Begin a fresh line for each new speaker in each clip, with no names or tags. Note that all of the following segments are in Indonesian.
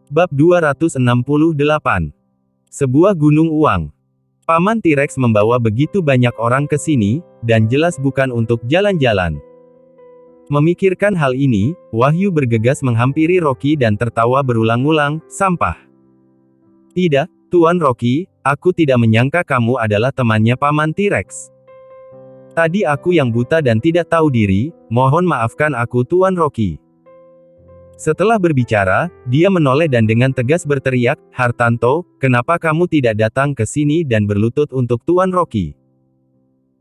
Bab 268. Sebuah gunung uang. Paman T-Rex membawa begitu banyak orang ke sini, dan jelas bukan untuk jalan-jalan. Memikirkan hal ini, Wahyu bergegas menghampiri Rocky dan tertawa berulang-ulang, sampah. Tidak, Tuan Rocky, aku tidak menyangka kamu adalah temannya Paman T-Rex. Tadi aku yang buta dan tidak tahu diri, mohon maafkan aku Tuan Rocky. Setelah berbicara, dia menoleh dan dengan tegas berteriak, Hartanto, kenapa kamu tidak datang ke sini dan berlutut untuk Tuan Rocky?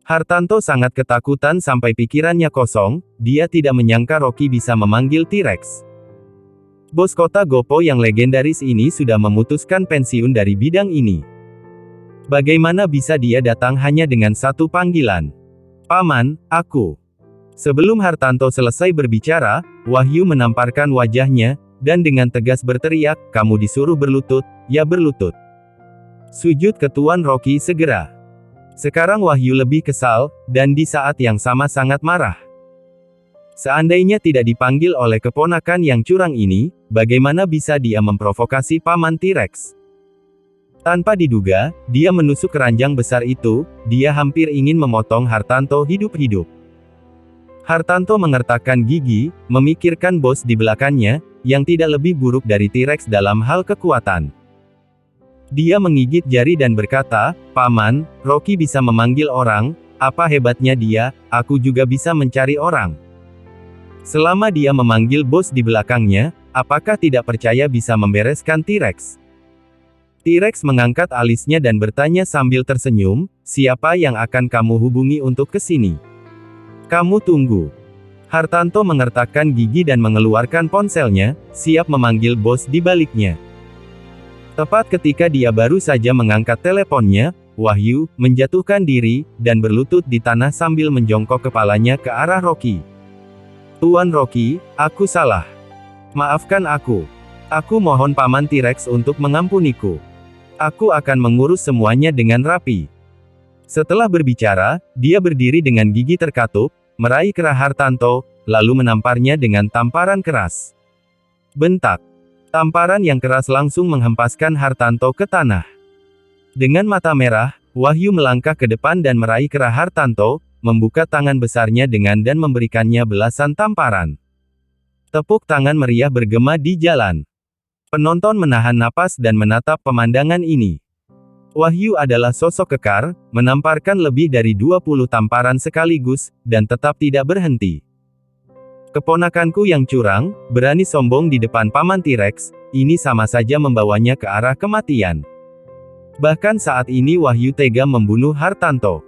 Hartanto sangat ketakutan sampai pikirannya kosong, dia tidak menyangka Rocky bisa memanggil T-Rex. Bos kota Gopo yang legendaris ini sudah memutuskan pensiun dari bidang ini. Bagaimana bisa dia datang hanya dengan satu panggilan? Paman, aku. Sebelum Hartanto selesai berbicara, Wahyu menamparkan wajahnya, dan dengan tegas berteriak, kamu disuruh berlutut, ya berlutut. Sujud ke Tuan Rocky segera. Sekarang Wahyu lebih kesal, dan di saat yang sama sangat marah. Seandainya tidak dipanggil oleh keponakan yang curang ini, bagaimana bisa dia memprovokasi Paman T-Rex? Tanpa diduga, dia menusuk keranjang besar itu, dia hampir ingin memotong Hartanto hidup-hidup. Hartanto mengertakkan gigi, memikirkan bos di belakangnya, yang tidak lebih buruk dari T-Rex dalam hal kekuatan. Dia menggigit jari dan berkata, Paman, Rocky bisa memanggil orang, apa hebatnya dia, aku juga bisa mencari orang. Selama dia memanggil bos di belakangnya, apakah tidak percaya bisa membereskan T-Rex? T-Rex mengangkat alisnya dan bertanya sambil tersenyum, siapa yang akan kamu hubungi untuk ke sini? Kamu tunggu. Hartanto mengertakkan gigi dan mengeluarkan ponselnya, siap memanggil bos di baliknya. Tepat ketika dia baru saja mengangkat teleponnya, Wahyu menjatuhkan diri, dan berlutut di tanah sambil menjongkok kepalanya ke arah Rocky. Tuan Rocky, aku salah. Maafkan aku. Aku mohon Paman T-Rex untuk mengampuniku. Aku akan mengurus semuanya dengan rapi. Setelah berbicara, dia berdiri dengan gigi terkatup, meraih kerah Hartanto, lalu menamparnya dengan tamparan keras. Bentak. Tamparan yang keras langsung menghempaskan Hartanto ke tanah. Dengan mata merah, Wahyu melangkah ke depan dan meraih kerah Hartanto, membuka tangan besarnya dan memberikannya belasan tamparan. Tepuk tangan meriah bergema di jalan. Penonton menahan napas dan menatap pemandangan ini. Wahyu adalah sosok kekar, menamparkan lebih dari 20 tamparan sekaligus, dan tetap tidak berhenti. Keponakanku yang curang, berani sombong di depan Paman T-Rex, ini sama saja membawanya ke arah kematian. Bahkan saat ini Wahyu tega membunuh Hartanto.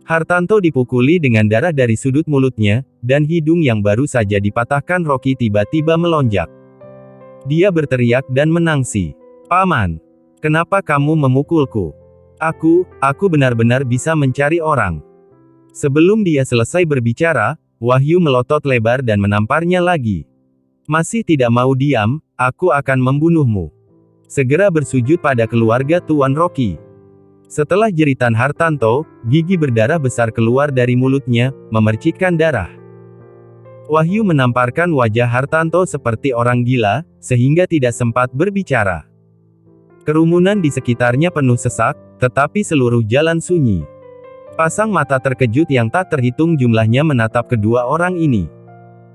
Hartanto dipukuli dengan darah dari sudut mulutnya, dan hidung yang baru saja dipatahkan Rocky tiba-tiba melonjak. Dia berteriak dan menangsi. Paman! Kenapa kamu memukulku? Aku benar-benar bisa mencari orang. Sebelum dia selesai berbicara, Wahyu melotot lebar dan menamparnya lagi. Masih tidak mau diam, aku akan membunuhmu. Segera bersujud pada keluarga Tuan Rocky. Setelah jeritan Hartanto, gigi berdarah besar keluar dari mulutnya, memercikkan darah. Wahyu menamparkan wajah Hartanto seperti orang gila, sehingga tidak sempat berbicara. Kerumunan di sekitarnya penuh sesak, tetapi seluruh jalan sunyi. Pasang mata terkejut yang tak terhitung jumlahnya menatap kedua orang ini.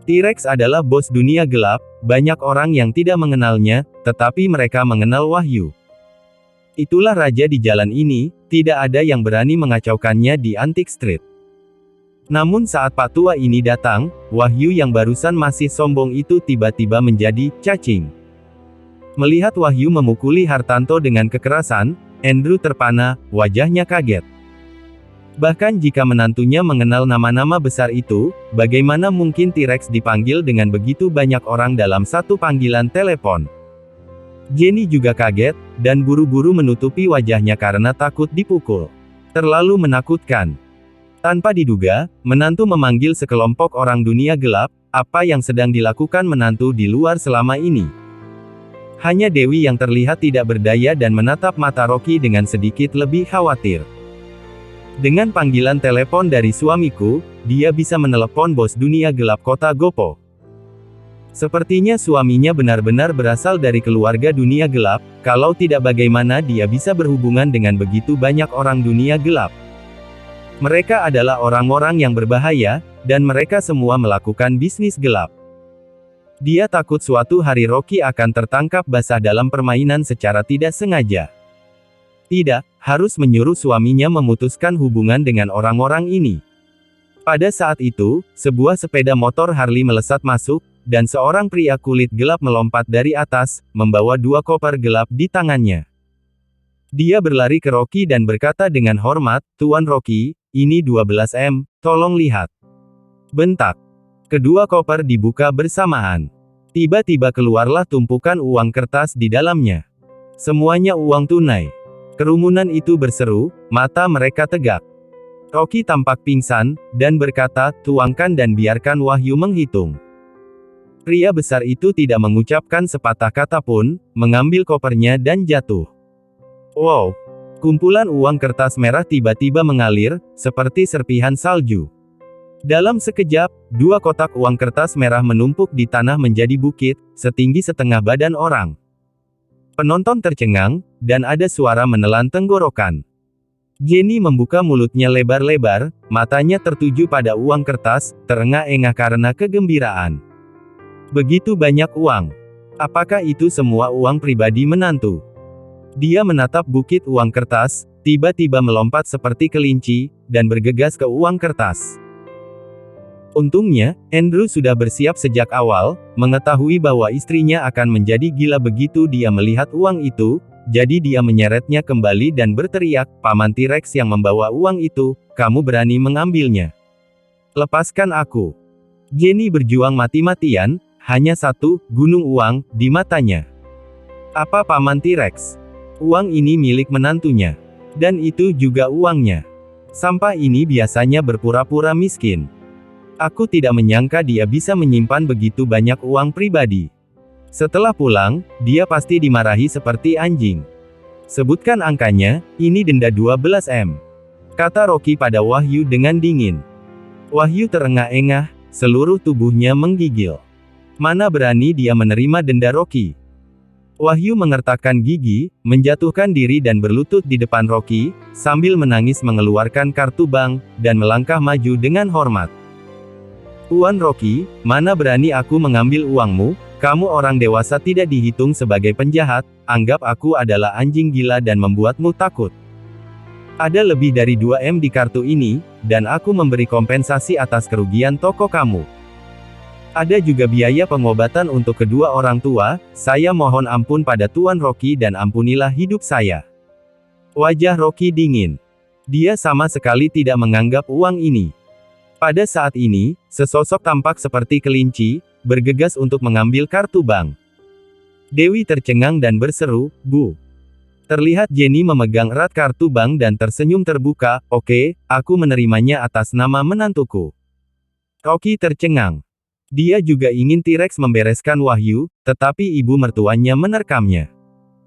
T-Rex adalah bos dunia gelap, banyak orang yang tidak mengenalnya, tetapi mereka mengenal Wahyu. Itulah raja di jalan ini, tidak ada yang berani mengacaukannya di Antique Street. Namun saat Pak Tua ini datang, Wahyu yang barusan masih sombong itu tiba-tiba menjadi cacing. Melihat Wahyu memukuli Hartanto dengan kekerasan, Andrew terpana, wajahnya kaget. Bahkan jika menantunya mengenal nama-nama besar itu, bagaimana mungkin T-Rex dipanggil dengan begitu banyak orang dalam satu panggilan telepon? Jenny juga kaget, dan buru-buru menutupi wajahnya karena takut dipukul. Terlalu menakutkan. Tanpa diduga, menantu memanggil sekelompok orang dunia gelap, apa yang sedang dilakukan menantu di luar selama ini? Hanya Dewi yang terlihat tidak berdaya dan menatap mata Rocky dengan sedikit lebih khawatir. Dengan panggilan telepon dari suamiku, dia bisa menelepon bos dunia gelap kota Gopo. Sepertinya suaminya benar-benar berasal dari keluarga dunia gelap, kalau tidak bagaimana dia bisa berhubungan dengan begitu banyak orang dunia gelap. Mereka adalah orang-orang yang berbahaya, dan mereka semua melakukan bisnis gelap. Dia takut suatu hari Rocky akan tertangkap basah dalam permainan secara tidak sengaja. Tidak, harus menyuruh suaminya memutuskan hubungan dengan orang-orang ini. Pada saat itu, sebuah sepeda motor Harley melesat masuk, dan seorang pria kulit gelap melompat dari atas, membawa 2 koper gelap di tangannya. Dia berlari ke Rocky dan berkata dengan hormat, "Tuan Rocky, ini 12 M, tolong lihat." Bentak. Kedua koper dibuka bersamaan. Tiba-tiba keluarlah tumpukan uang kertas di dalamnya. Semuanya uang tunai. Kerumunan itu berseru, mata mereka tegak. Rocky tampak pingsan, dan berkata, "Tuangkan dan biarkan Wahyu menghitung." Pria besar itu tidak mengucapkan sepatah kata pun, mengambil kopernya dan jatuh. Wow! Kumpulan uang kertas merah tiba-tiba mengalir, seperti serpihan salju. Dalam sekejap, 2 kotak uang kertas merah menumpuk di tanah menjadi bukit, setinggi setengah badan orang. Penonton tercengang, dan ada suara menelan tenggorokan. Jenny membuka mulutnya lebar-lebar, matanya tertuju pada uang kertas, terengah-engah karena kegembiraan. Begitu banyak uang. Apakah itu semua uang pribadi menantu? Dia menatap bukit uang kertas, tiba-tiba melompat seperti kelinci, dan bergegas ke uang kertas. Untungnya, Andrew sudah bersiap sejak awal, mengetahui bahwa istrinya akan menjadi gila begitu dia melihat uang itu, jadi dia menyeretnya kembali dan berteriak, "Paman T-Rex yang membawa uang itu, kamu berani mengambilnya? Lepaskan aku." Jenny berjuang mati-matian, hanya satu gunung uang di matanya. Apa Paman T-Rex? Uang ini milik menantunya. Dan itu juga uangnya. Sampah ini biasanya berpura-pura miskin. Aku tidak menyangka dia bisa menyimpan begitu banyak uang pribadi. Setelah pulang, dia pasti dimarahi seperti anjing. Sebutkan angkanya, ini denda 12 M. Kata Rocky pada Wahyu dengan dingin. Wahyu terengah-engah, seluruh tubuhnya menggigil. Mana berani dia menerima denda Rocky. Wahyu mengertakkan gigi, menjatuhkan diri dan berlutut di depan Rocky, sambil menangis mengeluarkan kartu bank, dan melangkah maju dengan hormat. "Tuan Rocky, mana berani aku mengambil uangmu? Kamu orang dewasa tidak dihitung sebagai penjahat, anggap aku adalah anjing gila dan membuatmu takut. Ada lebih dari 2 M di kartu ini, dan aku memberi kompensasi atas kerugian toko kamu. Ada juga biaya pengobatan untuk kedua orang tua, saya mohon ampun pada Tuan Rocky dan ampunilah hidup saya." Wajah Rocky dingin. Dia sama sekali tidak menganggap uang ini. Pada saat ini, sesosok tampak seperti kelinci, bergegas untuk mengambil kartu bank. Dewi tercengang dan berseru, "Bu." Terlihat Jenny memegang erat kartu bank dan tersenyum terbuka, "Oke, aku menerimanya atas nama menantuku." Rocky tercengang. Dia juga ingin T-Rex membereskan Wahyu, tetapi ibu mertuanya menerkamnya.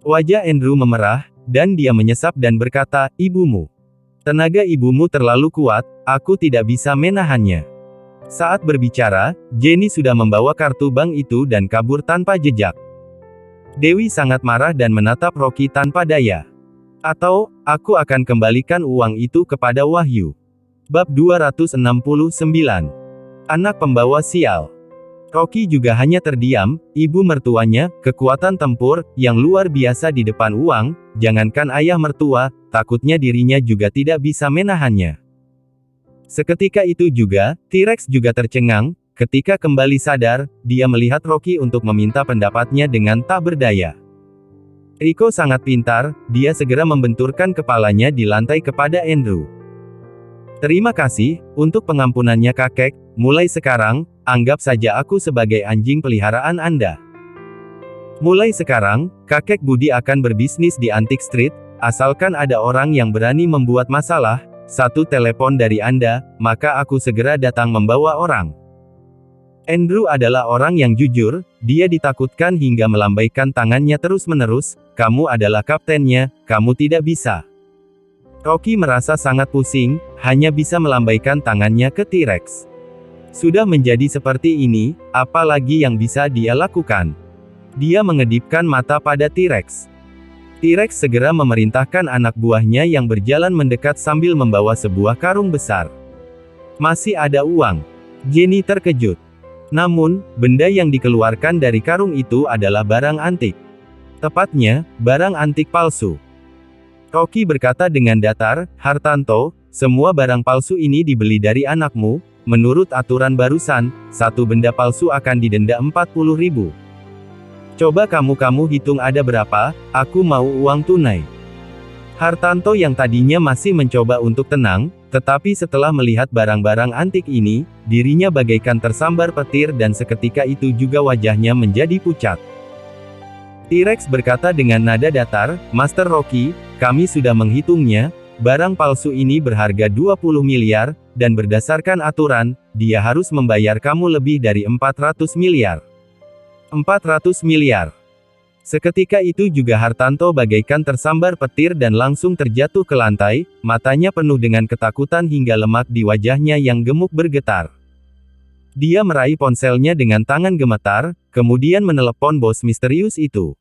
Wajah Andrew memerah, dan dia menyesap dan berkata, "Ibumu. Tenaga ibumu terlalu kuat, aku tidak bisa menahannya." Saat berbicara, Jenny sudah membawa kartu bank itu dan kabur tanpa jejak. Dewi sangat marah dan menatap Rocky tanpa daya. "Atau, aku akan kembalikan uang itu kepada Wahyu." Bab 269. Anak pembawa sial. Rocky juga hanya terdiam, ibu mertuanya, kekuatan tempur, yang luar biasa di depan uang, jangankan ayah mertua, takutnya dirinya juga tidak bisa menahannya. Seketika itu juga, T-Rex juga tercengang, ketika kembali sadar, dia melihat Rocky untuk meminta pendapatnya dengan tak berdaya. Rico sangat pintar, dia segera membenturkan kepalanya di lantai kepada Andrew. "Terima kasih, untuk pengampunannya kakek, mulai sekarang, anggap saja aku sebagai anjing peliharaan Anda. Mulai sekarang, kakek Budi akan berbisnis di Antique Street, asalkan ada orang yang berani membuat masalah, satu telepon dari Anda, maka aku segera datang membawa orang." Andrew adalah orang yang jujur, dia ditakutkan hingga melambaikan tangannya terus-menerus, "Kamu adalah kaptennya, kamu tidak bisa." Rocky merasa sangat pusing, hanya bisa melambaikan tangannya ke T-Rex. Sudah menjadi seperti ini, apalagi yang bisa dia lakukan? Dia mengedipkan mata pada T-Rex. T-Rex segera memerintahkan anak buahnya yang berjalan mendekat sambil membawa sebuah karung besar. Masih ada uang. Jenny terkejut. Namun, benda yang dikeluarkan dari karung itu adalah barang antik. Tepatnya, barang antik palsu. Rocky berkata dengan datar, "Hartanto, semua barang palsu ini dibeli dari anakmu. Menurut aturan barusan, satu benda palsu akan didenda 40.000. Coba kamu hitung ada berapa, aku mau uang tunai." Hartanto yang tadinya masih mencoba untuk tenang, tetapi setelah melihat barang-barang antik ini, dirinya bagaikan tersambar petir dan seketika itu juga wajahnya menjadi pucat. T-Rex berkata dengan nada datar, "Master Rocky, kami sudah menghitungnya, barang palsu ini berharga 20 miliar, dan berdasarkan aturan, dia harus membayar kamu lebih dari 400 miliar. 400 miliar. Seketika itu juga Hartanto bagaikan tersambar petir dan langsung terjatuh ke lantai, matanya penuh dengan ketakutan hingga lemak di wajahnya yang gemuk bergetar. Dia meraih ponselnya dengan tangan gemetar, kemudian menelepon bos misterius itu.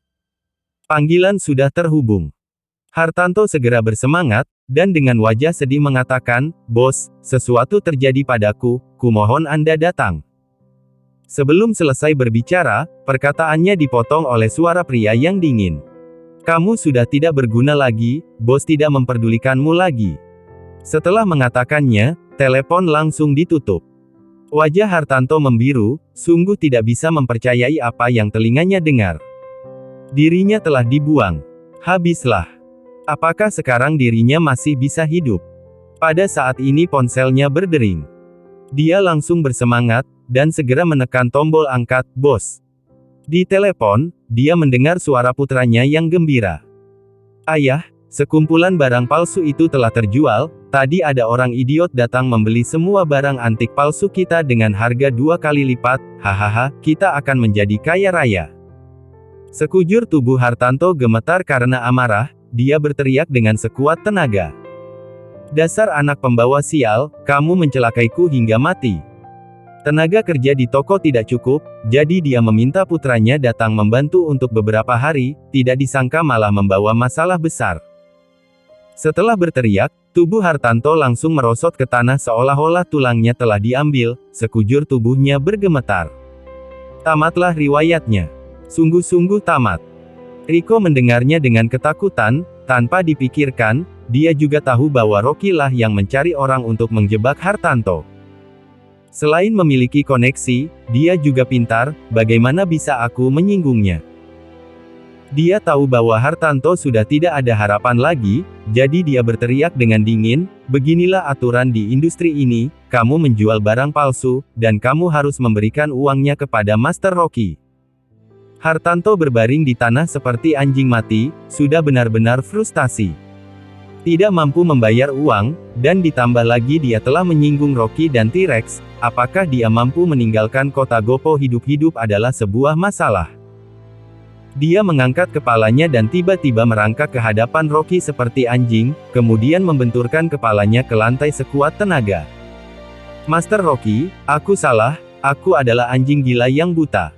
Panggilan sudah terhubung. Hartanto segera bersemangat, dan dengan wajah sedih mengatakan, "Bos, sesuatu terjadi padaku, kumohon Anda datang." Sebelum selesai berbicara, perkataannya dipotong oleh suara pria yang dingin. "Kamu sudah tidak berguna lagi, bos tidak memperdulikanmu lagi." Setelah mengatakannya, telepon langsung ditutup. Wajah Hartanto membiru, sungguh tidak bisa mempercayai apa yang telinganya dengar. Dirinya telah dibuang. Habislah. Apakah sekarang dirinya masih bisa hidup? Pada saat ini ponselnya berdering. Dia langsung bersemangat, dan segera menekan tombol angkat, "Bos." Di telepon, dia mendengar suara putranya yang gembira. "Ayah, sekumpulan barang palsu itu telah terjual, tadi ada orang idiot datang membeli semua barang antik palsu kita dengan harga 2 kali lipat, hahaha, kita akan menjadi kaya raya." Sekujur tubuh Hartanto gemetar karena amarah, dia berteriak dengan sekuat tenaga. "Dasar anak pembawa sial, kamu mencelakaiku hingga mati." Tenaga kerja di toko tidak cukup, jadi dia meminta putranya datang membantu untuk beberapa hari, tidak disangka malah membawa masalah besar. Setelah berteriak, tubuh Hartanto langsung merosot ke tanah seolah-olah tulangnya telah diambil, sekujur tubuhnya bergemetar. Tamatlah riwayatnya. Sungguh-sungguh tamat. Rico mendengarnya dengan ketakutan, tanpa dipikirkan, dia juga tahu bahwa Rocky lah yang mencari orang untuk menjebak Hartanto. Selain memiliki koneksi, dia juga pintar, bagaimana bisa aku menyinggungnya? Dia tahu bahwa Hartanto sudah tidak ada harapan lagi, jadi dia berteriak dengan dingin, "Beginilah aturan di industri ini, kamu menjual barang palsu, dan kamu harus memberikan uangnya kepada Master Rocky." Hartanto berbaring di tanah seperti anjing mati, sudah benar-benar frustasi. Tidak mampu membayar uang, dan ditambah lagi dia telah menyinggung Rocky dan T-Rex, apakah dia mampu meninggalkan kota Gopo hidup-hidup adalah sebuah masalah. Dia mengangkat kepalanya dan tiba-tiba merangkak ke hadapan Rocky seperti anjing, kemudian membenturkan kepalanya ke lantai sekuat tenaga. "Master Rocky, aku salah, aku adalah anjing gila yang buta.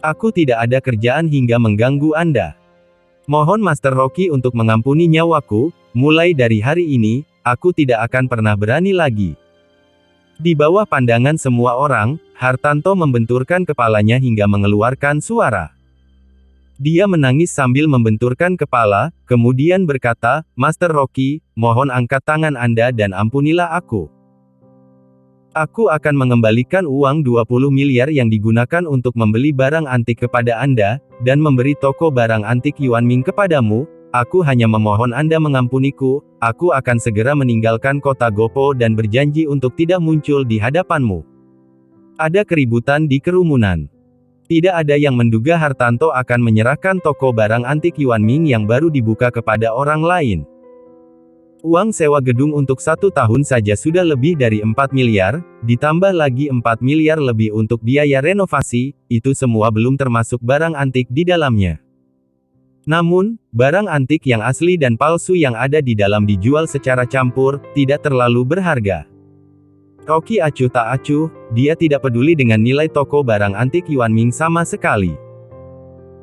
Aku tidak ada kerjaan hingga mengganggu Anda. Mohon Master Rocky untuk mengampuni nyawaku, mulai dari hari ini, aku tidak akan pernah berani lagi." Di bawah pandangan semua orang, Hartanto membenturkan kepalanya hingga mengeluarkan suara. Dia menangis sambil membenturkan kepala, kemudian berkata, "Master Rocky, mohon angkat tangan Anda dan ampunilah aku. Aku akan mengembalikan uang 20 miliar yang digunakan untuk membeli barang antik kepada Anda, dan memberi toko barang antik Yuanming kepadamu. Aku hanya memohon Anda mengampuniku, aku akan segera meninggalkan kota Gopo dan berjanji untuk tidak muncul di hadapanmu." Ada keributan di kerumunan. Tidak ada yang menduga Hartanto akan menyerahkan toko barang antik Yuanming yang baru dibuka kepada orang lain. Uang sewa gedung untuk 1 tahun saja sudah lebih dari 4 miliar, ditambah lagi 4 miliar lebih untuk biaya renovasi, itu semua belum termasuk barang antik di dalamnya. Namun, barang antik yang asli dan palsu yang ada di dalam dijual secara campur, tidak terlalu berharga. Rocky acuh tak acuh, dia tidak peduli dengan nilai toko barang antik Yuanming sama sekali.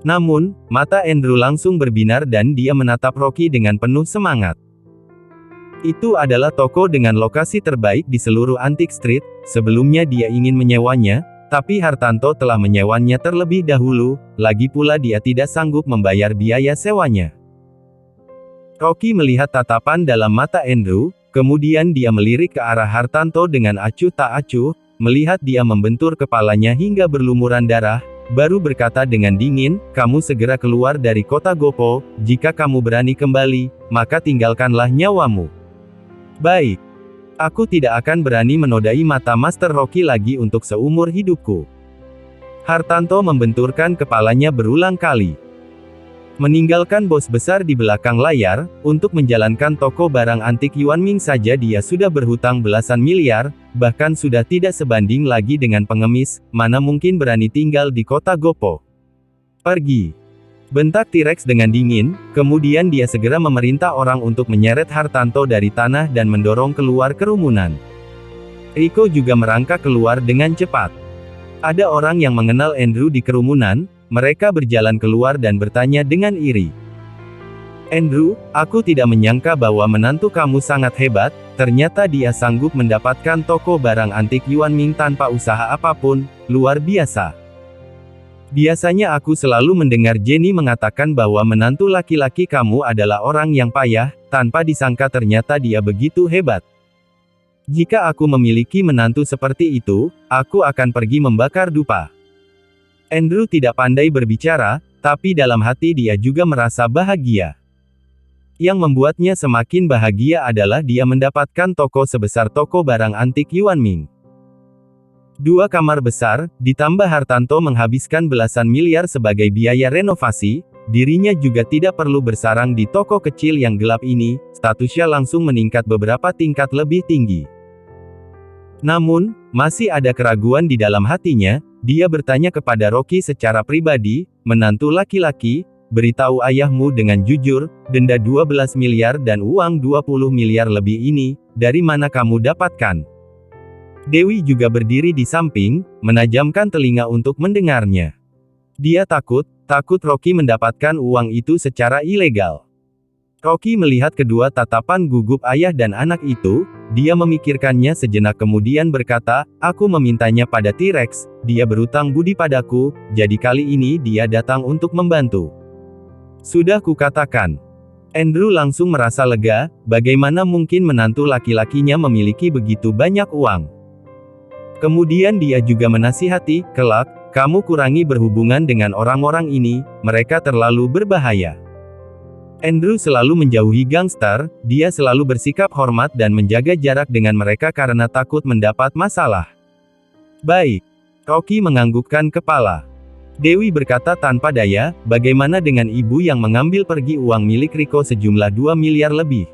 Namun, mata Andrew langsung berbinar dan dia menatap Rocky dengan penuh semangat. Itu adalah toko dengan lokasi terbaik di seluruh Antique Street. Sebelumnya dia ingin menyewanya, tapi Hartanto telah menyewanya terlebih dahulu, lagi pula dia tidak sanggup membayar biaya sewanya. Rocky melihat tatapan dalam mata Andrew, kemudian dia melirik ke arah Hartanto dengan acuh tak acuh, melihat dia membentur kepalanya hingga berlumuran darah, baru berkata dengan dingin, "Kamu segera keluar dari kota Gopo, jika kamu berani kembali, maka tinggalkanlah nyawamu." "Baik. Aku tidak akan berani menodai mata Master Rocky lagi untuk seumur hidupku." Hartanto membenturkan kepalanya berulang kali. Meninggalkan bos besar di belakang layar, untuk menjalankan toko barang antik Yuanming saja dia sudah berhutang belasan miliar, bahkan sudah tidak sebanding lagi dengan pengemis, mana mungkin berani tinggal di kota Gopo. "Pergi!" bentak T-Rex dengan dingin, kemudian dia segera memerintah orang untuk menyeret Hartanto dari tanah dan mendorong keluar kerumunan. Rico juga merangkak keluar dengan cepat. Ada orang yang mengenal Andrew di kerumunan, mereka berjalan keluar dan bertanya dengan iri. "Andrew, aku tidak menyangka bahwa menantu kamu sangat hebat, ternyata dia sanggup mendapatkan toko barang antik Yuanming tanpa usaha apapun, luar biasa. Biasanya aku selalu mendengar Jenny mengatakan bahwa menantu laki-laki kamu adalah orang yang payah, tanpa disangka ternyata dia begitu hebat. Jika aku memiliki menantu seperti itu, aku akan pergi membakar dupa." Andrew tidak pandai berbicara, tapi dalam hati dia juga merasa bahagia. Yang membuatnya semakin bahagia adalah dia mendapatkan toko sebesar toko barang antik Yuanming. 2 kamar besar, ditambah Hartanto menghabiskan belasan miliar sebagai biaya renovasi, dirinya juga tidak perlu bersarang di toko kecil yang gelap ini, statusnya langsung meningkat beberapa tingkat lebih tinggi. Namun, masih ada keraguan di dalam hatinya. Dia bertanya kepada Rocky secara pribadi, "Menantu laki-laki, beritahu ayahmu dengan jujur, denda 12 miliar dan uang 20 miliar lebih ini, dari mana kamu dapatkan?" Dewi juga berdiri di samping, menajamkan telinga untuk mendengarnya. Dia takut Rocky mendapatkan uang itu secara ilegal. Rocky melihat kedua tatapan gugup ayah dan anak itu, dia memikirkannya sejenak kemudian berkata, "Aku memintanya pada T-Rex, dia berutang budi padaku, jadi kali ini dia datang untuk membantu." "Sudah kukatakan." Andrew langsung merasa lega, bagaimana mungkin menantu laki-lakinya memiliki begitu banyak uang. Kemudian dia juga menasihati, "Kelak, kamu kurangi berhubungan dengan orang-orang ini, mereka terlalu berbahaya." Andrew selalu menjauhi gangster, dia selalu bersikap hormat dan menjaga jarak dengan mereka karena takut mendapat masalah. "Baik." Rocky menganggukkan kepala. Dewi berkata tanpa daya, "Bagaimana dengan ibu yang mengambil pergi uang milik Rico sejumlah 2 miliar lebih?"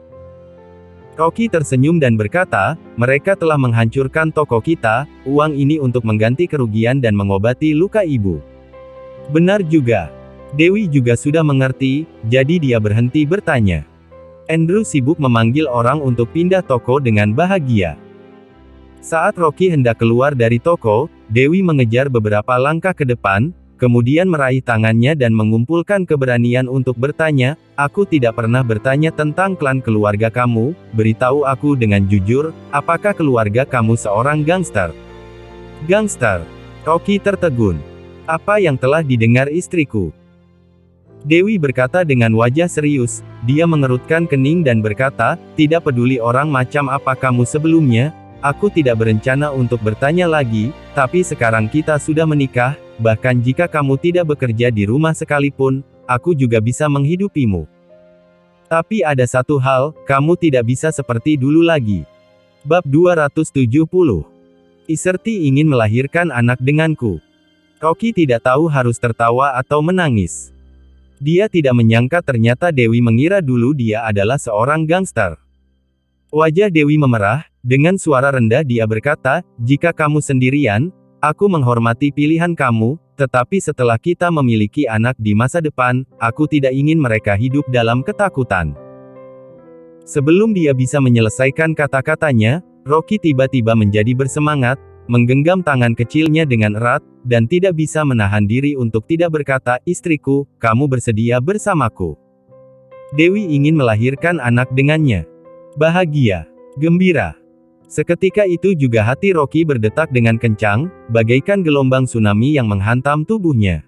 Rocky tersenyum dan berkata, "Mereka telah menghancurkan toko kita, uang ini untuk mengganti kerugian dan mengobati luka ibu." "Benar juga." Dewi juga sudah mengerti, jadi dia berhenti bertanya. Andrew sibuk memanggil orang untuk pindah toko dengan bahagia. Saat Rocky hendak keluar dari toko, Dewi mengejar beberapa langkah ke depan, kemudian meraih tangannya dan mengumpulkan keberanian untuk bertanya, "Aku tidak pernah bertanya tentang klan keluarga kamu, beritahu aku dengan jujur, apakah keluarga kamu seorang gangster?" "Gangster?" Rocky tertegun. "Apa yang telah didengar istriku?" Dewi berkata dengan wajah serius, dia mengerutkan kening dan berkata, "Tidak peduli orang macam apa kamu sebelumnya, aku tidak berencana untuk bertanya lagi, tapi sekarang kita sudah menikah, bahkan jika kamu tidak bekerja di rumah sekalipun, aku juga bisa menghidupimu. Tapi ada satu hal, kamu tidak bisa seperti dulu lagi." Bab 270. Iserti ingin melahirkan anak denganku. Rocky tidak tahu harus tertawa atau menangis. Dia tidak menyangka ternyata Dewi mengira dulu dia adalah seorang gangster. Wajah Dewi memerah, dengan suara rendah dia berkata, "Jika kamu sendirian, aku menghormati pilihan kamu, tetapi setelah kita memiliki anak di masa depan, aku tidak ingin mereka hidup dalam ketakutan." Sebelum dia bisa menyelesaikan kata-katanya, Rocky tiba-tiba menjadi bersemangat, menggenggam tangan kecilnya dengan erat, dan tidak bisa menahan diri untuk tidak berkata, "Istriku, kamu bersedia bersamaku?" Dewi ingin melahirkan anak dengannya. Bahagia, gembira. Seketika itu juga hati Rocky berdetak dengan kencang, bagaikan gelombang tsunami yang menghantam tubuhnya.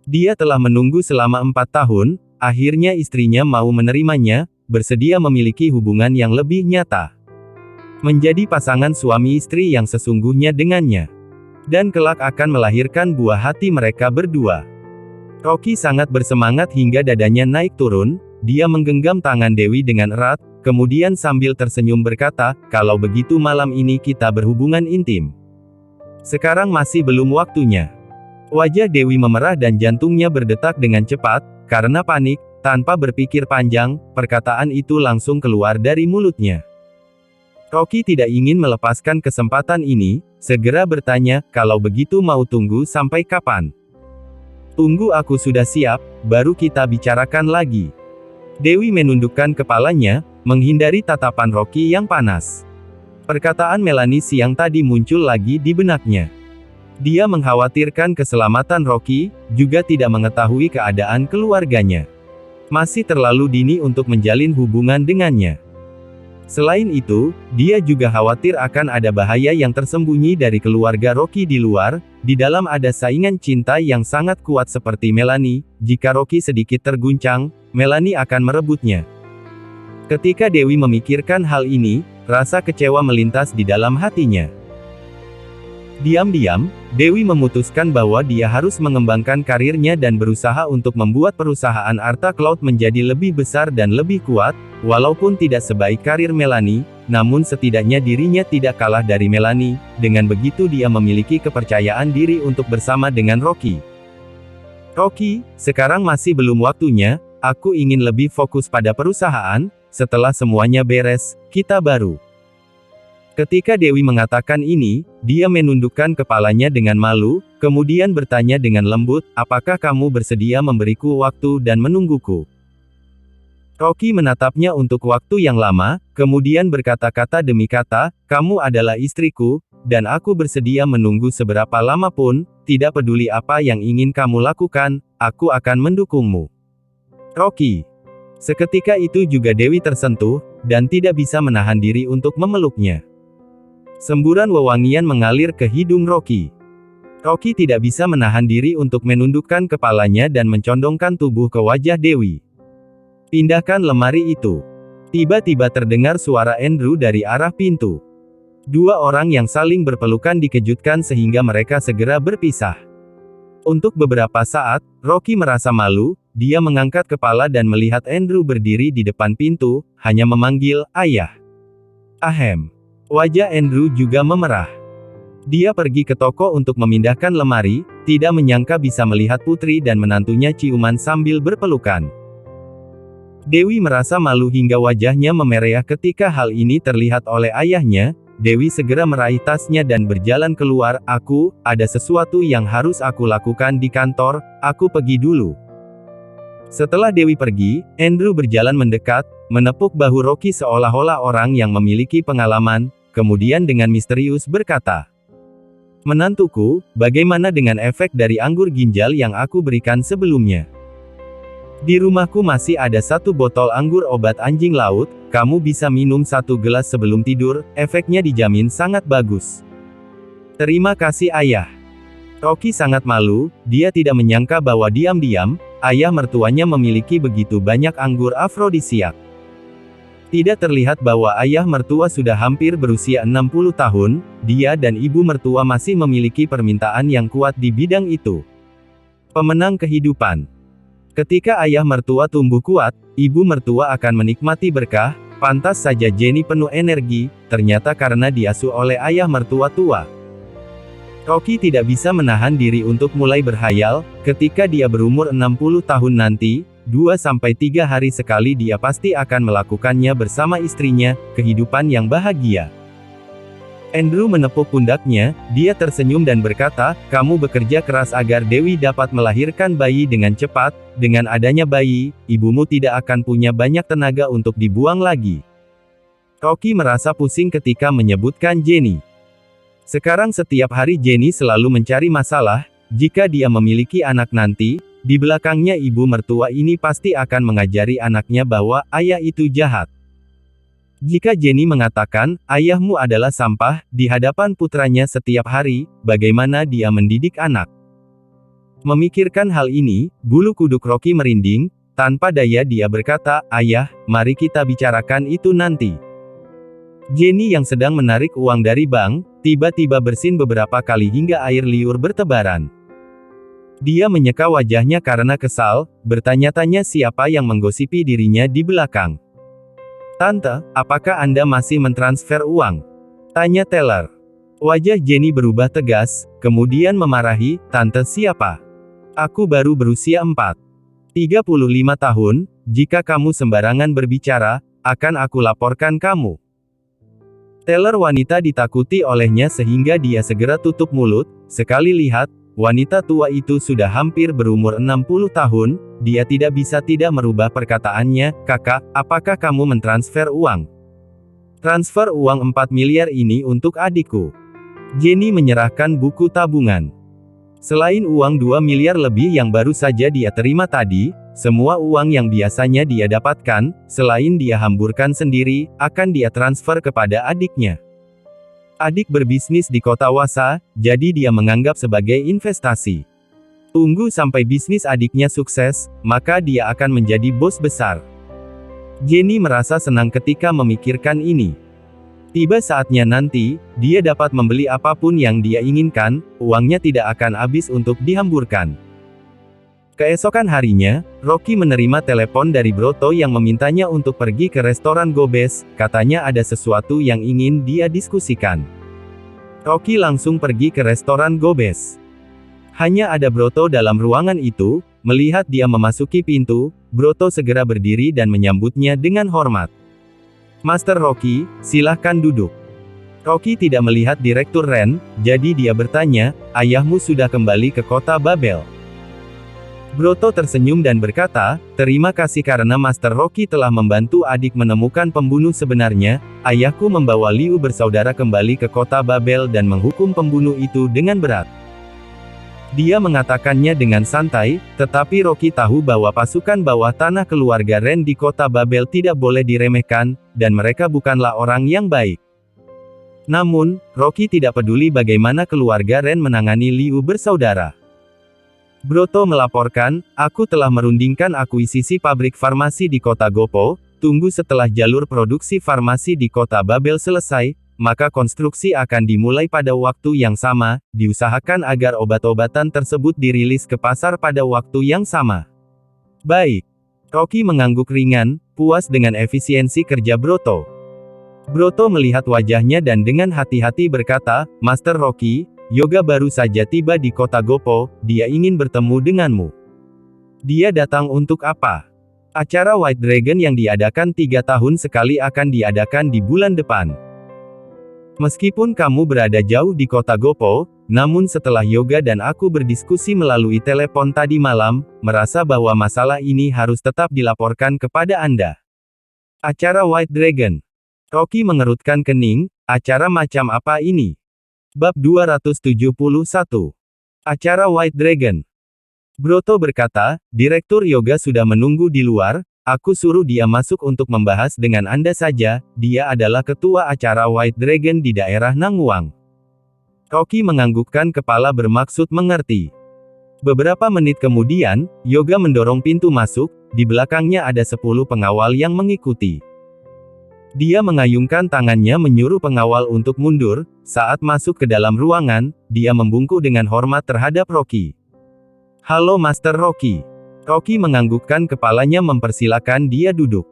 Dia telah menunggu selama 4 tahun, akhirnya istrinya mau menerimanya, bersedia memiliki hubungan yang lebih nyata. Menjadi pasangan suami istri yang sesungguhnya dengannya. Dan kelak akan melahirkan buah hati mereka berdua. Rocky sangat bersemangat hingga dadanya naik turun, dia menggenggam tangan Dewi dengan erat, kemudian sambil tersenyum berkata, "Kalau begitu malam ini kita berhubungan intim. Sekarang masih belum waktunya." Wajah Dewi memerah dan jantungnya berdetak dengan cepat, karena panik, tanpa berpikir panjang, perkataan itu langsung keluar dari mulutnya. Rocky tidak ingin melepaskan kesempatan ini, segera bertanya, "Kalau begitu mau tunggu sampai kapan?" "Tunggu aku sudah siap, baru kita bicarakan lagi." Dewi menundukkan kepalanya, menghindari tatapan Rocky yang panas. Perkataan Melanie siang tadi muncul lagi di benaknya. Dia mengkhawatirkan keselamatan Rocky, juga tidak mengetahui keadaan keluarganya. Masih terlalu dini untuk menjalin hubungan dengannya. Selain itu, dia juga khawatir akan ada bahaya yang tersembunyi dari keluarga Rocky di luar. Di dalam ada saingan cinta yang sangat kuat seperti Melanie. Jika Rocky sedikit terguncang, Melanie akan merebutnya. Ketika Dewi memikirkan hal ini, rasa kecewa melintas di dalam hatinya. Diam-diam, Dewi memutuskan bahwa dia harus mengembangkan karirnya dan berusaha untuk membuat perusahaan Arta Cloud menjadi lebih besar dan lebih kuat, walaupun tidak sebaik karir Melanie, namun setidaknya dirinya tidak kalah dari Melanie. Dengan begitu dia memiliki kepercayaan diri untuk bersama dengan Rocky. "Rocky, sekarang masih belum waktunya, aku ingin lebih fokus pada perusahaan, setelah semuanya beres, kita baru." Ketika Dewi mengatakan ini, dia menundukkan kepalanya dengan malu, kemudian bertanya dengan lembut, "Apakah kamu bersedia memberiku waktu dan menungguku?" Rocky menatapnya untuk waktu yang lama, kemudian berkata-kata demi kata, "Kamu adalah istriku, dan aku bersedia menunggu seberapa lama pun, tidak peduli apa yang ingin kamu lakukan, aku akan mendukungmu." Rocky. Seketika itu juga Dewi tersentuh, dan tidak bisa menahan diri untuk memeluknya. Semburan wewangian mengalir ke hidung Rocky. Rocky tidak bisa menahan diri untuk menundukkan kepalanya dan mencondongkan tubuh ke wajah Dewi. "Pindahkan lemari itu." Tiba-tiba terdengar suara Andrew dari arah pintu. Dua orang yang saling berpelukan dikejutkan sehingga mereka segera berpisah. Untuk beberapa saat, Rocky merasa malu, dia mengangkat kepala dan melihat Andrew berdiri di depan pintu, hanya memanggil, "Ayah." Ahem. Wajah Andrew juga memerah. Dia pergi ke toko untuk memindahkan lemari, tidak menyangka bisa melihat putri dan menantunya ciuman sambil berpelukan. Dewi merasa malu hingga wajahnya memerah ketika hal ini terlihat oleh ayahnya. Dewi segera meraih tasnya dan berjalan keluar. Ada sesuatu yang harus aku lakukan di kantor, aku pergi dulu." Setelah Dewi pergi, Andrew berjalan mendekat, menepuk bahu Rocky seolah-olah orang yang memiliki pengalaman, kemudian dengan misterius berkata, "Menantuku, bagaimana dengan efek dari anggur ginjal yang aku berikan sebelumnya? Di rumahku masih ada 1 botol anggur obat anjing laut, kamu bisa minum 1 gelas sebelum tidur, efeknya dijamin sangat bagus." "Terima kasih ayah." Rocky sangat malu, dia tidak menyangka bahwa diam-diam, ayah mertuanya memiliki begitu banyak anggur afrodisiak. Tidak terlihat bahwa ayah mertua sudah hampir berusia 60 tahun, dia dan ibu mertua masih memiliki permintaan yang kuat di bidang itu. Pemenang kehidupan. Ketika ayah mertua tumbuh kuat, ibu mertua akan menikmati berkah. Pantas saja Jenny penuh energi, ternyata karena diasuh oleh ayah mertua tua. Rocky tidak bisa menahan diri untuk mulai berhayal, ketika dia berumur 60 tahun nanti, 2-3 hari sekali dia pasti akan melakukannya bersama istrinya, kehidupan yang bahagia. Andrew menepuk pundaknya, dia tersenyum dan berkata, "Kamu bekerja keras agar Dewi dapat melahirkan bayi dengan cepat, dengan adanya bayi, ibumu tidak akan punya banyak tenaga untuk dibuang lagi. Rocky merasa pusing ketika menyebutkan Jenny. Sekarang setiap hari Jenny selalu mencari masalah. Jika dia memiliki anak nanti, di belakangnya ibu mertua ini pasti akan mengajari anaknya bahwa ayah itu jahat. Jika Jenny mengatakan, ayahmu adalah sampah, di hadapan putranya setiap hari, bagaimana dia mendidik anak? Memikirkan hal ini, bulu kuduk Rocky merinding. Tanpa daya dia berkata, ayah, mari kita bicarakan itu nanti. Jenny yang sedang menarik uang dari bank, tiba-tiba bersin beberapa kali hingga air liur bertebaran. Dia menyeka wajahnya karena kesal, bertanya-tanya siapa yang menggosipi dirinya di belakang. Tante, apakah Anda masih mentransfer uang? Tanya teller. Wajah Jenny berubah tegas, kemudian memarahi, Tante siapa? Aku baru berusia 35 tahun, jika kamu sembarangan berbicara, akan aku laporkan kamu. Teller wanita ditakuti olehnya sehingga dia segera tutup mulut. Sekali lihat, wanita tua itu sudah hampir berumur 60 tahun, dia tidak bisa tidak merubah perkataannya, kakak, apakah kamu mentransfer uang? Transfer uang 4 miliar ini untuk adikku. Jenny menyerahkan buku tabungan. Selain uang 2 miliar lebih yang baru saja dia terima tadi, semua uang yang biasanya dia dapatkan, selain dia hamburkan sendiri, akan dia transfer kepada adiknya. Adik berbisnis di kota Wasa, jadi dia menganggap sebagai investasi. Tunggu sampai bisnis adiknya sukses, maka dia akan menjadi bos besar. Jenny merasa senang ketika memikirkan ini. Tiba saatnya nanti, dia dapat membeli apapun yang dia inginkan, uangnya tidak akan habis untuk dihamburkan. Keesokan harinya, Rocky menerima telepon dari Broto yang memintanya untuk pergi ke restoran Gobes, katanya ada sesuatu yang ingin dia diskusikan. Rocky langsung pergi ke restoran Gobes. Hanya ada Broto dalam ruangan itu, melihat dia memasuki pintu, Broto segera berdiri dan menyambutnya dengan hormat. Master Rocky, silahkan duduk. Rocky tidak melihat Direktur Ren, jadi dia bertanya, ayahmu sudah kembali ke kota Babel. Broto tersenyum dan berkata, terima kasih karena Master Rocky telah membantu adik menemukan pembunuh sebenarnya, ayahku membawa Liu bersaudara kembali ke kota Babel dan menghukum pembunuh itu dengan berat. Dia mengatakannya dengan santai, tetapi Rocky tahu bahwa pasukan bawah tanah keluarga Ren di kota Babel tidak boleh diremehkan, dan mereka bukanlah orang yang baik. Namun, Rocky tidak peduli bagaimana keluarga Ren menangani Liu bersaudara. Broto melaporkan, aku telah merundingkan akuisisi pabrik farmasi di kota Gopo, tunggu setelah jalur produksi farmasi di kota Babel selesai, maka konstruksi akan dimulai pada waktu yang sama, diusahakan agar obat-obatan tersebut dirilis ke pasar pada waktu yang sama. Baik. Rocky mengangguk ringan, puas dengan efisiensi kerja Broto. Broto melihat wajahnya dan dengan hati-hati berkata, Master Rocky, Yoga baru saja tiba di kota Gopo, dia ingin bertemu denganmu. Dia datang untuk apa? Acara White Dragon yang diadakan 3 tahun sekali akan diadakan di bulan depan. Meskipun kamu berada jauh di kota Gopo, namun setelah Yoga dan aku berdiskusi melalui telepon tadi malam, merasa bahwa masalah ini harus tetap dilaporkan kepada Anda. Acara White Dragon. Rocky mengerutkan kening, acara macam apa ini? Bab 271. Acara White Dragon. Broto berkata, Direktur Yoga sudah menunggu di luar, aku suruh dia masuk untuk membahas dengan Anda saja, dia adalah ketua acara White Dragon di daerah Nangwang. Rocky menganggukkan kepala bermaksud mengerti. Beberapa menit kemudian, Yoga mendorong pintu masuk, di belakangnya ada 10 pengawal yang mengikuti. Dia mengayunkan tangannya menyuruh pengawal untuk mundur, saat masuk ke dalam ruangan, dia membungkuk dengan hormat terhadap Rocky. Halo Master Rocky. Rocky menganggukkan kepalanya mempersilakan dia duduk.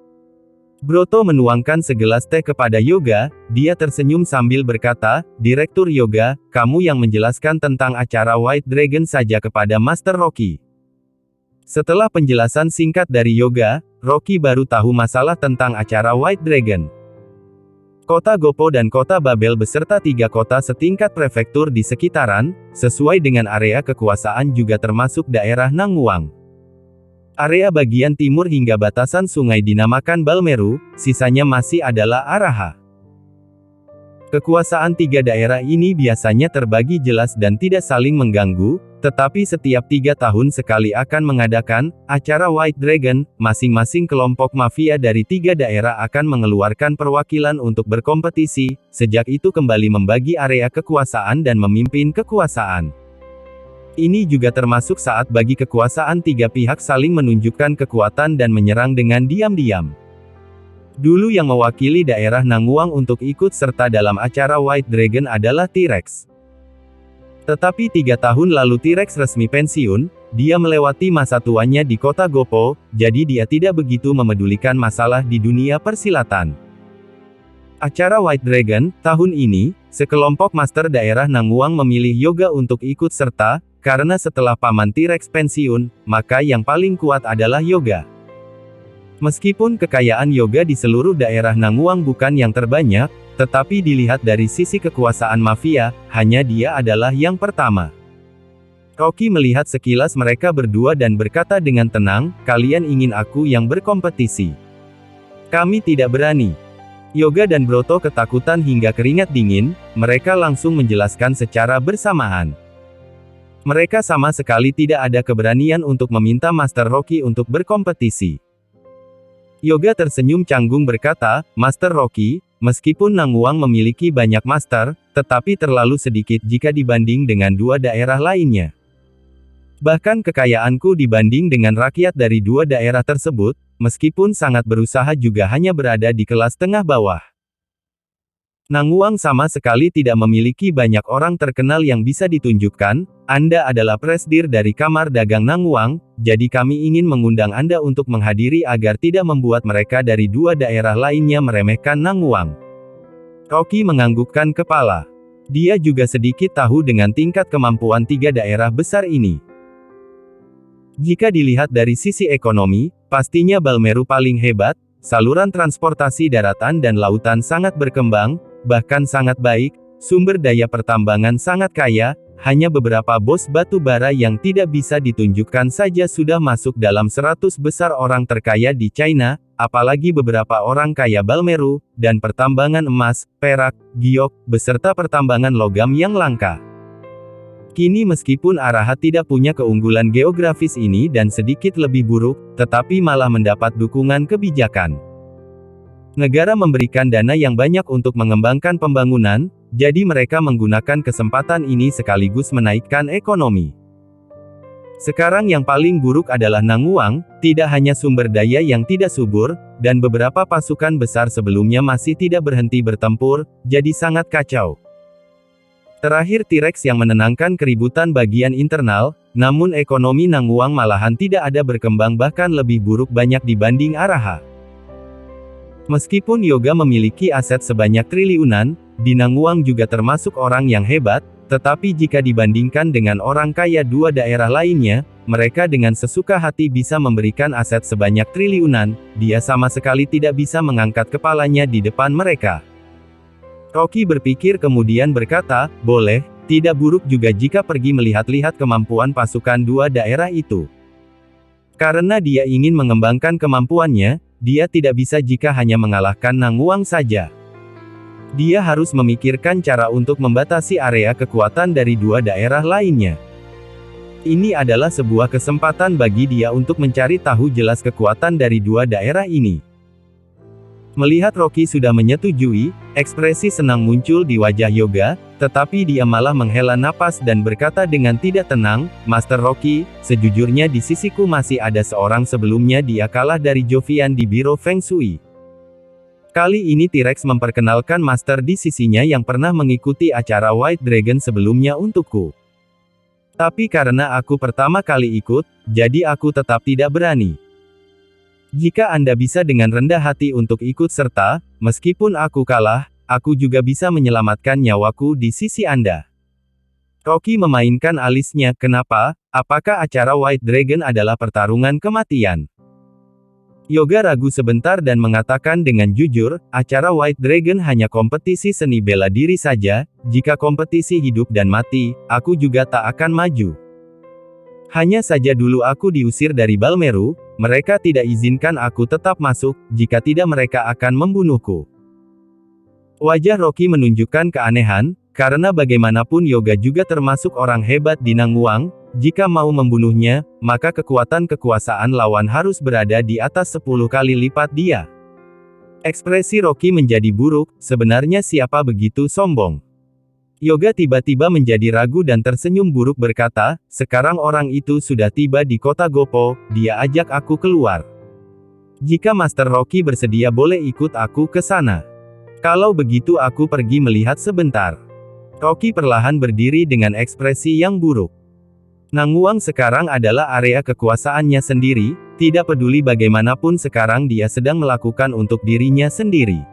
Broto menuangkan segelas teh kepada Yoga, dia tersenyum sambil berkata, Direktur Yoga, kamu yang menjelaskan tentang acara White Dragon saja kepada Master Rocky. Setelah penjelasan singkat dari Yoga, Rocky baru tahu masalah tentang acara White Dragon. Kota Gopo dan kota Babel beserta 3 kota setingkat prefektur di sekitaran, sesuai dengan area kekuasaan juga termasuk daerah Nangwang. Area bagian timur hingga batasan sungai dinamakan Balmeru, sisanya masih adalah Araha. Kekuasaan tiga daerah ini biasanya terbagi jelas dan tidak saling mengganggu, tetapi setiap 3 tahun sekali akan mengadakan acara White Dragon. Masing-masing kelompok mafia dari 3 daerah akan mengeluarkan perwakilan untuk berkompetisi, sejak itu kembali membagi area kekuasaan dan memimpin kekuasaan. Ini juga termasuk saat bagi kekuasaan 3 pihak saling menunjukkan kekuatan dan menyerang dengan diam-diam. Dulu yang mewakili daerah Nangguang untuk ikut serta dalam acara White Dragon adalah T-Rex. Tetapi 3 tahun lalu T-Rex resmi pensiun, dia melewati masa tuanya di kota Gopo, jadi dia tidak begitu memedulikan masalah di dunia persilatan. Acara White Dragon, tahun ini, sekelompok master daerah Nangguang memilih Yoga untuk ikut serta, karena setelah paman T-Rex pensiun, maka yang paling kuat adalah Yoga. Meskipun kekayaan Yoga di seluruh daerah Nangguang bukan yang terbanyak, tetapi dilihat dari sisi kekuasaan mafia, hanya dia adalah yang pertama. Rocky melihat sekilas mereka berdua dan berkata dengan tenang, "Kalian ingin aku yang berkompetisi? Kami tidak berani." Yoga dan Broto ketakutan hingga keringat dingin, mereka langsung menjelaskan secara bersamaan. Mereka sama sekali tidak ada keberanian untuk meminta Master Rocky untuk berkompetisi. Yoga tersenyum canggung berkata, "Master Rocky, meskipun Nangguang memiliki banyak master, tetapi terlalu sedikit jika dibanding dengan 2 daerah lainnya. Bahkan kekayaanku dibanding dengan rakyat dari 2 daerah tersebut, meskipun sangat berusaha juga hanya berada di kelas tengah bawah. Nangguang sama sekali tidak memiliki banyak orang terkenal yang bisa ditunjukkan. Anda adalah presdir dari Kamar Dagang Nangguang, jadi kami ingin mengundang Anda untuk menghadiri agar tidak membuat mereka dari 2 daerah lainnya meremehkan Nangguang." Rocky menganggukkan kepala. Dia juga sedikit tahu dengan tingkat kemampuan 3 daerah besar ini. Jika dilihat dari sisi ekonomi, pastinya Balmeru paling hebat, saluran transportasi daratan dan lautan sangat berkembang, bahkan sangat baik, sumber daya pertambangan sangat kaya, hanya beberapa bos batu bara yang tidak bisa ditunjukkan saja sudah masuk dalam 100 besar orang terkaya di China, apalagi beberapa orang kaya Balmeru, dan pertambangan emas, perak, giok, beserta pertambangan logam yang langka. Kini meskipun Araha tidak punya keunggulan geografis ini dan sedikit lebih buruk, tetapi malah mendapat dukungan kebijakan. Negara memberikan dana yang banyak untuk mengembangkan pembangunan, jadi mereka menggunakan kesempatan ini sekaligus menaikkan ekonomi. Sekarang yang paling buruk adalah Nangguang, tidak hanya sumber daya yang tidak subur, dan beberapa pasukan besar sebelumnya masih tidak berhenti bertempur, jadi sangat kacau. Terakhir T-Rex yang menenangkan keributan bagian internal, namun ekonomi Nangguang malahan tidak ada berkembang bahkan lebih buruk banyak dibanding Araha. Meskipun Yoga memiliki aset sebanyak triliunan, di Nangguang juga termasuk orang yang hebat, tetapi jika dibandingkan dengan orang kaya 2 daerah lainnya, mereka dengan sesuka hati bisa memberikan aset sebanyak triliunan, dia sama sekali tidak bisa mengangkat kepalanya di depan mereka. Rocky berpikir kemudian berkata, "Boleh, tidak buruk juga jika pergi melihat-lihat kemampuan pasukan 2 daerah itu." Karena dia ingin mengembangkan kemampuannya, dia tidak bisa jika hanya mengalahkan Nangguang saja. Dia harus memikirkan cara untuk membatasi area kekuatan dari 2 daerah lainnya. Ini adalah sebuah kesempatan bagi dia untuk mencari tahu jelas kekuatan dari 2 daerah ini. Melihat Rocky sudah menyetujui, ekspresi senang muncul di wajah Yoga, tetapi dia malah menghela napas dan berkata dengan tidak tenang, "Master Rocky, sejujurnya di sisiku masih ada seorang sebelumnya dia kalah dari Jovian di Biro Feng Shui. Kali ini T-Rex memperkenalkan master di sisinya yang pernah mengikuti acara White Dragon sebelumnya untukku. Tapi karena aku pertama kali ikut, jadi aku tetap tidak berani. Jika Anda bisa dengan rendah hati untuk ikut serta, meskipun aku kalah, aku juga bisa menyelamatkan nyawaku di sisi Anda." Rocky memainkan alisnya, "Kenapa? Apakah acara White Dragon adalah pertarungan kematian?" Yoga ragu sebentar dan mengatakan dengan jujur, "Acara White Dragon hanya kompetisi seni bela diri saja, jika kompetisi hidup dan mati, aku juga tak akan maju." Hanya saja dulu aku diusir dari Balmeru, mereka tidak izinkan aku tetap masuk, jika tidak mereka akan membunuhku. Wajah Rocky menunjukkan keanehan, karena bagaimanapun Yoga juga termasuk orang hebat di Nangguang, jika mau membunuhnya, maka kekuatan kekuasaan lawan harus berada di atas 10 kali lipat dia. Ekspresi Rocky menjadi buruk, sebenarnya siapa begitu sombong? Yoga tiba-tiba menjadi ragu dan tersenyum buruk berkata, sekarang orang itu sudah tiba di kota Gopo, dia ajak aku keluar. Jika Master Rocky bersedia boleh ikut aku ke sana. Kalau begitu aku pergi melihat sebentar. Rocky perlahan berdiri dengan ekspresi yang buruk. Nangguang sekarang adalah area kekuasaannya sendiri, tidak peduli bagaimanapun sekarang dia sedang melakukan untuk dirinya sendiri.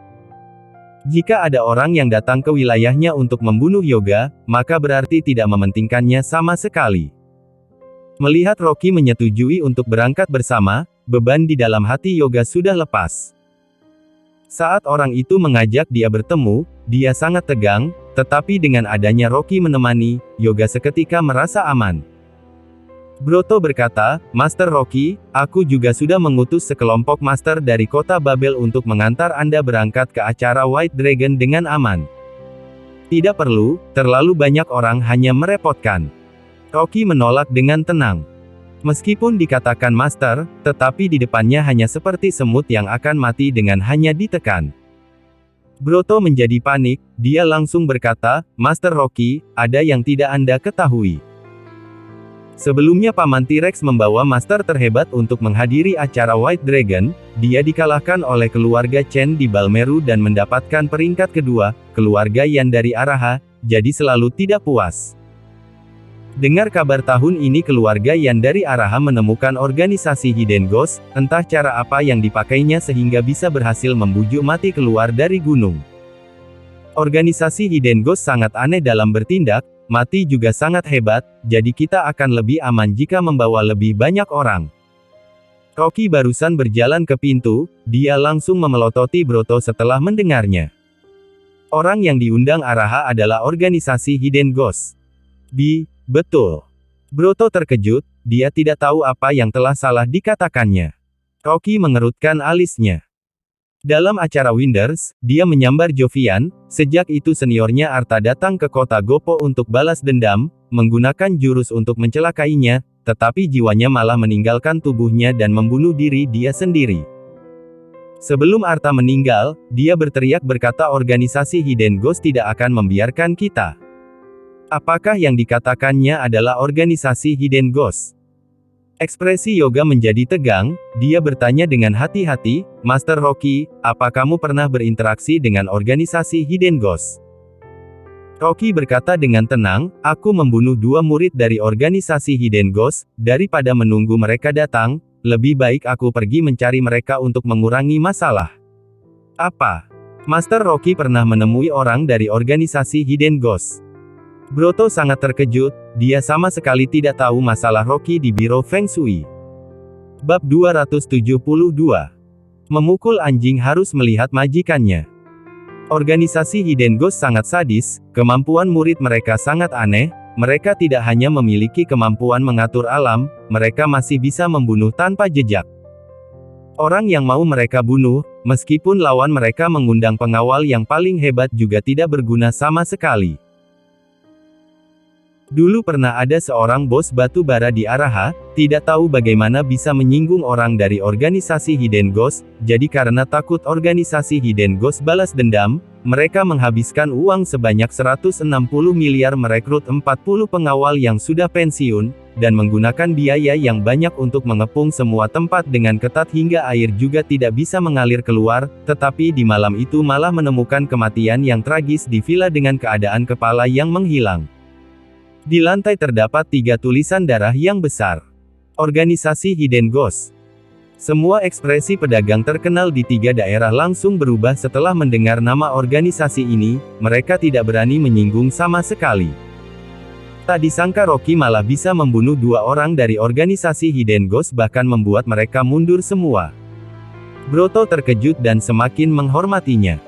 Jika ada orang yang datang ke wilayahnya untuk membunuh Yoga, maka berarti tidak mementingkannya sama sekali. Melihat Rocky menyetujui untuk berangkat bersama, beban di dalam hati Yoga sudah lepas. Saat orang itu mengajak dia bertemu, dia sangat tegang, tetapi dengan adanya Rocky menemani, Yoga seketika merasa aman. Broto berkata, Master Rocky, aku juga sudah mengutus sekelompok master dari kota Babel untuk mengantar Anda berangkat ke acara White Dragon dengan aman. Tidak perlu, terlalu banyak orang hanya merepotkan. Rocky menolak dengan tenang. Meskipun dikatakan master, tetapi di depannya hanya seperti semut yang akan mati dengan hanya ditekan. Broto menjadi panik, dia langsung berkata, Master Rocky, ada yang tidak Anda ketahui. Sebelumnya Paman T-Rex membawa master terhebat untuk menghadiri acara White Dragon, dia dikalahkan oleh keluarga Chen di Balmeru dan mendapatkan peringkat kedua, keluarga Yan dari Araha, jadi selalu tidak puas. Dengar kabar tahun ini keluarga Yan dari Araha menemukan organisasi Hidden Ghost, entah cara apa yang dipakainya sehingga bisa berhasil membujuk mati keluar dari gunung. Organisasi Hidden Ghost sangat aneh dalam bertindak, mati juga sangat hebat, jadi kita akan lebih aman jika membawa lebih banyak orang. Rocky barusan berjalan ke pintu, dia langsung memelototi Broto setelah mendengarnya. Orang yang diundang Araha adalah organisasi Hidden Ghost. Betul. Broto terkejut, dia tidak tahu apa yang telah salah dikatakannya. Rocky mengerutkan alisnya. Dalam acara Winders, dia menyambar Jovian, sejak itu seniornya Arta datang ke kota Gopo untuk balas dendam, menggunakan jurus untuk mencelakainya, tetapi jiwanya malah meninggalkan tubuhnya dan membunuh diri dia sendiri. Sebelum Arta meninggal, dia berteriak berkata organisasi Hidden Ghost tidak akan membiarkan kita. Apakah yang dikatakannya adalah organisasi Hidden Ghost? Ekspresi Yoga menjadi tegang, dia bertanya dengan hati-hati, Master Rocky, apa kamu pernah berinteraksi dengan organisasi Hidden Ghost? Rocky berkata dengan tenang, aku membunuh 2 murid dari organisasi Hidden Ghost, daripada menunggu mereka datang, lebih baik aku pergi mencari mereka untuk mengurangi masalah. Apa? Master Rocky pernah menemui orang dari organisasi Hidden Ghost? Broto sangat terkejut, dia sama sekali tidak tahu masalah Rocky di Biro Feng Shui. Bab 272. Memukul anjing harus melihat majikannya. Organisasi Hidden Ghost sangat sadis, kemampuan murid mereka sangat aneh, mereka tidak hanya memiliki kemampuan mengatur alam, mereka masih bisa membunuh tanpa jejak. Orang yang mau mereka bunuh, meskipun lawan mereka mengundang pengawal yang paling hebat juga tidak berguna sama sekali. Dulu pernah ada seorang bos batu bara di Araha, tidak tahu bagaimana bisa menyinggung orang dari organisasi Hidden Ghost, jadi karena takut organisasi Hidden Ghost balas dendam, mereka menghabiskan uang sebanyak 160 miliar merekrut 40 pengawal yang sudah pensiun, dan menggunakan biaya yang banyak untuk mengepung semua tempat dengan ketat hingga air juga tidak bisa mengalir keluar, tetapi di malam itu malah menemukan kematian yang tragis di villa dengan keadaan kepala yang menghilang. Di lantai terdapat 3 tulisan darah yang besar. Organisasi Hidden Ghost. Semua ekspresi pedagang terkenal di 3 daerah langsung berubah setelah mendengar nama organisasi ini, mereka tidak berani menyinggung sama sekali. Tak disangka Rocky malah bisa membunuh 2 orang dari organisasi Hidden Ghost bahkan membuat mereka mundur semua. Broto terkejut dan semakin menghormatinya.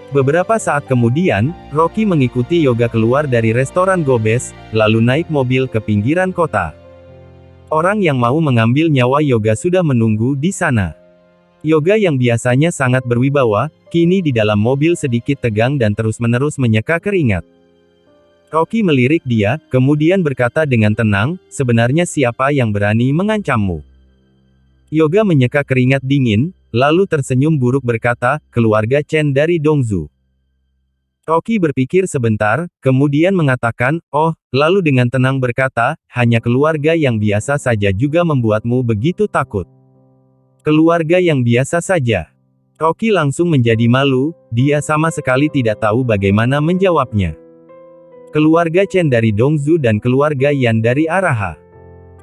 Beberapa saat kemudian, Rocky mengikuti Yoga keluar dari restoran Gobes, lalu naik mobil ke pinggiran kota. Orang yang mau mengambil nyawa Yoga sudah menunggu di sana. Yoga yang biasanya sangat berwibawa, kini di dalam mobil sedikit tegang dan terus-menerus menyeka keringat. Rocky melirik dia, kemudian berkata dengan tenang, "Sebenarnya siapa yang berani mengancammu?" Yoga menyeka keringat dingin, lalu tersenyum buruk berkata, "Keluarga Chen dari Dongzhou." Rocky berpikir sebentar, kemudian mengatakan, "Oh," lalu dengan tenang berkata, "Hanya keluarga yang biasa saja juga membuatmu begitu takut." Keluarga yang biasa saja. Rocky langsung menjadi malu, dia sama sekali tidak tahu bagaimana menjawabnya. Keluarga Chen dari Dongzhou dan keluarga Yan dari Araha.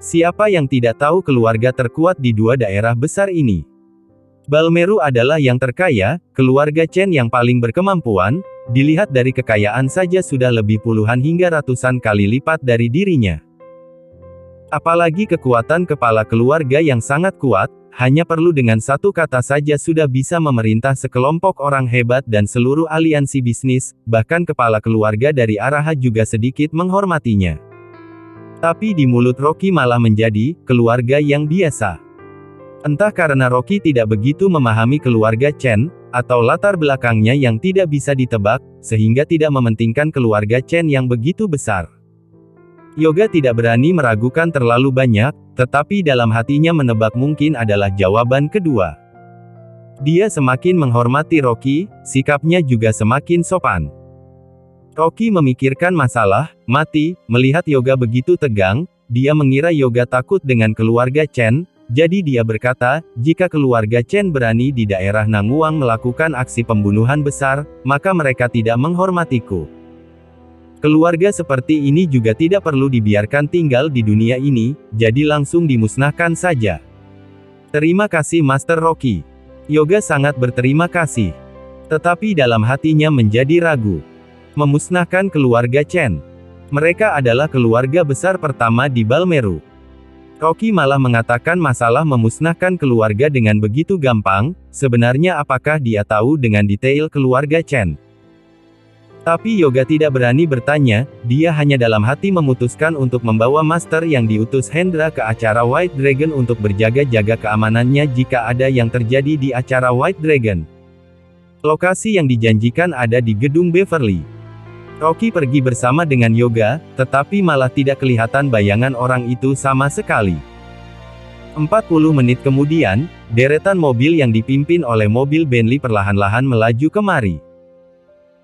Siapa yang tidak tahu keluarga terkuat di dua daerah besar ini? Balmeru adalah yang terkaya, keluarga Chen yang paling berkemampuan, dilihat dari kekayaan saja sudah lebih puluhan hingga ratusan kali lipat dari dirinya. Apalagi kekuatan kepala keluarga yang sangat kuat, hanya perlu dengan satu kata saja sudah bisa memerintah sekelompok orang hebat dan seluruh aliansi bisnis, bahkan kepala keluarga dari Araha juga sedikit menghormatinya. Tapi di mulut Rocky malah menjadi, keluarga yang biasa. Entah karena Rocky tidak begitu memahami keluarga Chen, atau latar belakangnya yang tidak bisa ditebak, sehingga tidak mementingkan keluarga Chen yang begitu besar. Yoga tidak berani meragukan terlalu banyak, tetapi dalam hatinya menebak mungkin adalah jawaban kedua. Dia semakin menghormati Rocky, sikapnya juga semakin sopan. Rocky memikirkan masalah mati, melihat Yoga begitu tegang, dia mengira Yoga takut dengan keluarga Chen. Jadi dia berkata, jika keluarga Chen berani di daerah Nanguang melakukan aksi pembunuhan besar, maka mereka tidak menghormatiku. Keluarga seperti ini juga tidak perlu dibiarkan tinggal di dunia ini, jadi langsung dimusnahkan saja. Terima kasih Master Rocky. Yoga sangat berterima kasih. Tetapi dalam hatinya menjadi ragu. Memusnahkan keluarga Chen. Mereka adalah keluarga besar pertama di Balmeru. Rocky malah mengatakan masalah memusnahkan keluarga dengan begitu gampang, sebenarnya apakah dia tahu dengan detail keluarga Chen? Tapi Yoga tidak berani bertanya, dia hanya dalam hati memutuskan untuk membawa Master yang diutus Hendra ke acara White Dragon untuk berjaga-jaga keamanannya jika ada yang terjadi di acara White Dragon. Lokasi yang dijanjikan ada di gedung Beverly. Rocky pergi bersama dengan Yoga, tetapi malah tidak kelihatan bayangan orang itu sama sekali. 40 menit kemudian, deretan mobil yang dipimpin oleh mobil Bentley perlahan-lahan melaju kemari.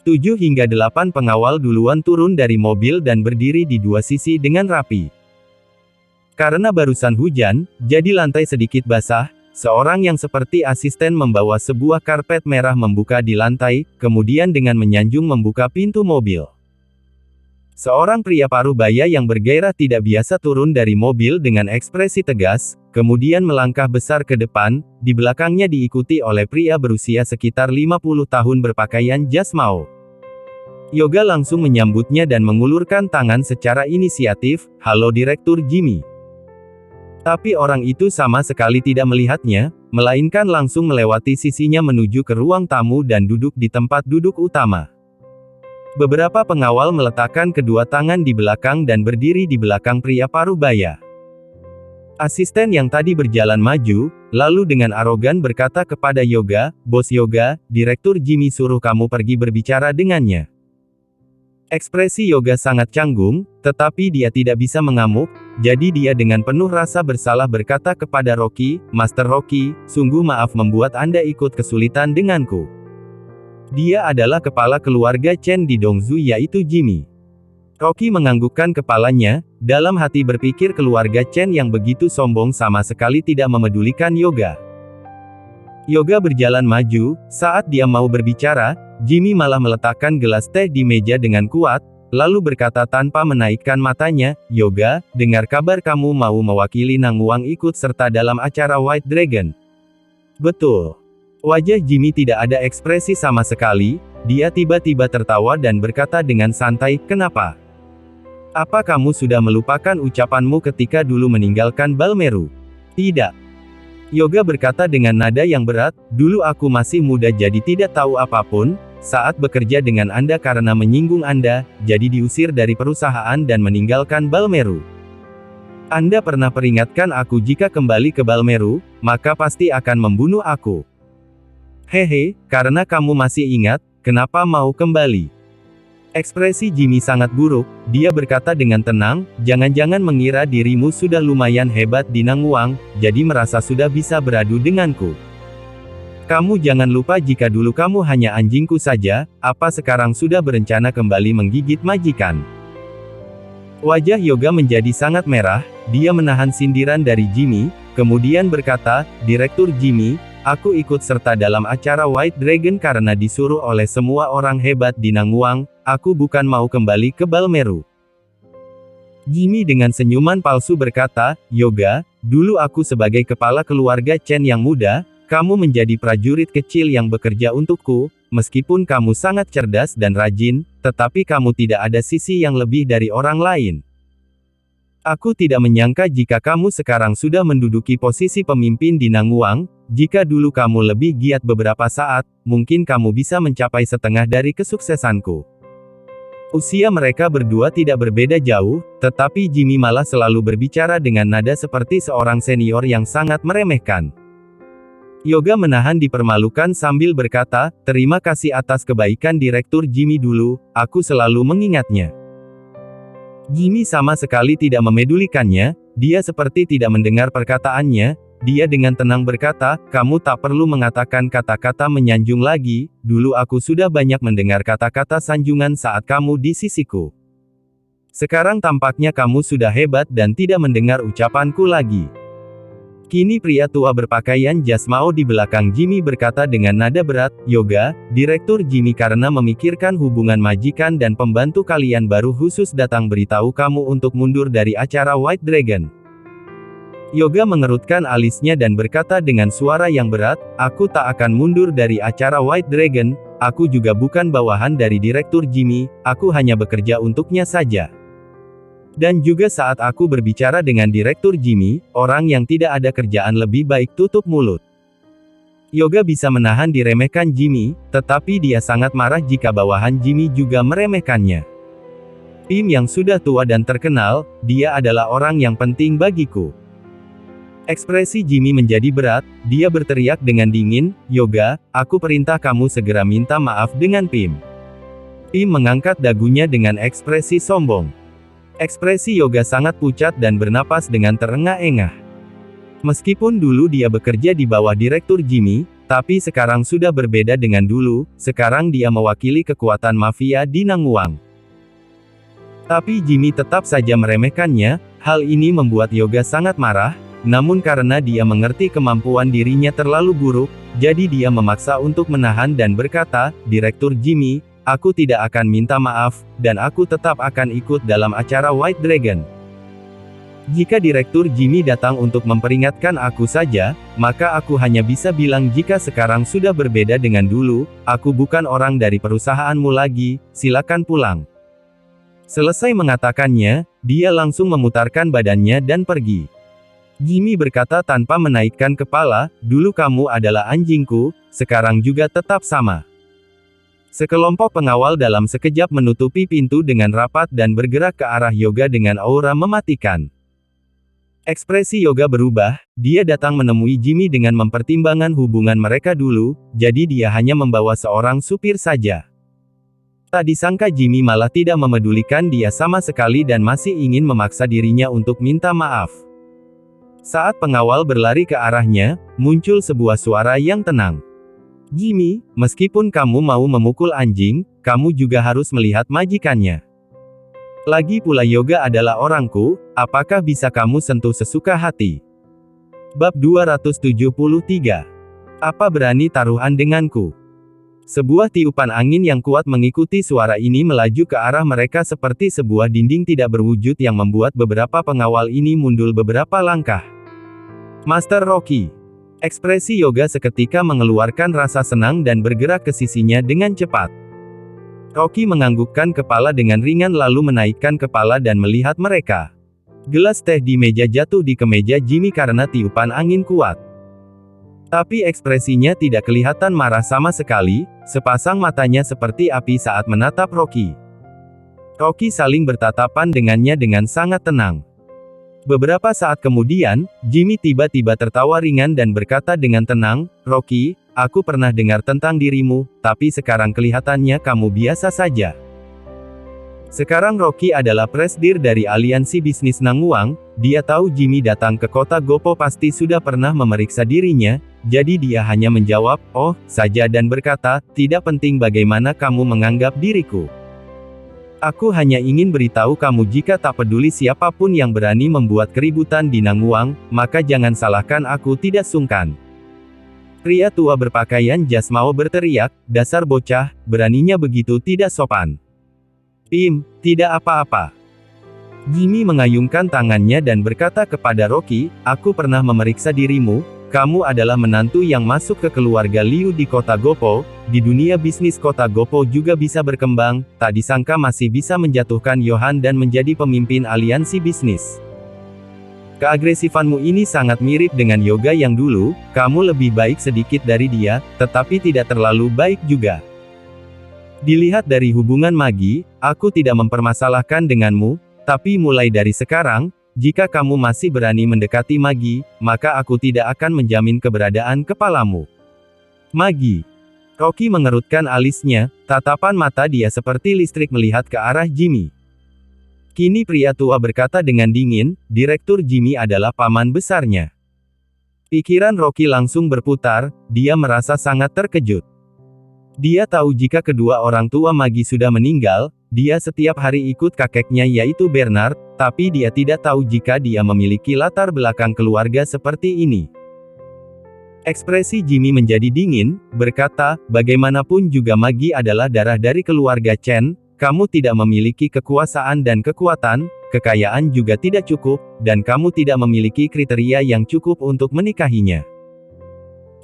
7 hingga 8 pengawal duluan turun dari mobil dan berdiri di dua sisi dengan rapi. Karena barusan hujan, jadi lantai sedikit basah. Seorang yang seperti asisten membawa sebuah karpet merah membuka di lantai, kemudian dengan menyanjung membuka pintu mobil. Seorang pria parubaya yang bergairah tidak biasa turun dari mobil dengan ekspresi tegas, kemudian melangkah besar ke depan, di belakangnya diikuti oleh pria berusia sekitar 50 tahun berpakaian jas mau. Yoga langsung menyambutnya dan mengulurkan tangan secara inisiatif, "Halo Direktur Jimmy." Tapi orang itu sama sekali tidak melihatnya, melainkan langsung melewati sisinya menuju ke ruang tamu dan duduk di tempat duduk utama. Beberapa pengawal meletakkan kedua tangan di belakang dan berdiri di belakang pria parubaya. Asisten yang tadi berjalan maju, lalu dengan arogan berkata kepada Yoga, "Bos Yoga, Direktur Jimmy suruh kamu pergi berbicara dengannya." Ekspresi Yoga sangat canggung, tetapi dia tidak bisa mengamuk, jadi dia dengan penuh rasa bersalah berkata kepada Rocky, "Master Rocky, sungguh maaf membuat Anda ikut kesulitan denganku. Dia adalah kepala keluarga Chen di Dongzhou yaitu Jimmy." Rocky menganggukkan kepalanya, dalam hati berpikir keluarga Chen yang begitu sombong sama sekali tidak memedulikan Yoga. Yoga berjalan maju, saat dia mau berbicara, Jimmy malah meletakkan gelas teh di meja dengan kuat, lalu berkata tanpa menaikkan matanya, "Yoga, dengar kabar kamu mau mewakili Nanguang ikut serta dalam acara White Dragon." "Betul." Wajah Jimmy tidak ada ekspresi sama sekali, dia tiba-tiba tertawa dan berkata dengan santai, "Kenapa? Apa kamu sudah melupakan ucapanmu ketika dulu meninggalkan Balmeru?" "Tidak." Yoga berkata dengan nada yang berat, "Dulu aku masih muda jadi tidak tahu apapun. Saat bekerja dengan Anda karena menyinggung Anda, jadi diusir dari perusahaan dan meninggalkan Balmeru. Anda pernah peringatkan aku jika kembali ke Balmeru, maka pasti akan membunuh aku. Hehe, karena kamu masih ingat, kenapa mau kembali? Ekspresi Jimmy sangat buruk, dia berkata dengan tenang, jangan-jangan mengira dirimu sudah lumayan hebat di Nangwang, jadi merasa sudah bisa beradu denganku. Kamu jangan lupa jika dulu kamu hanya anjingku saja, apa sekarang sudah berencana kembali menggigit majikan? Wajah Yoga menjadi sangat merah, dia menahan sindiran dari Jimmy, kemudian berkata, Direktur Jimmy, aku ikut serta dalam acara White Dragon karena disuruh oleh semua orang hebat di Nangwang, aku bukan mau kembali ke Balmeru. Jimmy dengan senyuman palsu berkata, Yoga, dulu aku sebagai kepala keluarga Chen yang muda, kamu menjadi prajurit kecil yang bekerja untukku, meskipun kamu sangat cerdas dan rajin, tetapi kamu tidak ada sisi yang lebih dari orang lain. Aku tidak menyangka jika kamu sekarang sudah menduduki posisi pemimpin di Nangwang, jika dulu kamu lebih giat beberapa saat, mungkin kamu bisa mencapai setengah dari kesuksesanku. Usia mereka berdua tidak berbeda jauh, tetapi Jimmy malah selalu berbicara dengan nada seperti seorang senior yang sangat meremehkan. Yoga menahan dipermalukan sambil berkata, terima kasih atas kebaikan Direktur Jimmy dulu, aku selalu mengingatnya. Jimmy sama sekali tidak memedulikannya, dia seperti tidak mendengar perkataannya, dia dengan tenang berkata, kamu tak perlu mengatakan kata-kata menyanjung lagi, dulu aku sudah banyak mendengar kata-kata sanjungan saat kamu di sisiku. Sekarang tampaknya kamu sudah hebat dan tidak mendengar ucapanku lagi. Kini pria tua berpakaian jas Mao di belakang Jimmy berkata dengan nada berat, Yoga, Direktur Jimmy karena memikirkan hubungan majikan dan pembantu kalian baru khusus datang beritahu kamu untuk mundur dari acara White Dragon. Yoga mengerutkan alisnya dan berkata dengan suara yang berat, aku tak akan mundur dari acara White Dragon, aku juga bukan bawahan dari Direktur Jimmy, aku hanya bekerja untuknya saja. Dan juga saat aku berbicara dengan Direktur Jimmy, orang yang tidak ada kerjaan lebih baik tutup mulut. Yoga bisa menahan diremehkan Jimmy, tetapi dia sangat marah jika bawahan Jimmy juga meremehkannya. Tim yang sudah tua dan terkenal, dia adalah orang yang penting bagiku. Ekspresi Jimmy menjadi berat, dia berteriak dengan dingin, Yoga, aku perintah kamu segera minta maaf dengan Pim. Pim mengangkat dagunya dengan ekspresi sombong. Ekspresi Yoga sangat pucat dan bernapas dengan terengah-engah. Meskipun dulu dia bekerja di bawah Direktur Jimmy, tapi sekarang sudah berbeda dengan dulu, sekarang dia mewakili kekuatan mafia di Nangwang. Tapi Jimmy tetap saja meremehkannya, hal ini membuat Yoga sangat marah, namun karena dia mengerti kemampuan dirinya terlalu buruk, jadi dia memaksa untuk menahan dan berkata, Direktur Jimmy, aku tidak akan minta maaf, dan aku tetap akan ikut dalam acara White Dragon. Jika Direktur Jimmy datang untuk memperingatkan aku saja, maka aku hanya bisa bilang jika sekarang sudah berbeda dengan dulu, aku bukan orang dari perusahaanmu lagi, silakan pulang. Selesai mengatakannya, dia langsung memutarkan badannya dan pergi. Jimmy berkata tanpa menaikkan kepala, dulu kamu adalah anjingku, sekarang juga tetap sama. Sekelompok pengawal dalam sekejap menutupi pintu dengan rapat dan bergerak ke arah Yoga dengan aura mematikan. Ekspresi Yoga berubah, dia datang menemui Jimmy dengan mempertimbangkan hubungan mereka dulu, jadi dia hanya membawa seorang supir saja. Tak disangka Jimmy malah tidak memedulikan dia sama sekali dan masih ingin memaksa dirinya untuk minta maaf. Saat pengawal berlari ke arahnya, muncul sebuah suara yang tenang. Jimmy, meskipun kamu mau memukul anjing, kamu juga harus melihat majikannya. Lagi pula Yoga adalah orangku, apakah bisa kamu sentuh sesuka hati? Bab 273. Apa berani taruhan denganku? Sebuah tiupan angin yang kuat mengikuti suara ini melaju ke arah mereka seperti sebuah dinding tidak berwujud yang membuat beberapa pengawal ini mundur beberapa langkah. Master Rocky. Ekspresi Yoga seketika mengeluarkan rasa senang dan bergerak ke sisinya dengan cepat. Rocky menganggukkan kepala dengan ringan lalu menaikkan kepala dan melihat mereka. Gelas teh di meja jatuh di kemeja Jimmy karena tiupan angin kuat. Tapi ekspresinya tidak kelihatan marah sama sekali, sepasang matanya seperti api saat menatap Rocky. Rocky saling bertatapan dengannya dengan sangat tenang. Beberapa saat kemudian, Jimmy tiba-tiba tertawa ringan dan berkata dengan tenang, "Rocky, aku pernah dengar tentang dirimu, tapi sekarang kelihatannya kamu biasa saja." Sekarang Rocky adalah presidir dari aliansi bisnis Nanguang. Dia tahu Jimmy datang ke kota Gopo pasti sudah pernah memeriksa dirinya, jadi dia hanya menjawab, "Oh," saja dan berkata, "Tidak penting bagaimana kamu menganggap diriku. Aku hanya ingin beritahu kamu jika tak peduli siapapun yang berani membuat keributan di Nanguang, maka jangan salahkan aku tidak sungkan." Pria tua berpakaian jas mau berteriak, "Dasar bocah, beraninya begitu tidak sopan." "Pim, tidak apa-apa." Jimmy mengayunkan tangannya dan berkata kepada Rocky, "Aku pernah memeriksa dirimu, kamu adalah menantu yang masuk ke keluarga Liu di kota Gopo, di dunia bisnis kota Gopo juga bisa berkembang, tak disangka masih bisa menjatuhkan Johan dan menjadi pemimpin aliansi bisnis. Keagresifanmu ini sangat mirip dengan Yoga yang dulu, kamu lebih baik sedikit dari dia, tetapi tidak terlalu baik juga. Dilihat dari hubungan Magi, aku tidak mempermasalahkan denganmu, tapi mulai dari sekarang, jika kamu masih berani mendekati Magi, maka aku tidak akan menjamin keberadaan kepalamu." "Magi." Rocky mengerutkan alisnya, tatapan mata dia seperti listrik melihat ke arah Jimmy. Kini pria tua berkata dengan dingin, "Direktur Jimmy adalah paman besarnya." Pikiran Rocky langsung berputar, dia merasa sangat terkejut. Dia tahu jika kedua orang tua Magi sudah meninggal, dia setiap hari ikut kakeknya yaitu Bernard, tapi dia tidak tahu jika dia memiliki latar belakang keluarga seperti ini. Ekspresi Jimmy menjadi dingin, berkata, "Bagaimanapun juga Magi adalah darah dari keluarga Chen, kamu tidak memiliki kekuasaan dan kekuatan, kekayaan juga tidak cukup, dan kamu tidak memiliki kriteria yang cukup untuk menikahinya.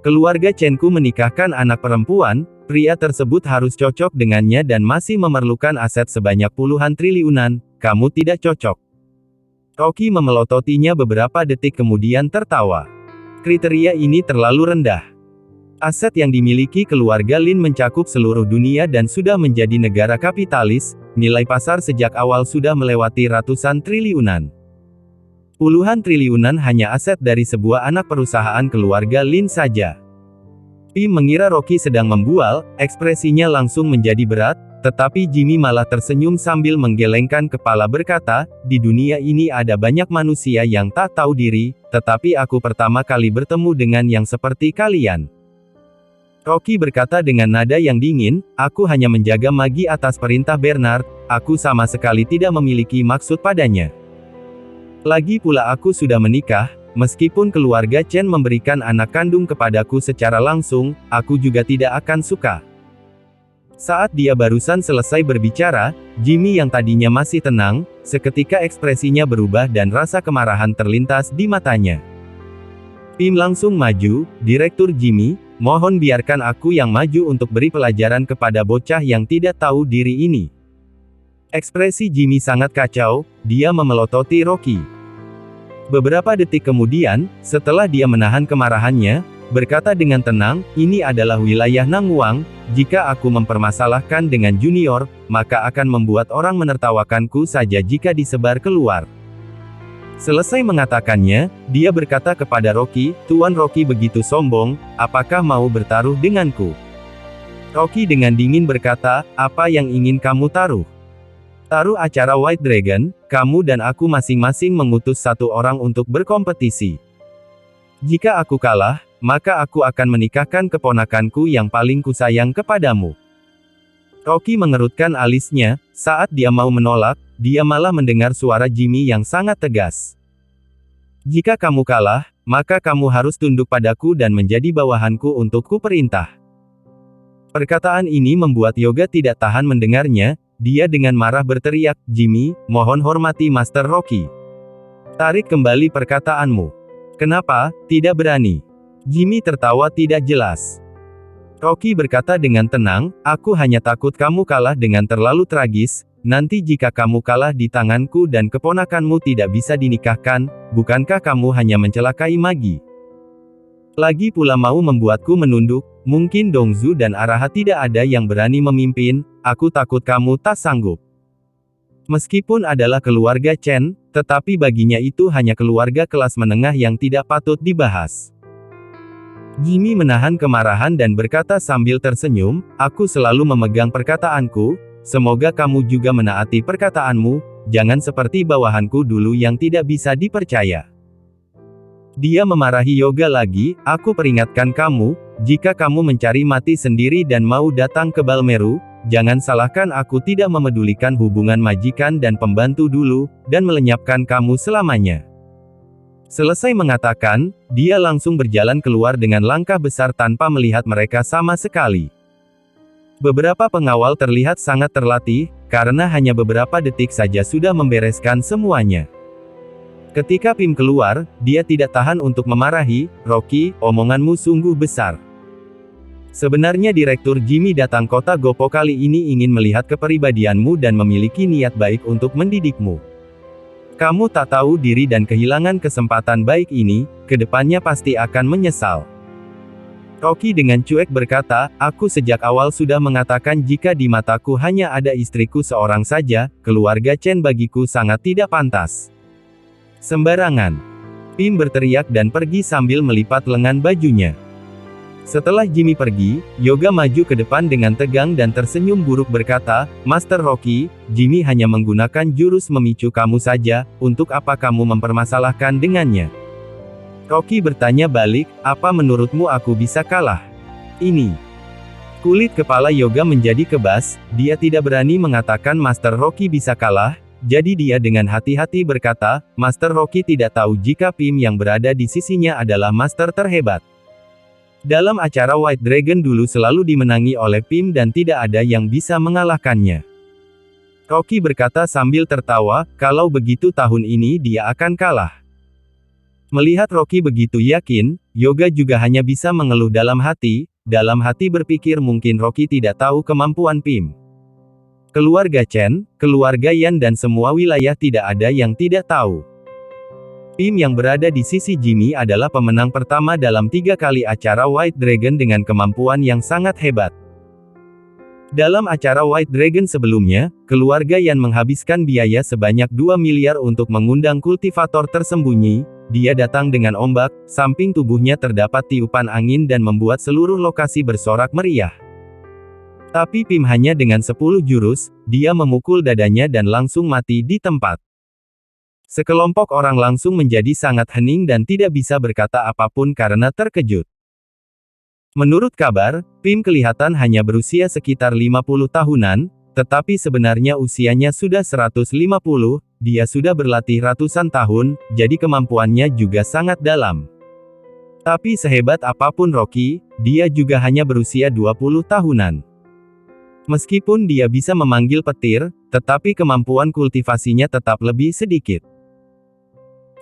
Keluarga Chen-ku menikahkan anak perempuan, pria tersebut harus cocok dengannya dan masih memerlukan aset sebanyak puluhan triliunan, kamu tidak cocok." Rocky memelototinya beberapa detik kemudian tertawa. "Kriteria ini terlalu rendah. Aset yang dimiliki keluarga Lin mencakup seluruh dunia dan sudah menjadi negara kapitalis, nilai pasar sejak awal sudah melewati ratusan triliunan. Puluhan triliunan hanya aset dari sebuah anak perusahaan keluarga Lin saja." Pim mengira Rocky sedang membual, ekspresinya langsung menjadi berat, tetapi Jimmy malah tersenyum sambil menggelengkan kepala berkata, "Di dunia ini ada banyak manusia yang tak tahu diri, tetapi aku pertama kali bertemu dengan yang seperti kalian." Rocky berkata dengan nada yang dingin, "Aku hanya menjaga Magi atas perintah Bernard, aku sama sekali tidak memiliki maksud padanya. Lagi pula aku sudah menikah, meskipun keluarga Chen memberikan anak kandung kepadaku secara langsung, aku juga tidak akan suka." Saat dia barusan selesai berbicara, Jimmy yang tadinya masih tenang, seketika ekspresinya berubah dan rasa kemarahan terlintas di matanya. Pim langsung maju, "Direktur Jimmy, mohon biarkan aku yang maju untuk beri pelajaran kepada bocah yang tidak tahu diri ini." Ekspresi Jimmy sangat kacau, dia memelototi Rocky. Beberapa detik kemudian, setelah dia menahan kemarahannya, berkata dengan tenang, "Ini adalah wilayah Nanguang, jika aku mempermasalahkan dengan junior, maka akan membuat orang menertawakanku saja jika disebar keluar." Selesai mengatakannya, dia berkata kepada Rocky, "Tuan Rocky begitu sombong, apakah mau bertaruh denganku?" Rocky dengan dingin berkata, "Apa yang ingin kamu taruh?" "Taruh acara White Dragon, kamu dan aku masing-masing mengutus satu orang untuk berkompetisi. Jika aku kalah, maka aku akan menikahkan keponakanku yang paling kusayang kepadamu." Rocky mengerutkan alisnya, saat dia mau menolak, dia malah mendengar suara Jimmy yang sangat tegas. "Jika kamu kalah, maka kamu harus tunduk padaku dan menjadi bawahanku untuk kuperintah." Perkataan ini membuat Yoga tidak tahan mendengarnya. Dia dengan marah berteriak, "Jimmy, mohon hormati Master Rocky. Tarik kembali perkataanmu." "Kenapa, tidak berani?" Jimmy tertawa tidak jelas. Rocky berkata dengan tenang, "Aku hanya takut kamu kalah dengan terlalu tragis, nanti jika kamu kalah di tanganku dan keponakanmu tidak bisa dinikahkan, bukankah kamu hanya mencelakai Magi? Lagi pula mau membuatku menunduk, mungkin Dongzu dan Araha tidak ada yang berani memimpin, aku takut kamu tak sanggup." Meskipun adalah keluarga Chen, tetapi baginya itu hanya keluarga kelas menengah yang tidak patut dibahas. Jimmy menahan kemarahan dan berkata sambil tersenyum, "Aku selalu memegang perkataanku, semoga kamu juga menaati perkataanmu, jangan seperti bawahanku dulu yang tidak bisa dipercaya." Dia memarahi Yoga lagi, "Aku peringatkan kamu, jika kamu mencari mati sendiri dan mau datang ke Balmeru, jangan salahkan aku tidak memedulikan hubungan majikan dan pembantu dulu, dan melenyapkan kamu selamanya." Selesai mengatakan, dia langsung berjalan keluar dengan langkah besar tanpa melihat mereka sama sekali. Beberapa pengawal terlihat sangat terlatih, karena hanya beberapa detik saja sudah membereskan semuanya. Ketika Pim keluar, dia tidak tahan untuk memarahi, "Rocky, omonganmu sungguh besar. Sebenarnya Direktur Jimmy datang kota Gopo kali ini ingin melihat kepribadianmu dan memiliki niat baik untuk mendidikmu. Kamu tak tahu diri dan kehilangan kesempatan baik ini, kedepannya pasti akan menyesal." Rocky dengan cuek berkata, "Aku sejak awal sudah mengatakan jika di mataku hanya ada istriku seorang saja, keluarga Chen bagiku sangat tidak pantas." "Sembarangan!" Pim berteriak dan pergi sambil melipat lengan bajunya. Setelah Jimmy pergi, Yoga maju ke depan dengan tegang dan tersenyum buruk berkata, "Master Rocky, Jimmy hanya menggunakan jurus memicu kamu saja, untuk apa kamu mempermasalahkan dengannya?" Rocky bertanya balik, "Apa menurutmu aku bisa kalah?" Ini. Kulit kepala Yoga menjadi kebas, dia tidak berani mengatakan Master Rocky bisa kalah, jadi dia dengan hati-hati berkata, "Master Rocky tidak tahu jika Pim yang berada di sisinya adalah master terhebat. Dalam acara White Dragon dulu selalu dimenangi oleh Pim dan tidak ada yang bisa mengalahkannya." Rocky berkata sambil tertawa, "Kalau begitu tahun ini dia akan kalah." Melihat Rocky begitu yakin, Yoga juga hanya bisa mengeluh dalam hati berpikir mungkin Rocky tidak tahu kemampuan Pim. Keluarga Chen, keluarga Yan dan semua wilayah tidak ada yang tidak tahu. Pim yang berada di sisi Jimmy adalah pemenang pertama dalam 3 kali acara White Dragon dengan kemampuan yang sangat hebat. Dalam acara White Dragon sebelumnya, keluarga Yan menghabiskan biaya sebanyak 2 miliar untuk mengundang kultivator tersembunyi. Dia datang dengan ombak, samping tubuhnya terdapat tiupan angin dan membuat seluruh lokasi bersorak meriah. Tapi Pim hanya dengan 10 jurus, dia memukul dadanya dan langsung mati di tempat. Sekelompok orang langsung menjadi sangat hening dan tidak bisa berkata apapun karena terkejut. Menurut kabar, Pim kelihatan hanya berusia sekitar 50 tahunan, tetapi sebenarnya usianya sudah 150, dia sudah berlatih ratusan tahun, jadi kemampuannya juga sangat dalam. Tapi sehebat apapun Rocky, dia juga hanya berusia 20 tahunan. Meskipun dia bisa memanggil petir, tetapi kemampuan kultivasinya tetap lebih sedikit.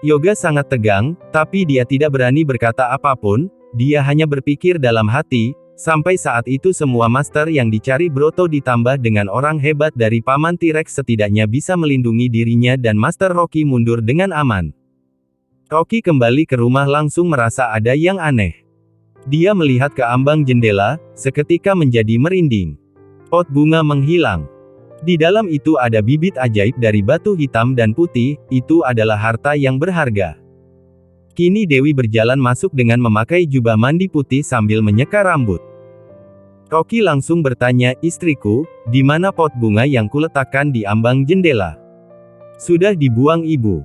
Yoga sangat tegang, tapi dia tidak berani berkata apapun, dia hanya berpikir dalam hati, sampai saat itu semua master yang dicari Broto ditambah dengan orang hebat dari Paman T-Rex setidaknya bisa melindungi dirinya dan Master Rocky mundur dengan aman. Rocky kembali ke rumah langsung merasa ada yang aneh. Dia melihat ke ambang jendela, seketika menjadi merinding. Pot bunga menghilang. Di dalam itu ada bibit ajaib dari batu hitam dan putih, itu adalah harta yang berharga. Kini Dewi berjalan masuk dengan memakai jubah mandi putih sambil menyeka rambut. Rocky langsung bertanya, "Istriku, di mana pot bunga yang kuletakkan di ambang jendela?" "Sudah dibuang ibu."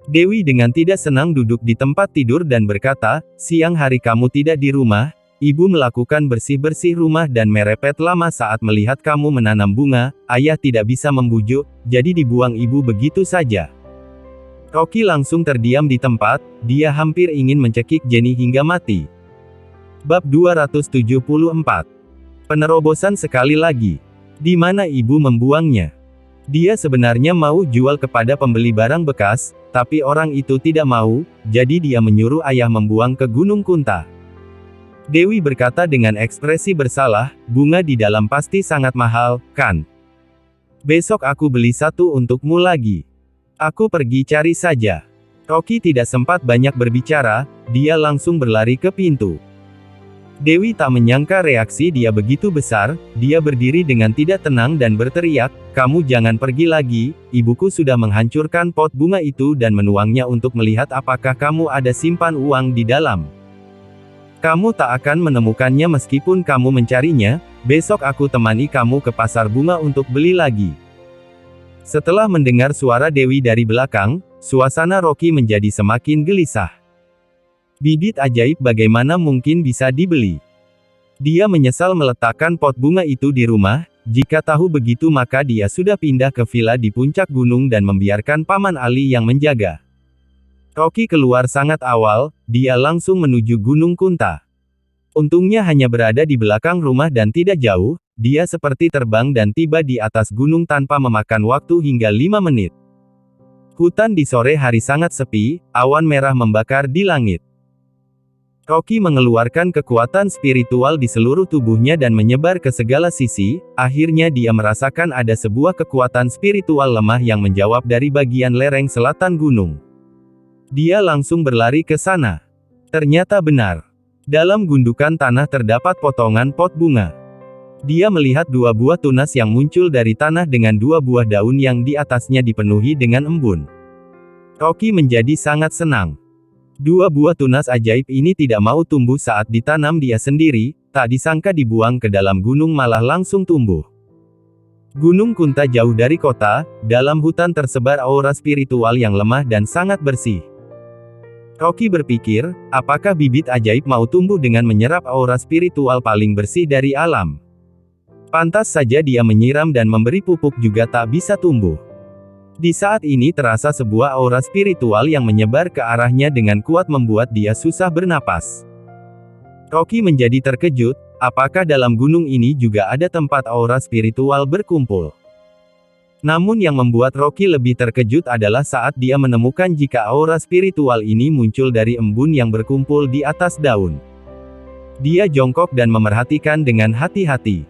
Dewi dengan tidak senang duduk di tempat tidur dan berkata, "Siang hari kamu tidak di rumah, ibu melakukan bersih-bersih rumah dan merepet lama saat melihat kamu menanam bunga, ayah tidak bisa membujuk, jadi dibuang ibu begitu saja." Rocky langsung terdiam di tempat, dia hampir ingin mencekik Jenny hingga mati. Bab 274. Penerobosan sekali lagi. Di mana ibu membuangnya? Dia sebenarnya mau jual kepada pembeli barang bekas, tapi orang itu tidak mau, jadi dia menyuruh ayah membuang ke Gunung Kunta. Dewi berkata dengan ekspresi bersalah, "Bunga di dalam pasti sangat mahal, kan? Besok aku beli satu untukmu lagi. Aku pergi cari saja." Rocky tidak sempat banyak berbicara, dia langsung berlari ke pintu. Dewi tak menyangka reaksi dia begitu besar, dia berdiri dengan tidak tenang dan berteriak, "Kamu jangan pergi lagi, ibuku sudah menghancurkan pot bunga itu dan menuangnya untuk melihat apakah kamu ada simpan uang di dalam. Kamu tak akan menemukannya meskipun kamu mencarinya, besok aku temani kamu ke pasar bunga untuk beli lagi." Setelah mendengar suara Dewi dari belakang, suasana Rocky menjadi semakin gelisah. Bibit ajaib bagaimana mungkin bisa dibeli? Dia menyesal meletakkan pot bunga itu di rumah, jika tahu begitu maka dia sudah pindah ke villa di puncak gunung dan membiarkan Paman Ali yang menjaga. Rocky keluar sangat awal, dia langsung menuju Gunung Kunta. Untungnya hanya berada di belakang rumah dan tidak jauh, dia seperti terbang dan tiba di atas gunung tanpa memakan waktu hingga 5 menit. Hutan di sore hari sangat sepi, awan merah membakar di langit. Rocky mengeluarkan kekuatan spiritual di seluruh tubuhnya dan menyebar ke segala sisi, akhirnya dia merasakan ada sebuah kekuatan spiritual lemah yang menjawab dari bagian lereng selatan gunung. Dia langsung berlari ke sana. Ternyata benar. Dalam gundukan tanah terdapat potongan pot bunga. Dia melihat 2 buah tunas yang muncul dari tanah dengan 2 buah daun yang di atasnya dipenuhi dengan embun. Rocky menjadi sangat senang. 2 buah tunas ajaib ini tidak mau tumbuh saat ditanam dia sendiri, tak disangka dibuang ke dalam gunung malah langsung tumbuh. Gunung Kunta jauh dari kota, dalam hutan tersebar aura spiritual yang lemah dan sangat bersih. Rocky berpikir, apakah bibit ajaib mau tumbuh dengan menyerap aura spiritual paling bersih dari alam? Pantas saja dia menyiram dan memberi pupuk juga tak bisa tumbuh. Di saat ini terasa sebuah aura spiritual yang menyebar ke arahnya dengan kuat membuat dia susah bernapas. Rocky menjadi terkejut, apakah dalam gunung ini juga ada tempat aura spiritual berkumpul? Namun yang membuat Rocky lebih terkejut adalah saat dia menemukan jika aura spiritual ini muncul dari embun yang berkumpul di atas daun. Dia jongkok dan memerhatikan dengan hati-hati.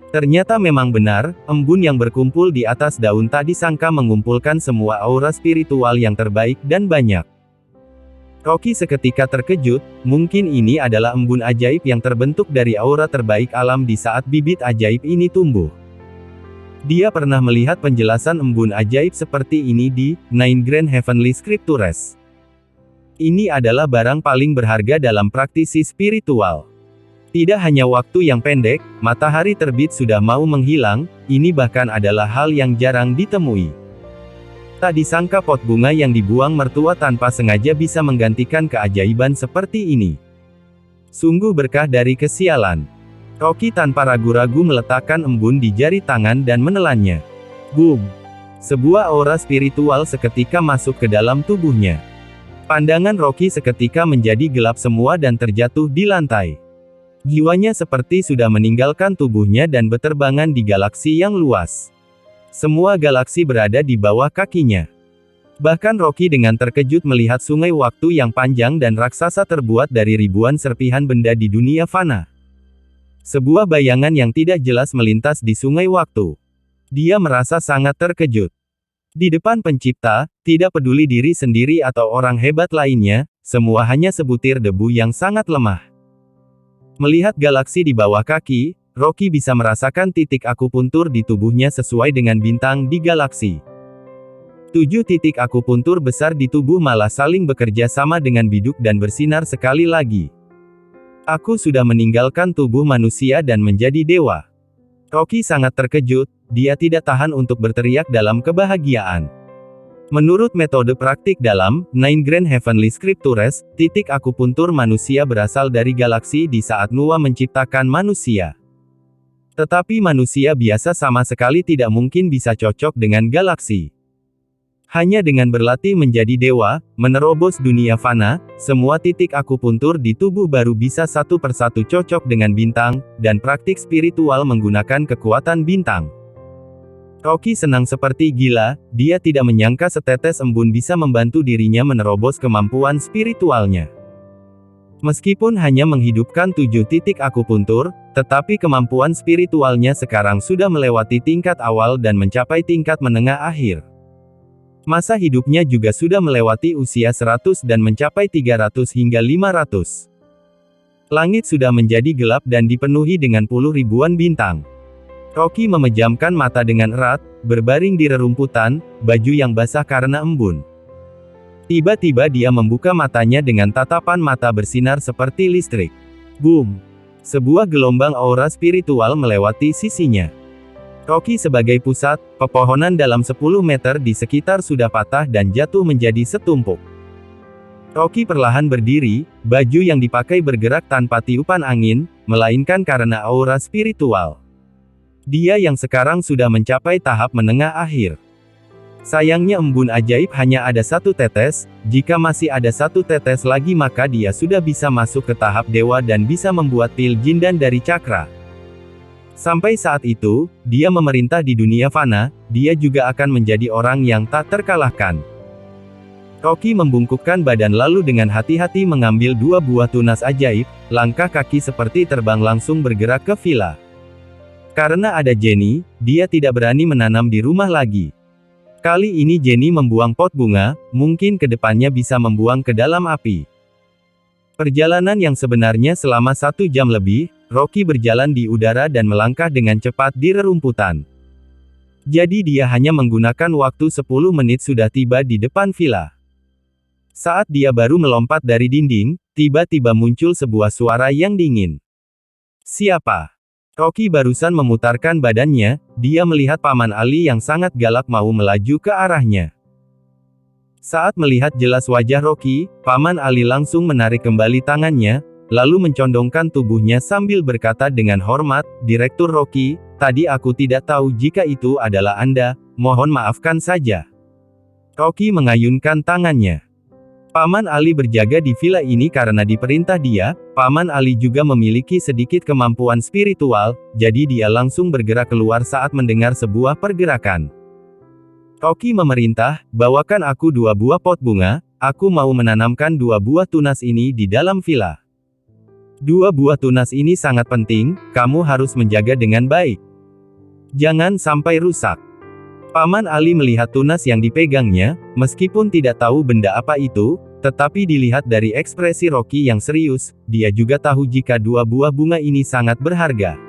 Ternyata memang benar, embun yang berkumpul di atas daun tak disangka mengumpulkan semua aura spiritual yang terbaik dan banyak. Rocky seketika terkejut, mungkin ini adalah embun ajaib yang terbentuk dari aura terbaik alam di saat bibit ajaib ini tumbuh. Dia pernah melihat penjelasan embun ajaib seperti ini di Nine Grand Heavenly Scriptures. Ini adalah barang paling berharga dalam praktisi spiritual. Tidak hanya waktu yang pendek, matahari terbit sudah mau menghilang, ini bahkan adalah hal yang jarang ditemui. Tak disangka pot bunga yang dibuang mertua tanpa sengaja bisa menggantikan keajaiban seperti ini. Sungguh berkah dari kesialan. Rocky tanpa ragu-ragu meletakkan embun di jari tangan dan menelannya. Boom! Sebuah aura spiritual seketika masuk ke dalam tubuhnya. Pandangan Rocky seketika menjadi gelap semua dan terjatuh di lantai. Jiwanya seperti sudah meninggalkan tubuhnya dan beterbangan di galaksi yang luas. Semua galaksi berada di bawah kakinya. Bahkan Rocky dengan terkejut melihat sungai waktu yang panjang dan raksasa terbuat dari ribuan serpihan benda di dunia fana. Sebuah bayangan yang tidak jelas melintas di sungai waktu. Dia merasa sangat terkejut. Di depan pencipta, tidak peduli diri sendiri atau orang hebat lainnya, semua hanya sebutir debu yang sangat lemah. Melihat galaksi di bawah kaki, Rocky bisa merasakan titik akupuntur di tubuhnya sesuai dengan bintang di galaksi. 7 titik akupuntur besar di tubuh malah saling bekerja sama dengan biduk dan bersinar sekali lagi. Aku sudah meninggalkan tubuh manusia dan menjadi dewa. Rocky sangat terkejut, dia tidak tahan untuk berteriak dalam kebahagiaan. Menurut metode praktik dalam Nine Grand Heavenly Scriptures, titik akupuntur manusia berasal dari galaksi di saat Nuwa menciptakan manusia. Tetapi manusia biasa sama sekali tidak mungkin bisa cocok dengan galaksi. Hanya dengan berlatih menjadi dewa, menerobos dunia fana, semua titik akupuntur di tubuh baru bisa satu persatu cocok dengan bintang, dan praktik spiritual menggunakan kekuatan bintang. Rocky senang seperti gila, dia tidak menyangka setetes embun bisa membantu dirinya menerobos kemampuan spiritualnya. Meskipun hanya menghidupkan 7 titik akupuntur, tetapi kemampuan spiritualnya sekarang sudah melewati tingkat awal dan mencapai tingkat menengah akhir. Masa hidupnya juga sudah melewati usia 100 dan mencapai 300 hingga 500. Langit sudah menjadi gelap dan dipenuhi dengan puluh ribuan bintang. Rocky memejamkan mata dengan erat, berbaring di rerumputan, baju yang basah karena embun. Tiba-tiba dia membuka matanya dengan tatapan mata bersinar seperti listrik. Boom! Sebuah gelombang aura spiritual melewati sisinya. Rocky sebagai pusat, pepohonan dalam 10 meter di sekitar sudah patah dan jatuh menjadi setumpuk. Rocky perlahan berdiri, baju yang dipakai bergerak tanpa tiupan angin, melainkan karena aura spiritual. Dia yang sekarang sudah mencapai tahap menengah akhir. Sayangnya embun ajaib hanya ada satu tetes, jika masih ada satu tetes lagi maka dia sudah bisa masuk ke tahap dewa dan bisa membuat pil jindan dari cakra. Sampai saat itu, dia memerintah di dunia fana, dia juga akan menjadi orang yang tak terkalahkan. Rocky membungkukkan badan lalu dengan hati-hati mengambil 2 buah tunas ajaib, langkah kaki seperti terbang langsung bergerak ke villa. Karena ada Jenny, dia tidak berani menanam di rumah lagi. Kali ini Jenny membuang pot bunga, mungkin kedepannya bisa membuang ke dalam api. Perjalanan yang sebenarnya selama 1 jam lebih, Rocky berjalan di udara dan melangkah dengan cepat di rerumputan. Jadi dia hanya menggunakan waktu 10 menit sudah tiba di depan villa. Saat dia baru melompat dari dinding, tiba-tiba muncul sebuah suara yang dingin. Siapa? Rocky barusan memutarkan badannya, dia melihat Paman Ali yang sangat galak mau melaju ke arahnya. Saat melihat jelas wajah Rocky, Paman Ali langsung menarik kembali tangannya, lalu mencondongkan tubuhnya sambil berkata dengan hormat, "Direktur Rocky, tadi aku tidak tahu jika itu adalah Anda, mohon maafkan saja." Rocky mengayunkan tangannya. Paman Ali berjaga di villa ini karena diperintah dia. Paman Ali juga memiliki sedikit kemampuan spiritual, jadi dia langsung bergerak keluar saat mendengar sebuah pergerakan. Rocky memerintah, "Bawakan aku 2 buah pot bunga, aku mau menanamkan 2 buah tunas ini di dalam villa. 2 buah tunas ini sangat penting, kamu harus menjaga dengan baik. Jangan sampai rusak." Paman Ali melihat tunas yang dipegangnya, meskipun tidak tahu benda apa itu, tetapi dilihat dari ekspresi Rocky yang serius, dia juga tahu jika 2 buah bunga ini sangat berharga.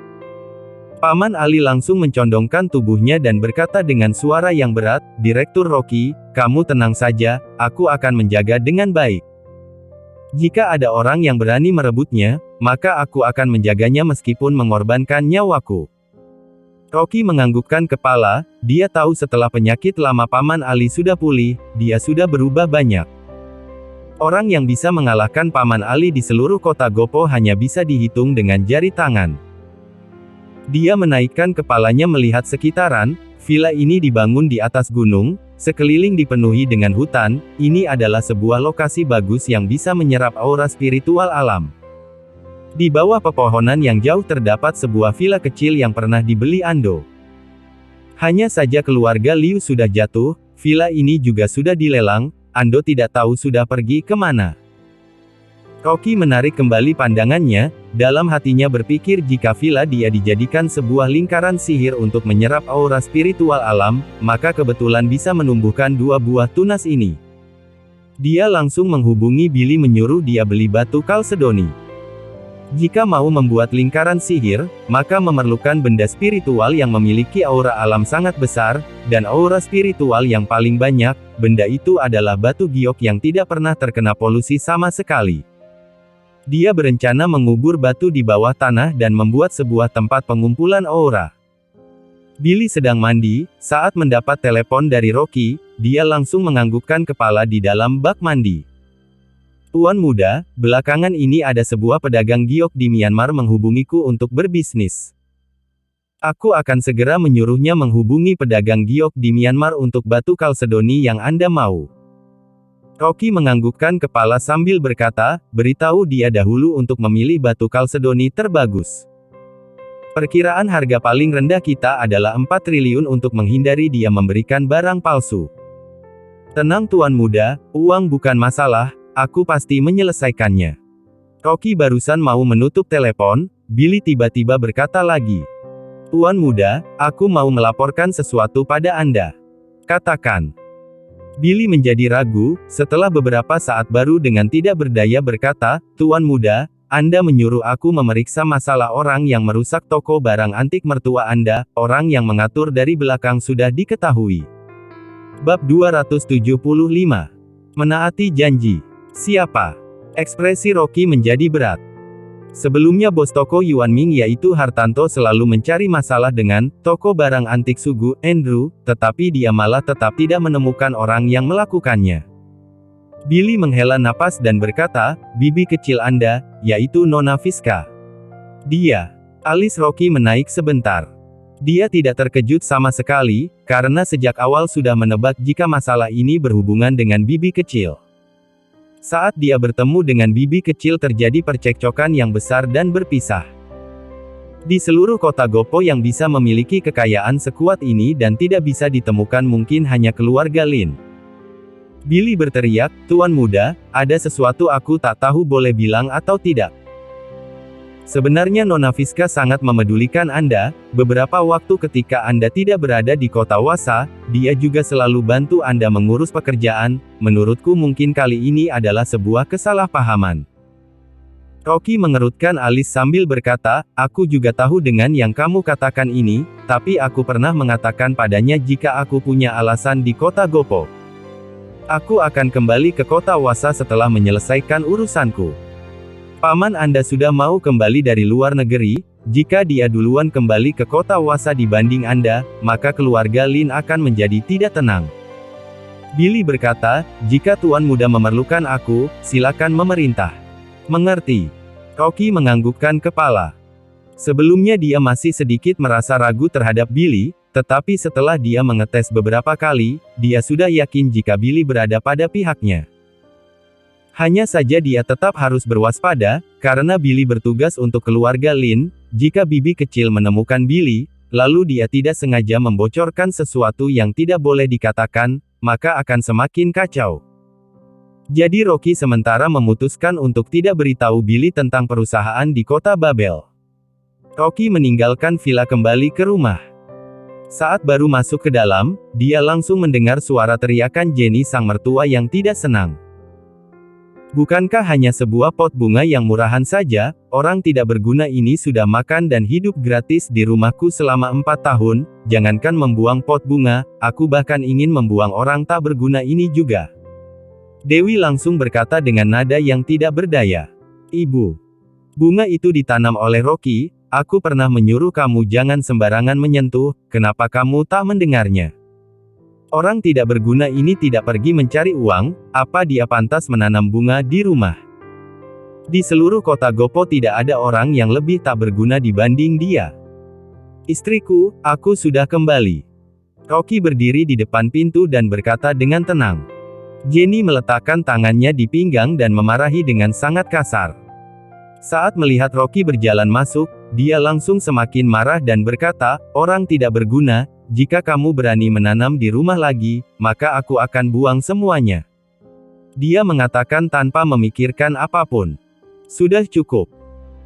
Paman Ali langsung mencondongkan tubuhnya dan berkata dengan suara yang berat, "Direktur Rocky, kamu tenang saja, aku akan menjaga dengan baik. Jika ada orang yang berani merebutnya, maka aku akan menjaganya meskipun mengorbankan nyawaku." Rocky menganggukkan kepala, dia tahu setelah penyakit lama Paman Ali sudah pulih, dia sudah berubah banyak. Orang yang bisa mengalahkan Paman Ali di seluruh kota Gopo hanya bisa dihitung dengan jari tangan. Dia menaikkan kepalanya melihat sekitaran, villa ini dibangun di atas gunung, sekeliling dipenuhi dengan hutan, ini adalah sebuah lokasi bagus yang bisa menyerap aura spiritual alam. Di bawah pepohonan yang jauh terdapat sebuah villa kecil yang pernah dibeli Ando. Hanya saja keluarga Liu sudah jatuh, villa ini juga sudah dilelang, Ando tidak tahu sudah pergi kemana. Rocky menarik kembali pandangannya, dalam hatinya berpikir jika villa dia dijadikan sebuah lingkaran sihir untuk menyerap aura spiritual alam, maka kebetulan bisa menumbuhkan 2 buah tunas ini. Dia langsung menghubungi Billy menyuruh dia beli batu kalsedoni. Jika mau membuat lingkaran sihir, maka memerlukan benda spiritual yang memiliki aura alam sangat besar, dan aura spiritual yang paling banyak, benda itu adalah batu giok yang tidak pernah terkena polusi sama sekali. Dia berencana mengubur batu di bawah tanah dan membuat sebuah tempat pengumpulan aura. Billy sedang mandi, saat mendapat telepon dari Rocky, dia langsung menganggukkan kepala di dalam bak mandi. "Tuan muda, belakangan ini ada sebuah pedagang giok di Myanmar menghubungiku untuk berbisnis. Aku akan segera menyuruhnya menghubungi pedagang giok di Myanmar untuk batu kalsedoni yang Anda mau." Rocky menganggukkan kepala sambil berkata, "Beritahu dia dahulu untuk memilih batu kalsedoni terbagus. Perkiraan harga paling rendah kita adalah 4 triliun untuk menghindari dia memberikan barang palsu." "Tenang tuan muda, uang bukan masalah. Aku pasti menyelesaikannya." Rocky barusan mau menutup telepon, Billy tiba-tiba berkata lagi, "Tuan muda, aku mau melaporkan sesuatu pada Anda." "Katakan." Billy menjadi ragu, setelah beberapa saat baru dengan tidak berdaya berkata, "Tuan muda, Anda menyuruh aku memeriksa masalah orang yang merusak toko barang antik mertua Anda, orang yang mengatur dari belakang sudah diketahui. Bab 275. Menaati janji. Siapa? Ekspresi Rocky menjadi berat. Sebelumnya bos toko Yuan Ming yaitu Hartanto selalu mencari masalah dengan toko barang antik Sugu, Andrew, tetapi dia malah tetap tidak menemukan orang yang melakukannya. Billy menghela napas dan berkata, bibi kecil Anda, yaitu Nona Fiska. Dia. Alis Rocky menaik sebentar. Dia tidak terkejut sama sekali, karena sejak awal sudah menebak jika masalah ini berhubungan dengan bibi kecil. Saat dia bertemu dengan bibi kecil terjadi percekcokan yang besar dan berpisah. Di seluruh kota Gopo yang bisa memiliki kekayaan sekuat ini dan tidak bisa ditemukan mungkin hanya keluarga Lin. Billy berteriak, Tuan muda, ada sesuatu aku tak tahu boleh bilang atau tidak. Sebenarnya Nona Fiska sangat memedulikan Anda, beberapa waktu ketika Anda tidak berada di kota Wasa, dia juga selalu bantu Anda mengurus pekerjaan, menurutku mungkin kali ini adalah sebuah kesalahpahaman. Rocky mengerutkan alis sambil berkata, aku juga tahu dengan yang kamu katakan ini, tapi aku pernah mengatakan padanya jika aku punya alasan di kota Gopo. Aku akan kembali ke kota Wasa setelah menyelesaikan urusanku. Paman Anda sudah mau kembali dari luar negeri, jika dia duluan kembali ke kota Wasa dibanding Anda, maka keluarga Lin akan menjadi tidak tenang. Billy berkata, jika Tuan muda memerlukan aku, silakan memerintah. Mengerti. Rocky menganggukkan kepala. Sebelumnya dia masih sedikit merasa ragu terhadap Billy, tetapi setelah dia mengetes beberapa kali, dia sudah yakin jika Billy berada pada pihaknya. Hanya saja dia tetap harus berwaspada, karena Billy bertugas untuk keluarga Lin, jika bibi kecil menemukan Billy, lalu dia tidak sengaja membocorkan sesuatu yang tidak boleh dikatakan, maka akan semakin kacau. Jadi Rocky sementara memutuskan untuk tidak beritahu Billy tentang perusahaan di kota Babel. Rocky meninggalkan villa kembali ke rumah. Saat baru masuk ke dalam, dia langsung mendengar suara teriakan Jenny sang mertua yang tidak senang. Bukankah hanya sebuah pot bunga yang murahan saja, orang tidak berguna ini sudah makan dan hidup gratis di rumahku selama 4 tahun, jangankan membuang pot bunga, aku bahkan ingin membuang orang tak berguna ini juga. Dewi langsung berkata dengan nada yang tidak berdaya. Ibu. Bunga itu ditanam oleh Rocky. Aku pernah menyuruh kamu jangan sembarangan menyentuh, kenapa kamu tak mendengarnya? Orang tidak berguna ini tidak pergi mencari uang, apa dia pantas menanam bunga di rumah? Di seluruh kota Gopo tidak ada orang yang lebih tak berguna dibanding dia. Istriku, aku sudah kembali. Rocky berdiri di depan pintu dan berkata dengan tenang. Jenny meletakkan tangannya di pinggang dan memarahi dengan sangat kasar. Saat melihat Rocky berjalan masuk, dia langsung semakin marah dan berkata, orang tidak berguna, jika kamu berani menanam di rumah lagi, maka aku akan buang semuanya. Dia mengatakan tanpa memikirkan apapun. Sudah cukup.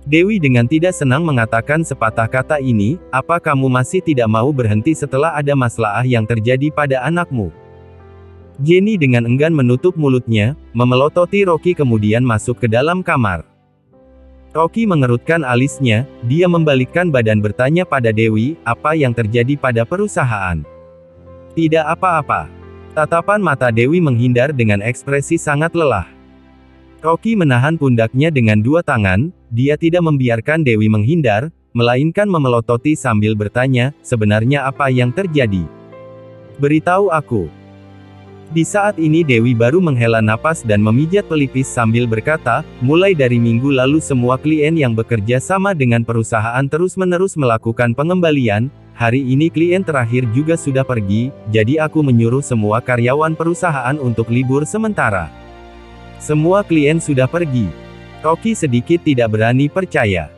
Dewi dengan tidak senang mengatakan sepatah kata ini, apa kamu masih tidak mau berhenti setelah ada masalah yang terjadi pada anakmu? Jenny dengan enggan menutup mulutnya, memelototi Rocky kemudian masuk ke dalam kamar. Rocky mengerutkan alisnya, dia membalikkan badan bertanya pada Dewi, apa yang terjadi pada perusahaan? Tidak apa-apa. Tatapan mata Dewi menghindar dengan ekspresi sangat lelah. Rocky menahan pundaknya dengan dua tangan, dia tidak membiarkan Dewi menghindar, melainkan memelototi sambil bertanya, sebenarnya apa yang terjadi? Beritahu aku. Di saat ini Dewi baru menghela napas dan memijat pelipis sambil berkata, mulai dari minggu lalu semua klien yang bekerja sama dengan perusahaan terus-menerus melakukan pengembalian, hari ini klien terakhir juga sudah pergi, jadi aku menyuruh semua karyawan perusahaan untuk libur sementara. Semua klien sudah pergi. Rocky sedikit tidak berani percaya.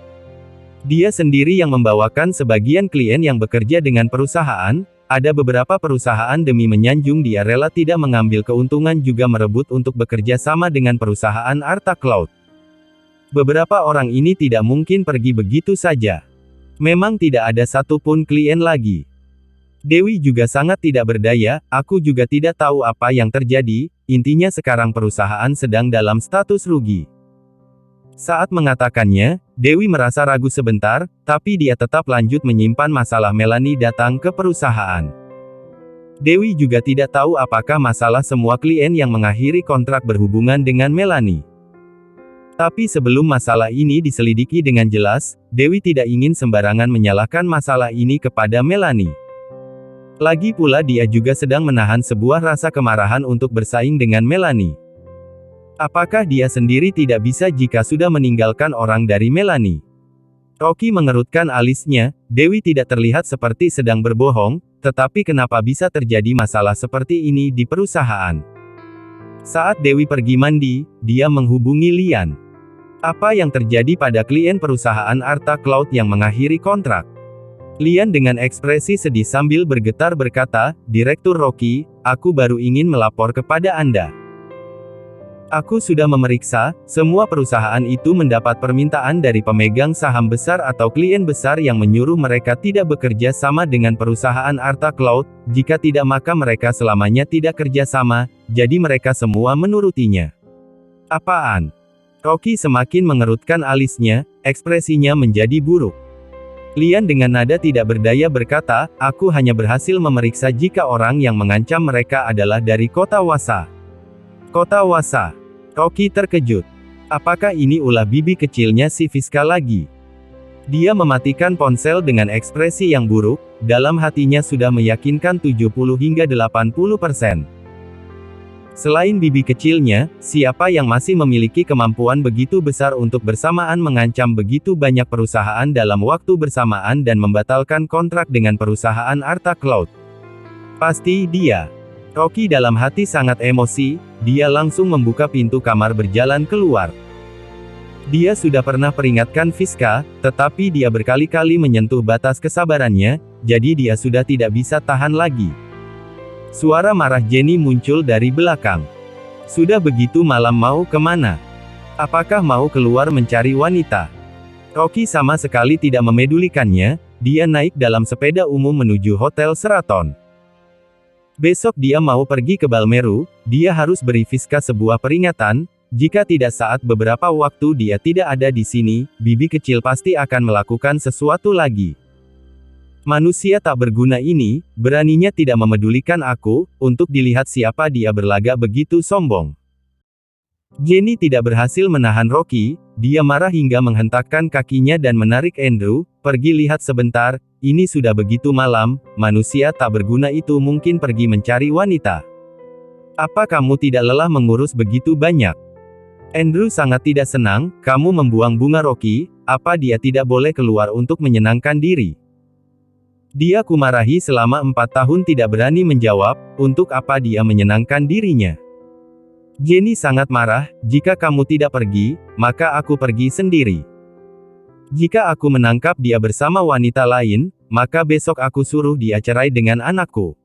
Dia sendiri yang membawakan sebagian klien yang bekerja dengan perusahaan. Ada beberapa perusahaan demi menyanjung dia rela tidak mengambil keuntungan juga merebut untuk bekerja sama dengan perusahaan Arta Cloud. Beberapa orang ini tidak mungkin pergi begitu saja. Memang tidak ada satupun klien lagi. Dewi juga sangat tidak berdaya, aku juga tidak tahu apa yang terjadi, intinya sekarang perusahaan sedang dalam status rugi. Saat mengatakannya, Dewi merasa ragu sebentar, tapi dia tetap lanjut menyimpan masalah Melanie datang ke perusahaan. Dewi juga tidak tahu apakah masalah semua klien yang mengakhiri kontrak berhubungan dengan Melanie. Tapi sebelum masalah ini diselidiki dengan jelas, Dewi tidak ingin sembarangan menyalahkan masalah ini kepada Melanie. Lagi pula dia juga sedang menahan sebuah rasa kemarahan untuk bersaing dengan Melanie. Apakah dia sendiri tidak bisa jika sudah meninggalkan orang dari Melanie? Rocky mengerutkan alisnya, Dewi tidak terlihat seperti sedang berbohong, tetapi kenapa bisa terjadi masalah seperti ini di perusahaan? Saat Dewi pergi mandi, dia menghubungi Lian. Apa yang terjadi pada klien perusahaan Arta Cloud yang mengakhiri kontrak? Lian dengan ekspresi sedih sambil bergetar berkata, Direktur Rocky, aku baru ingin melapor kepada Anda. Aku sudah memeriksa, semua perusahaan itu mendapat permintaan dari pemegang saham besar atau klien besar yang menyuruh mereka tidak bekerja sama dengan perusahaan Arta Cloud, jika tidak maka mereka selamanya tidak kerja sama, jadi mereka semua menurutinya. Apaan? Rocky semakin mengerutkan alisnya, ekspresinya menjadi buruk. Lian dengan nada tidak berdaya berkata, aku hanya berhasil memeriksa jika orang yang mengancam mereka adalah dari kota Wasa. Kota Wasa. Rocky terkejut. Apakah ini ulah bibi kecilnya si Fiska lagi? Dia mematikan ponsel dengan ekspresi yang buruk, dalam hatinya sudah meyakinkan 70 hingga 80%. Selain bibi kecilnya, siapa yang masih memiliki kemampuan begitu besar untuk bersamaan mengancam begitu banyak perusahaan dalam waktu bersamaan dan membatalkan kontrak dengan perusahaan Arta Cloud? Pasti dia. Rocky dalam hati sangat emosi, dia langsung membuka pintu kamar berjalan keluar. Dia sudah pernah peringatkan Fiska, tetapi dia berkali-kali menyentuh batas kesabarannya, jadi dia sudah tidak bisa tahan lagi. Suara marah Jenny muncul dari belakang. Sudah begitu malam mau kemana? Apakah mau keluar mencari wanita? Rocky sama sekali tidak memedulikannya, dia naik dalam sepeda umum menuju Hotel Sheraton. Besok dia mau pergi ke Balmeru, dia harus beri Fiska sebuah peringatan, jika tidak saat beberapa waktu dia tidak ada di sini, bibi kecil pasti akan melakukan sesuatu lagi. Manusia tak berguna ini, beraninya tidak memedulikan aku, untuk dilihat siapa dia berlagak begitu sombong. Jenny tidak berhasil menahan Rocky, dia marah hingga menghentakkan kakinya dan menarik Andrew, pergi lihat sebentar, ini sudah begitu malam, manusia tak berguna itu mungkin pergi mencari wanita. Apa kamu tidak lelah mengurus begitu banyak? Andrew sangat tidak senang, kamu membuang bunga Rocky, apa dia tidak boleh keluar untuk menyenangkan diri? Dia kumarahi selama 4 tahun tidak berani menjawab, untuk apa dia menyenangkan dirinya? Jenny sangat marah, jika kamu tidak pergi, maka aku pergi sendiri. Jika aku menangkap dia bersama wanita lain, maka besok aku suruh dia cerai dengan anakku.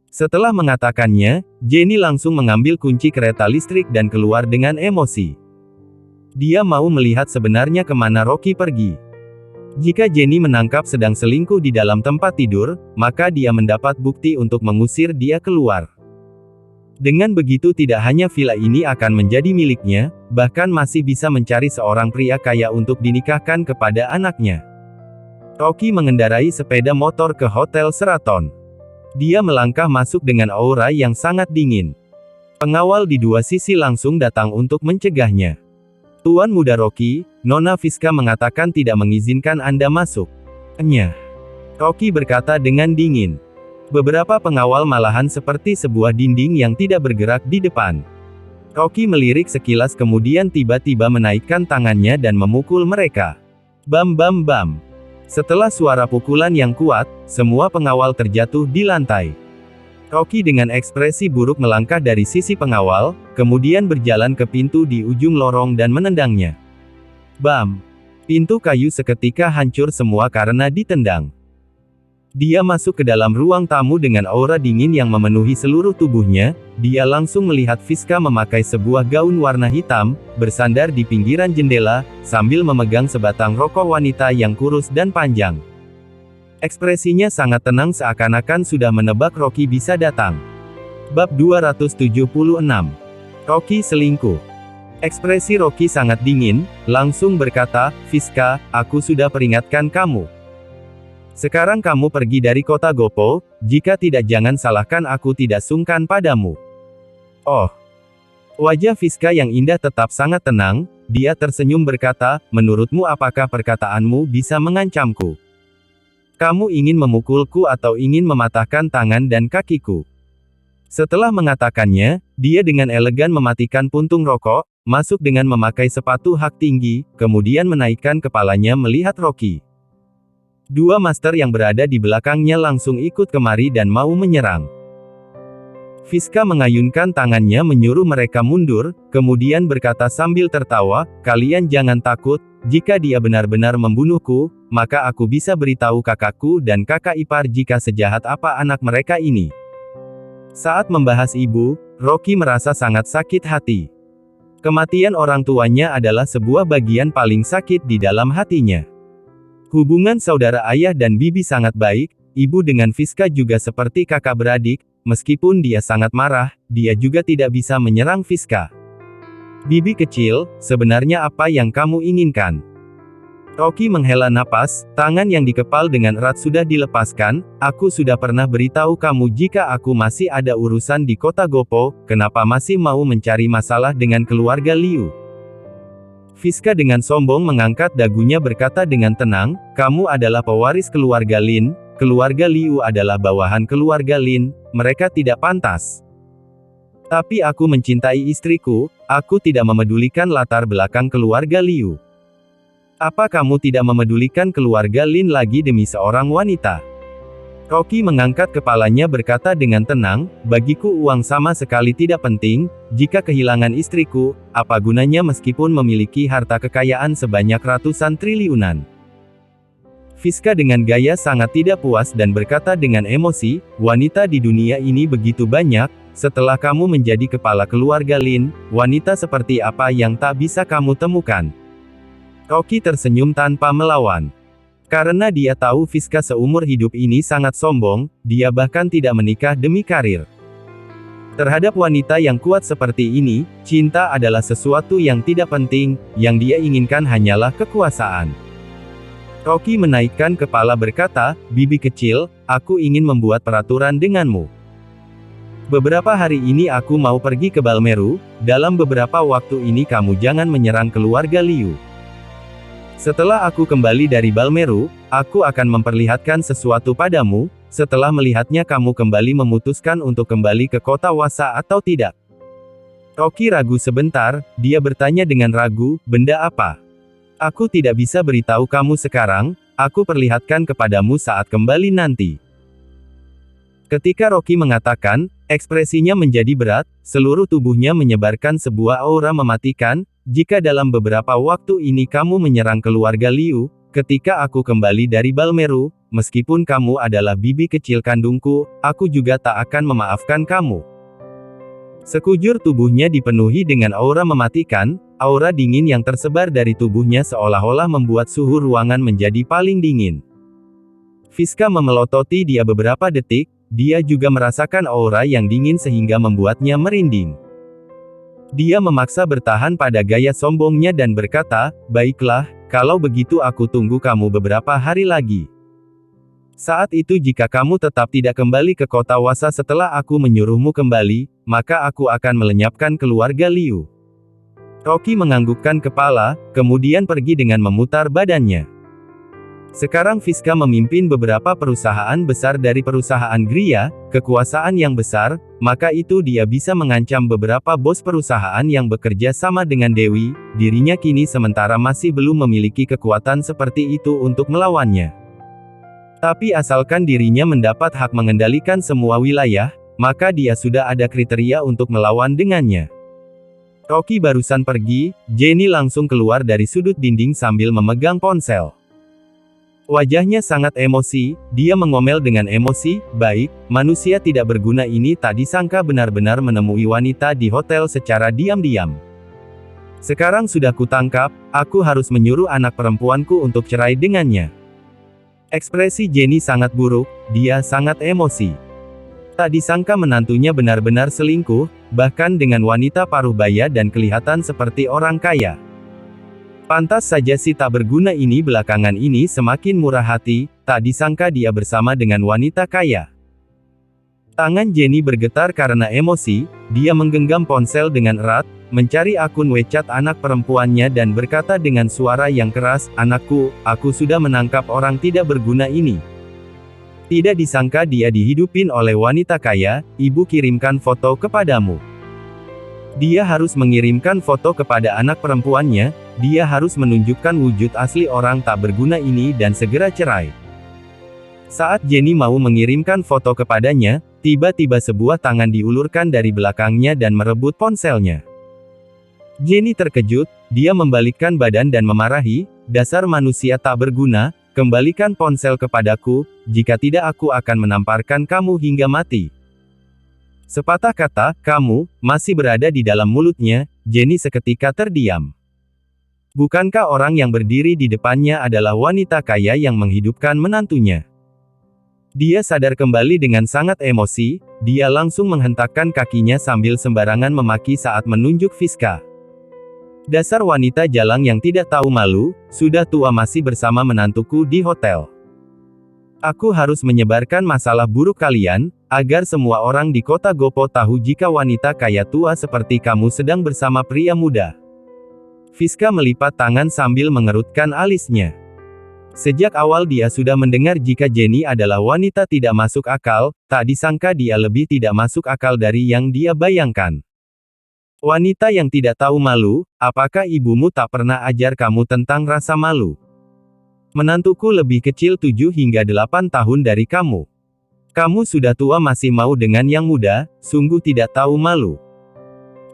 Setelah mengatakannya, Jenny langsung mengambil kunci kereta listrik dan keluar dengan emosi. Dia mau melihat sebenarnya kemana Rocky pergi. Jika Jenny menangkap sedang selingkuh di dalam tempat tidur, maka dia mendapat bukti untuk mengusir dia keluar. Dengan begitu tidak hanya villa ini akan menjadi miliknya, bahkan masih bisa mencari seorang pria kaya untuk dinikahkan kepada anaknya. Rocky mengendarai sepeda motor ke Hotel Sheraton. Dia melangkah masuk dengan aura yang sangat dingin. Pengawal di dua sisi langsung datang untuk mencegahnya. Tuan muda Rocky, Nona Fiska mengatakan tidak mengizinkan Anda masuk. Nyah. Rocky berkata dengan dingin. Beberapa pengawal malahan seperti sebuah dinding yang tidak bergerak di depan. Rocky melirik sekilas kemudian tiba-tiba menaikkan tangannya dan memukul mereka. Bam bam bam. Setelah suara pukulan yang kuat, semua pengawal terjatuh di lantai. Rocky dengan ekspresi buruk melangkah dari sisi pengawal, kemudian berjalan ke pintu di ujung lorong dan menendangnya. Bam! Pintu kayu seketika hancur semua karena ditendang. Dia masuk ke dalam ruang tamu dengan aura dingin yang memenuhi seluruh tubuhnya, dia langsung melihat Fiska memakai sebuah gaun warna hitam, bersandar di pinggiran jendela, sambil memegang sebatang rokok wanita yang kurus dan panjang. Ekspresinya sangat tenang seakan-akan sudah menebak Rocky bisa datang. Bab 276. Rocky selingkuh. Ekspresi Rocky sangat dingin, langsung berkata, "Fiska, aku sudah peringatkan kamu. Sekarang kamu pergi dari kota Gopo, jika tidak jangan salahkan aku tidak sungkan padamu." Oh. Wajah Fiska yang indah tetap sangat tenang, dia tersenyum berkata, "Menurutmu apakah perkataanmu bisa mengancamku? Kamu ingin memukulku atau ingin mematahkan tangan dan kakiku?" Setelah mengatakannya, dia dengan elegan mematikan puntung rokok, masuk dengan memakai sepatu hak tinggi, kemudian menaikkan kepalanya melihat Rocky. Dua master yang berada di belakangnya langsung ikut kemari dan mau menyerang. Fiska mengayunkan tangannya menyuruh mereka mundur, kemudian berkata sambil tertawa, "Kalian jangan takut, jika dia benar-benar membunuhku, maka aku bisa beritahu kakakku dan kakak ipar jika sejahat apa anak mereka ini." Saat membahas ibu, Rocky merasa sangat sakit hati. Kematian orang tuanya adalah sebuah bagian paling sakit di dalam hatinya. Hubungan saudara ayah dan bibi sangat baik, ibu dengan Fiska juga seperti kakak beradik, meskipun dia sangat marah, dia juga tidak bisa menyerang Fiska. "Bibi kecil, sebenarnya apa yang kamu inginkan?" Rocky menghela napas, tangan yang dikepal dengan erat sudah dilepaskan. "Aku sudah pernah beritahu kamu jika aku masih ada urusan di kota Gopo, kenapa masih mau mencari masalah dengan keluarga Liu?" Fiska dengan sombong mengangkat dagunya berkata dengan tenang, "Kamu adalah pewaris keluarga Lin, keluarga Liu adalah bawahan keluarga Lin, mereka tidak pantas. Tapi aku mencintai istriku, aku tidak memedulikan latar belakang keluarga Liu. Apa kamu tidak memedulikan keluarga Lin lagi demi seorang wanita?" Rocky mengangkat kepalanya berkata dengan tenang, "Bagiku uang sama sekali tidak penting, jika kehilangan istriku, apa gunanya meskipun memiliki harta kekayaan sebanyak ratusan triliunan." Fiska dengan gaya sangat tidak puas dan berkata dengan emosi, "Wanita di dunia ini begitu banyak, setelah kamu menjadi kepala keluarga Lin, wanita seperti apa yang tak bisa kamu temukan?" Rocky tersenyum tanpa melawan. Karena dia tahu Fiska seumur hidup ini sangat sombong, dia bahkan tidak menikah demi karir. Terhadap wanita yang kuat seperti ini, cinta adalah sesuatu yang tidak penting, yang dia inginkan hanyalah kekuasaan. Rocky menaikkan kepala berkata, "Bibi kecil, aku ingin membuat peraturan denganmu. Beberapa hari ini aku mau pergi ke Balmeru, dalam beberapa waktu ini kamu jangan menyerang keluarga Liu. Setelah aku kembali dari Balmeru, aku akan memperlihatkan sesuatu padamu, setelah melihatnya kamu kembali memutuskan untuk kembali ke kota Wasa atau tidak." Rocky ragu sebentar, dia bertanya dengan ragu, "Benda apa?" "Aku tidak bisa beritahu kamu sekarang, aku perlihatkan kepadamu saat kembali nanti." Ketika Rocky mengatakan, ekspresinya menjadi berat, seluruh tubuhnya menyebarkan sebuah aura mematikan. "Jika dalam beberapa waktu ini kamu menyerang keluarga Liu, ketika aku kembali dari Balmeru, meskipun kamu adalah bibi kecil kandungku, aku juga tak akan memaafkan kamu." Sekujur tubuhnya dipenuhi dengan aura mematikan, aura dingin yang tersebar dari tubuhnya seolah-olah membuat suhu ruangan menjadi paling dingin. Fiska memelototi dia beberapa detik, dia juga merasakan aura yang dingin sehingga membuatnya merinding. Dia memaksa bertahan pada gaya sombongnya dan berkata, "Baiklah, kalau begitu aku tunggu kamu beberapa hari lagi. Saat itu jika kamu tetap tidak kembali ke kota Wasa setelah aku menyuruhmu kembali, maka aku akan melenyapkan keluarga Liu." Rocky menganggukkan kepala, kemudian pergi dengan memutar badannya. Sekarang Fiska memimpin beberapa perusahaan besar dari perusahaan Gria, kekuasaan yang besar, maka itu dia bisa mengancam beberapa bos perusahaan yang bekerja sama dengan Dewi, dirinya kini sementara masih belum memiliki kekuatan seperti itu untuk melawannya. Tapi asalkan dirinya mendapat hak mengendalikan semua wilayah, maka dia sudah ada kriteria untuk melawan dengannya. Rocky barusan pergi, Jenny langsung keluar dari sudut dinding sambil memegang ponsel. Wajahnya sangat emosi, dia mengomel dengan emosi, "Baik, manusia tidak berguna ini tak disangka benar-benar menemui wanita di hotel secara diam-diam. Sekarang sudah kutangkap, aku harus menyuruh anak perempuanku untuk cerai dengannya." Ekspresi Jenny sangat buruk, dia sangat emosi. Tak disangka menantunya benar-benar selingkuh, bahkan dengan wanita paruh baya dan kelihatan seperti orang kaya. Pantas saja si tak berguna ini belakangan ini semakin murah hati, tak disangka dia bersama dengan wanita kaya. Tangan Jenny bergetar karena emosi, dia menggenggam ponsel dengan erat, mencari akun WeChat anak perempuannya dan berkata dengan suara yang keras, "Anakku, aku sudah menangkap orang tidak berguna ini." Tidak disangka dia dihidupin oleh wanita kaya, "Ibu kirimkan foto kepadamu." Dia harus mengirimkan foto kepada anak perempuannya, dia harus menunjukkan wujud asli orang tak berguna ini dan segera cerai. Saat Jenny mau mengirimkan foto kepadanya, tiba-tiba sebuah tangan diulurkan dari belakangnya dan merebut ponselnya. Jenny terkejut, dia membalikkan badan dan memarahi, "Dasar manusia tak berguna, kembalikan ponsel kepadaku, jika tidak aku akan menamparkan kamu hingga mati." Sepatah kata, "kamu," masih berada di dalam mulutnya, Jenny seketika terdiam. Bukankah orang yang berdiri di depannya adalah wanita kaya yang menghidupkan menantunya? Dia sadar kembali dengan sangat emosi, dia langsung menghentakkan kakinya sambil sembarangan memaki saat menunjuk Fiska. "Dasar wanita jalang yang tidak tahu malu, sudah tua masih bersama menantuku di hotel. Aku harus menyebarkan masalah buruk kalian, agar semua orang di kota Gopo tahu jika wanita kaya tua seperti kamu sedang bersama pria muda." Fiska melipat tangan sambil mengerutkan alisnya. Sejak awal dia sudah mendengar jika Jenny adalah wanita tidak masuk akal, tak disangka dia lebih tidak masuk akal dari yang dia bayangkan. "Wanita yang tidak tahu malu, apakah ibumu tak pernah ajar kamu tentang rasa malu? Menantuku lebih kecil 7 hingga 8 tahun dari kamu. Kamu sudah tua masih mau dengan yang muda, sungguh tidak tahu malu."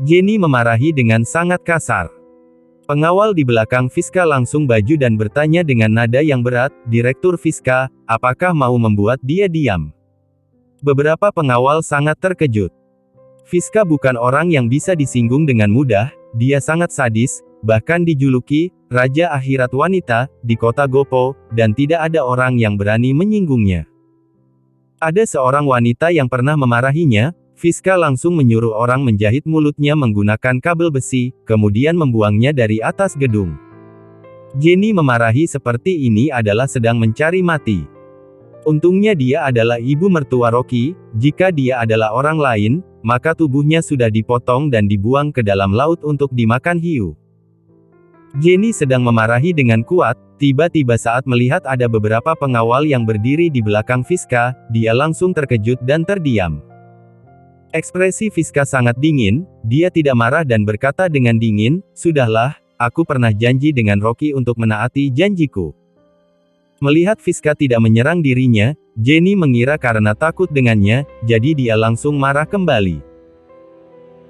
Jenny memarahi dengan sangat kasar. Pengawal di belakang Fiska langsung baju dan bertanya dengan nada yang berat, "Direktur Fiska, apakah mau membuat dia diam?" Beberapa pengawal sangat terkejut. Fiska bukan orang yang bisa disinggung dengan mudah, dia sangat sadis, bahkan dijuluki Raja Akhirat Wanita di kota Gopo, dan tidak ada orang yang berani menyinggungnya. Ada seorang wanita yang pernah memarahinya, Fiska langsung menyuruh orang menjahit mulutnya menggunakan kabel besi, kemudian membuangnya dari atas gedung. Jenny memarahi seperti ini adalah sedang mencari mati. Untungnya dia adalah ibu mertua Rocky, jika dia adalah orang lain, maka tubuhnya sudah dipotong dan dibuang ke dalam laut untuk dimakan hiu. Jenny sedang memarahi dengan kuat, tiba-tiba saat melihat ada beberapa pengawal yang berdiri di belakang Fiska, dia langsung terkejut dan terdiam. Ekspresi Fiska sangat dingin, dia tidak marah dan berkata dengan dingin, "Sudahlah, aku pernah janji dengan Rocky untuk menaati janjiku." Melihat Fiska tidak menyerang dirinya, Jenny mengira karena takut dengannya, jadi dia langsung marah kembali.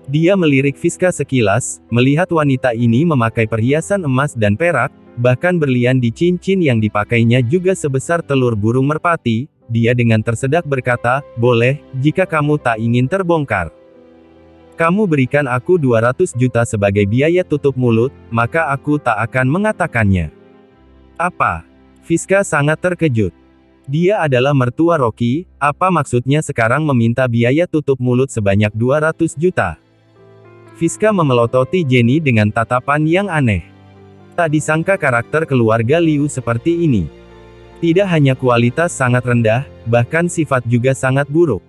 Dia melirik Fiska sekilas, melihat wanita ini memakai perhiasan emas dan perak, bahkan berlian di cincin yang dipakainya juga sebesar telur burung merpati. Dia dengan tersedak berkata, "Boleh, jika kamu tak ingin terbongkar. Kamu berikan aku 200 juta sebagai biaya tutup mulut, maka aku tak akan mengatakannya." "Apa?" Fiska sangat terkejut. Dia adalah mertua Rocky, apa maksudnya sekarang meminta biaya tutup mulut sebanyak 200 juta? Fiska memelototi Jenny dengan tatapan yang aneh. Tak disangka karakter keluarga Liu seperti ini. Tidak hanya kualitas sangat rendah, bahkan sifat juga sangat buruk.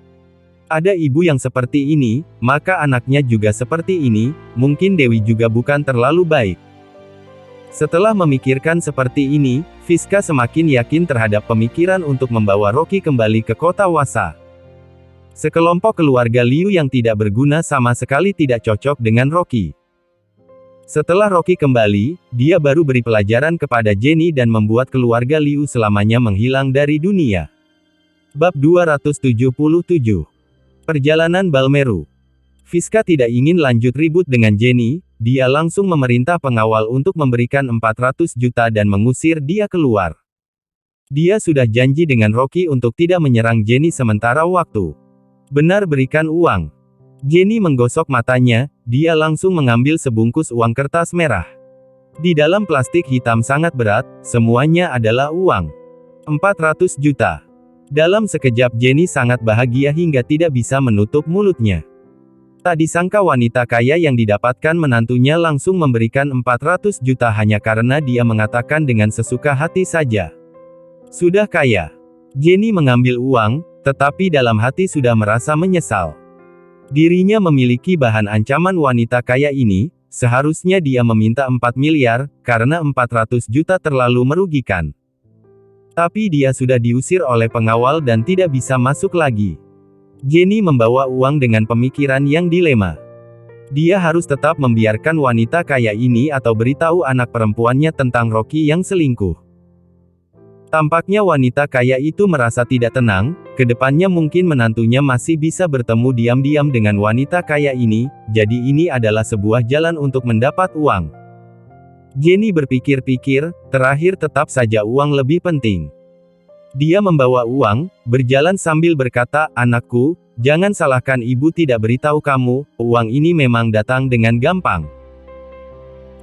Ada ibu yang seperti ini, maka anaknya juga seperti ini, mungkin Dewi juga bukan terlalu baik. Setelah memikirkan seperti ini, Fiska semakin yakin terhadap pemikiran untuk membawa Rocky kembali ke kota Wasa. Sekelompok keluarga Liu yang tidak berguna sama sekali tidak cocok dengan Rocky. Setelah Rocky kembali, dia baru beri pelajaran kepada Jenny dan membuat keluarga Liu selamanya menghilang dari dunia. Bab 277. Perjalanan Balmeru. Fiska tidak ingin lanjut ribut dengan Jenny, dia langsung memerintah pengawal untuk memberikan 400 juta dan mengusir dia keluar. Dia sudah janji dengan Rocky untuk tidak menyerang Jenny sementara waktu. "Benar, berikan uang." Jenny menggosok matanya, dia langsung mengambil sebungkus uang kertas merah. Di dalam plastik hitam sangat berat, semuanya adalah uang. 400 juta. Dalam sekejap Jenny sangat bahagia hingga tidak bisa menutup mulutnya. Tak disangka wanita kaya yang didapatkan menantunya langsung memberikan 400 juta hanya karena dia mengatakan dengan sesuka hati saja. Sudah kaya. Jenny mengambil uang, tetapi dalam hati sudah merasa menyesal. Dirinya memiliki bahan ancaman wanita kaya ini, seharusnya dia meminta 4 miliar, karena 400 juta terlalu merugikan. Tapi dia sudah diusir oleh pengawal dan tidak bisa masuk lagi. Jenny membawa uang dengan pemikiran yang dilema. Dia harus tetap membiarkan wanita kaya ini atau beritahu anak perempuannya tentang Rocky yang selingkuh. Tampaknya wanita kaya itu merasa tidak tenang, kedepannya mungkin menantunya masih bisa bertemu diam-diam dengan wanita kaya ini, jadi ini adalah sebuah jalan untuk mendapat uang. Jenny berpikir-pikir, terakhir tetap saja uang lebih penting. Dia membawa uang, berjalan sambil berkata, "Anakku, jangan salahkan ibu tidak beritahu kamu, uang ini memang datang dengan gampang.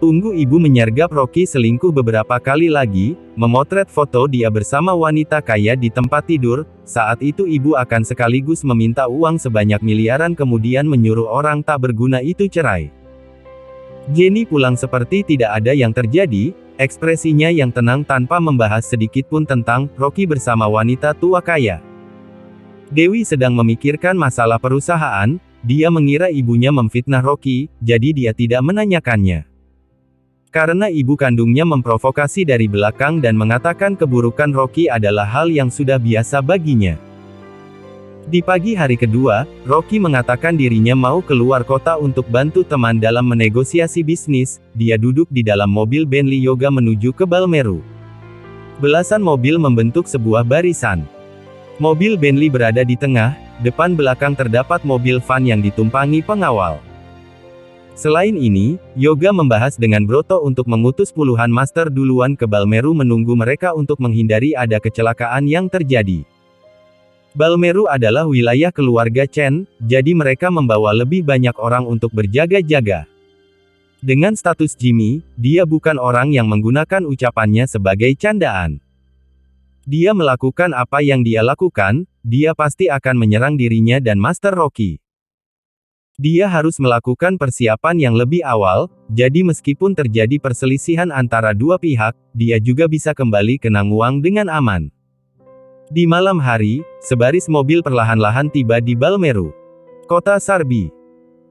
Tunggu ibu menyergap Rocky selingkuh beberapa kali lagi, memotret foto dia bersama wanita kaya di tempat tidur, saat itu ibu akan sekaligus meminta uang sebanyak miliaran kemudian menyuruh orang tak berguna itu cerai." Jenny pulang seperti tidak ada yang terjadi, ekspresinya yang tenang tanpa membahas sedikit pun tentang Rocky bersama wanita tua kaya. Dewi sedang memikirkan masalah perusahaan, dia mengira ibunya memfitnah Rocky, jadi dia tidak menanyakannya. Karena ibu kandungnya memprovokasi dari belakang dan mengatakan keburukan Rocky adalah hal yang sudah biasa baginya. Di pagi hari kedua, Rocky mengatakan dirinya mau keluar kota untuk bantu teman dalam menegosiasi bisnis. Dia duduk di dalam mobil Bentley Yoga menuju ke Balmeru. Belasan mobil membentuk sebuah barisan. Mobil Bentley berada di tengah, depan belakang terdapat mobil van yang ditumpangi pengawal. Selain ini, Yoga membahas dengan Broto untuk mengutus puluhan master duluan ke Balmeru menunggu mereka untuk menghindari ada kecelakaan yang terjadi. Balmeru adalah wilayah keluarga Chen, jadi mereka membawa lebih banyak orang untuk berjaga-jaga. Dengan status Jimmy, dia bukan orang yang menggunakan ucapannya sebagai candaan. Dia melakukan apa yang dia lakukan, dia pasti akan menyerang dirinya dan Master Rocky. Dia harus melakukan persiapan yang lebih awal, jadi meskipun terjadi perselisihan antara dua pihak, dia juga bisa kembali ke Nangwang dengan aman. Di malam hari, sebaris mobil perlahan-lahan tiba di Balmeru. Kota Sarbi.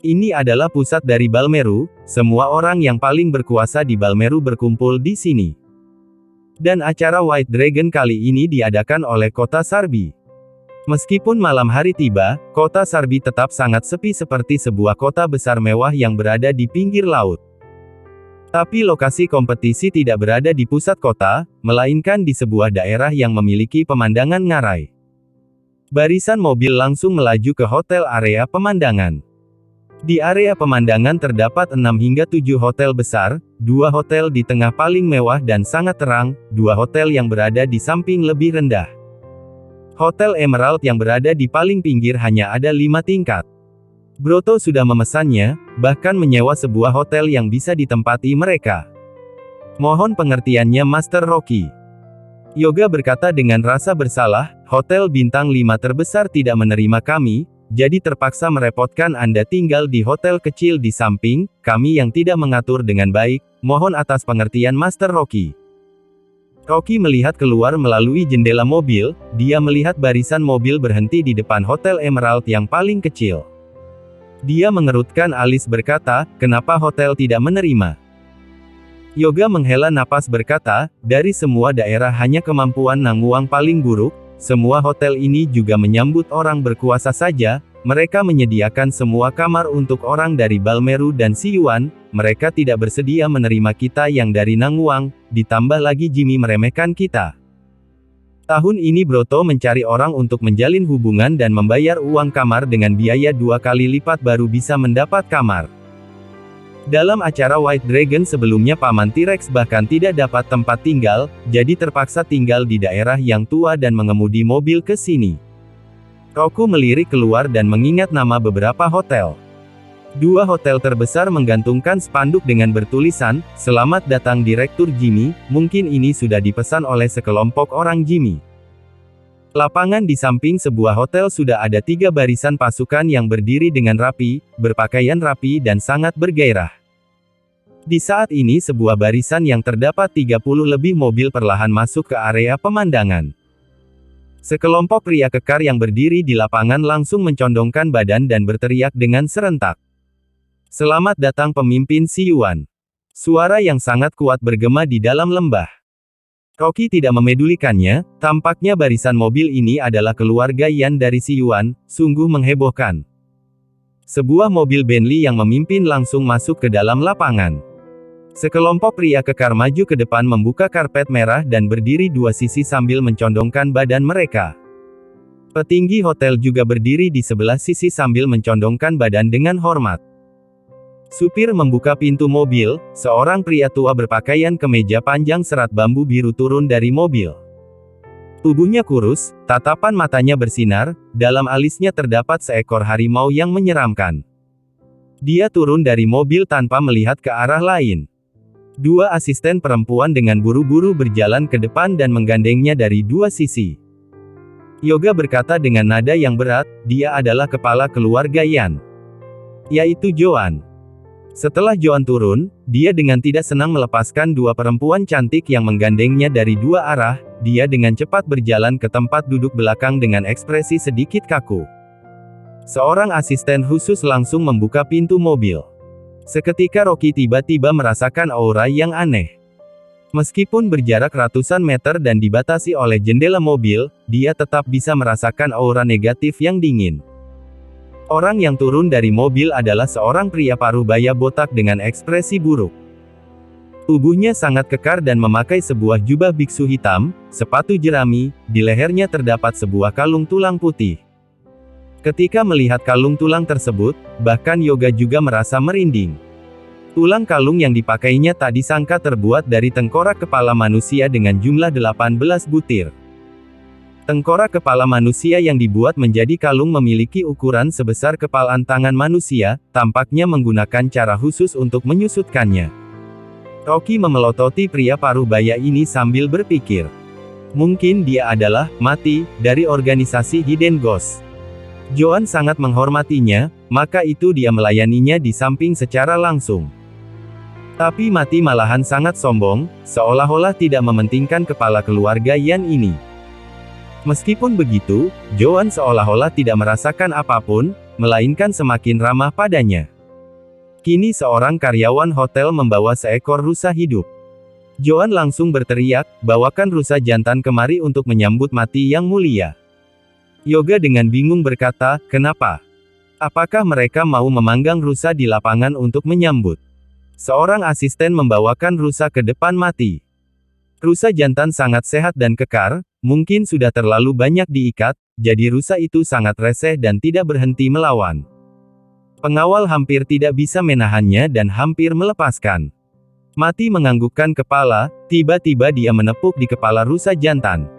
Ini adalah pusat dari Balmeru, semua orang yang paling berkuasa di Balmeru berkumpul di sini. Dan acara White Dragon kali ini diadakan oleh Kota Sarbi. Meskipun malam hari tiba, Kota Sarbi tetap sangat sepi seperti sebuah kota besar mewah yang berada di pinggir laut. Tapi lokasi kompetisi tidak berada di pusat kota, melainkan di sebuah daerah yang memiliki pemandangan ngarai. Barisan mobil langsung melaju ke hotel area pemandangan. Di area pemandangan terdapat 6 hingga 7 hotel besar, 2 hotel di tengah paling mewah dan sangat terang, 2 hotel yang berada di samping lebih rendah. Hotel Emerald yang berada di paling pinggir hanya ada 5 tingkat. Broto sudah memesannya, bahkan menyewa sebuah hotel yang bisa ditempati mereka. Mohon pengertiannya Master Rocky. Yoga berkata dengan rasa bersalah, hotel bintang 5 terbesar tidak menerima kami, jadi terpaksa merepotkan Anda tinggal di hotel kecil di samping, kami yang tidak mengatur dengan baik, mohon atas pengertian Master Rocky. Rocky melihat keluar melalui jendela mobil, dia melihat barisan mobil berhenti di depan hotel Emerald yang paling kecil. Dia mengerutkan alis berkata, kenapa hotel tidak menerima? Yoga menghela napas berkata, dari semua daerah hanya kemampuan Nangwang paling buruk, semua hotel ini juga menyambut orang berkuasa saja, mereka menyediakan semua kamar untuk orang dari Balmeru dan Siyuan, mereka tidak bersedia menerima kita yang dari Nangwang, ditambah lagi Jimmy meremehkan kita. Tahun ini Broto mencari orang untuk menjalin hubungan dan membayar uang kamar dengan biaya 2 kali lipat baru bisa mendapat kamar. Dalam acara White Dragon sebelumnya Paman T-Rex bahkan tidak dapat tempat tinggal, jadi terpaksa tinggal di daerah yang tua dan mengemudi mobil ke sini. Roku melirik keluar dan mengingat nama beberapa hotel. 2 hotel terbesar menggantungkan spanduk dengan bertulisan, "Selamat datang Direktur Jimmy," mungkin ini sudah dipesan oleh sekelompok orang Jimmy. Lapangan di samping sebuah hotel sudah ada 3 barisan pasukan yang berdiri dengan rapi, berpakaian rapi dan sangat bergairah. Di saat ini sebuah barisan yang terdapat 30 lebih mobil perlahan masuk ke area pemandangan. Sekelompok pria kekar yang berdiri di lapangan langsung mencondongkan badan dan berteriak dengan serentak. "Selamat datang pemimpin Si Yuan." Suara yang sangat kuat bergema di dalam lembah. Rocky tidak memedulikannya, tampaknya barisan mobil ini adalah keluarga Yan dari Si Yuan, sungguh menghebohkan. Sebuah mobil Bentley yang memimpin langsung masuk ke dalam lapangan. Sekelompok pria kekar maju ke depan membuka karpet merah dan berdiri dua sisi sambil mencondongkan badan mereka. Petinggi hotel juga berdiri di sebelah sisi sambil mencondongkan badan dengan hormat. Supir membuka pintu mobil, seorang pria tua berpakaian kemeja panjang serat bambu biru turun dari mobil. Tubuhnya kurus, tatapan matanya bersinar, dalam alisnya terdapat seekor harimau yang menyeramkan. Dia turun dari mobil tanpa melihat ke arah lain. Dua asisten perempuan dengan buru-buru berjalan ke depan dan menggandengnya dari dua sisi. Yoga berkata dengan nada yang berat, dia adalah kepala keluarga Yan, yaitu Joan. Setelah Joan turun, dia dengan tidak senang melepaskan dua perempuan cantik yang menggandengnya dari dua arah. Dia dengan cepat berjalan ke tempat duduk belakang dengan ekspresi sedikit kaku. Seorang asisten khusus langsung membuka pintu mobil. Seketika Rocky tiba-tiba merasakan aura yang aneh. Meskipun berjarak ratusan meter dan dibatasi oleh jendela mobil, dia tetap bisa merasakan aura negatif yang dingin. Orang yang turun dari mobil adalah seorang pria paruh baya botak dengan ekspresi buruk. Tubuhnya sangat kekar dan memakai sebuah jubah biksu hitam, sepatu jerami, di lehernya terdapat sebuah kalung tulang putih. Ketika melihat kalung tulang tersebut, bahkan Yoga juga merasa merinding. Tulang kalung yang dipakainya tak disangka terbuat dari tengkorak kepala manusia dengan jumlah 18 butir. Tengkorak kepala manusia yang dibuat menjadi kalung memiliki ukuran sebesar kepalan tangan manusia, tampaknya menggunakan cara khusus untuk menyusutkannya. Rocky memelototi pria paruh baya ini sambil berpikir. Mungkin dia adalah Mati, dari organisasi Hidden Ghost. Joan sangat menghormatinya, maka itu dia melayaninya di samping secara langsung. Tapi Mati malahan sangat sombong, seolah-olah tidak mementingkan kepala keluarga Yan ini. Meskipun begitu, Joan seolah-olah tidak merasakan apapun, melainkan semakin ramah padanya. Kini seorang karyawan hotel membawa seekor rusa hidup. Joan langsung berteriak, "Bawakan rusa jantan kemari untuk menyambut Mati yang mulia." Yoga dengan bingung berkata, "Kenapa? Apakah mereka mau memanggang rusa di lapangan untuk menyambut?" Seorang asisten membawakan rusa ke depan Mati. Rusa jantan sangat sehat dan kekar, mungkin sudah terlalu banyak diikat, jadi rusa itu sangat reseh dan tidak berhenti melawan. Pengawal hampir tidak bisa menahannya dan hampir melepaskan. Mati menganggukkan kepala, tiba-tiba dia menepuk di kepala rusa jantan.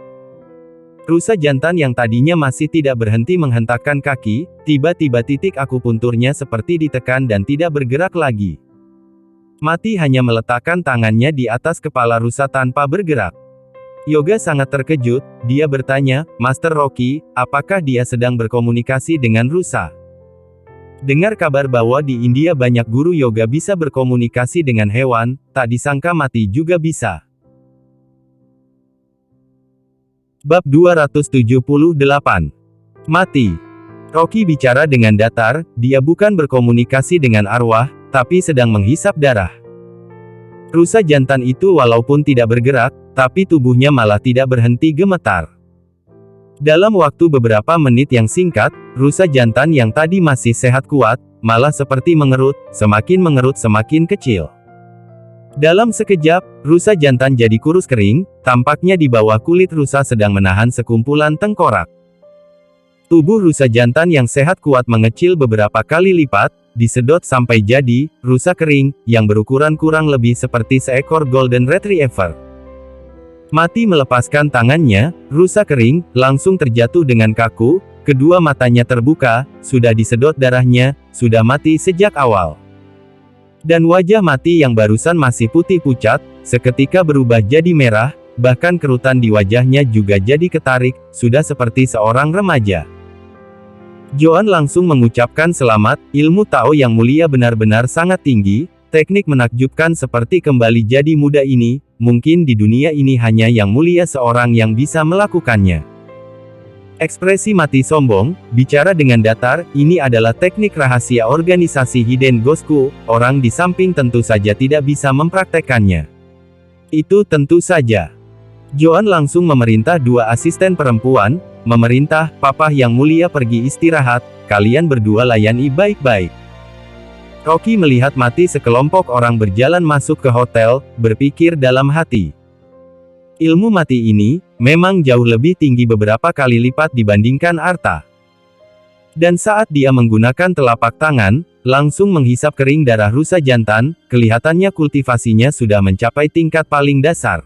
Rusa jantan yang tadinya masih tidak berhenti menghentakkan kaki, tiba-tiba titik akupunturnya seperti ditekan dan tidak bergerak lagi. Mati hanya meletakkan tangannya di atas kepala rusa tanpa bergerak. Yoga sangat terkejut, dia bertanya, "Master Rocky, apakah dia sedang berkomunikasi dengan rusa?" Dengar kabar bahwa di India banyak guru yoga bisa berkomunikasi dengan hewan, tak disangka Mati juga bisa. Bab 278. Mati. Rocky bicara dengan datar, dia bukan berkomunikasi dengan arwah, tapi sedang menghisap darah. Rusa jantan itu walaupun tidak bergerak, tapi tubuhnya malah tidak berhenti gemetar. Dalam waktu beberapa menit yang singkat, rusa jantan yang tadi masih sehat kuat, malah seperti mengerut semakin kecil. Dalam sekejap, rusa jantan jadi kurus kering, tampaknya di bawah kulit rusa sedang menahan sekumpulan tengkorak. Tubuh rusa jantan yang sehat kuat mengecil beberapa kali lipat, disedot sampai jadi rusa kering, yang berukuran kurang lebih seperti seekor golden retriever. Mati melepaskan tangannya, rusa kering, langsung terjatuh dengan kaku, kedua matanya terbuka, sudah disedot darahnya, sudah mati sejak awal. Dan wajah Mati yang barusan masih putih pucat, seketika berubah jadi merah, bahkan kerutan di wajahnya juga jadi ketarik, sudah seperti seorang remaja. Joan langsung mengucapkan selamat, ilmu Tao yang mulia benar-benar sangat tinggi, teknik menakjubkan seperti kembali jadi muda ini, mungkin di dunia ini hanya yang mulia seorang yang bisa melakukannya. Ekspresi mati sombong, bicara dengan datar, ini adalah teknik rahasia organisasi Hiden Gosku, orang di samping tentu saja tidak bisa mempraktekkannya. Itu tentu saja. Joan langsung memerintah dua asisten perempuan, memerintah, Papa yang mulia pergi istirahat, kalian berdua layani baik-baik. Rocky melihat mati sekelompok orang berjalan masuk ke hotel, berpikir dalam hati. Ilmu mati ini, memang jauh lebih tinggi beberapa kali lipat dibandingkan Arta. Dan saat dia menggunakan telapak tangan, langsung menghisap kering darah rusa jantan, kelihatannya kultivasinya sudah mencapai tingkat paling dasar.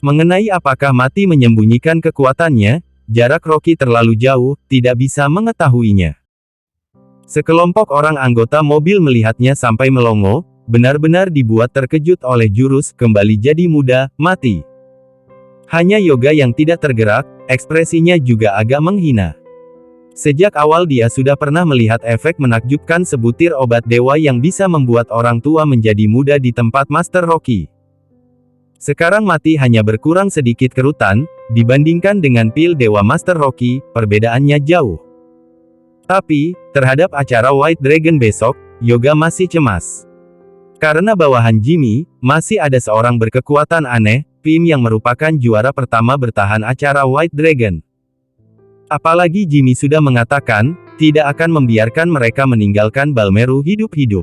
Mengenai apakah mati menyembunyikan kekuatannya, jarak Rocky terlalu jauh, tidak bisa mengetahuinya. Sekelompok orang anggota mobil melihatnya sampai melongo, benar-benar dibuat terkejut oleh jurus kembali jadi muda, mati. Hanya Yoga yang tidak tergerak, ekspresinya juga agak menghina. Sejak awal dia sudah pernah melihat efek menakjubkan sebutir obat dewa yang bisa membuat orang tua menjadi muda di tempat Master Rocky. Sekarang mati hanya berkurang sedikit kerutan, dibandingkan dengan pil dewa Master Rocky, perbedaannya jauh. Tapi, terhadap acara White Dragon besok, Yoga masih cemas. Karena bawahan Jimmy, masih ada seorang berkekuatan aneh, Pim yang merupakan juara pertama bertahan acara White Dragon. Apalagi Jimmy sudah mengatakan, tidak akan membiarkan mereka meninggalkan Balmeru hidup-hidup.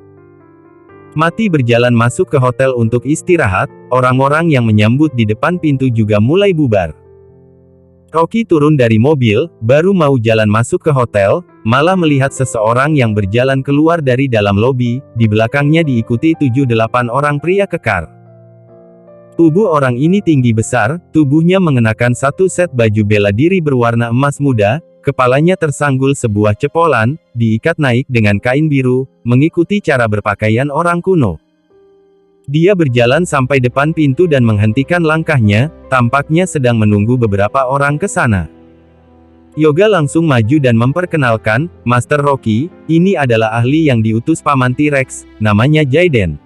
Mati berjalan masuk ke hotel untuk istirahat, orang-orang yang menyambut di depan pintu juga mulai bubar. Rocky turun dari mobil, baru mau jalan masuk ke hotel, malah melihat seseorang yang berjalan keluar dari dalam lobi, di belakangnya diikuti 7-8 orang pria kekar. Tubuh orang ini tinggi besar, tubuhnya mengenakan satu set baju bela diri berwarna emas muda, kepalanya tersanggul sebuah cepolan, diikat naik dengan kain biru, mengikuti cara berpakaian orang kuno. Dia berjalan sampai depan pintu dan menghentikan langkahnya, tampaknya sedang menunggu beberapa orang ke sana. Yoga langsung maju dan memperkenalkan, Master Rocky, ini adalah ahli yang diutus Paman T-Rex, namanya Jaiden.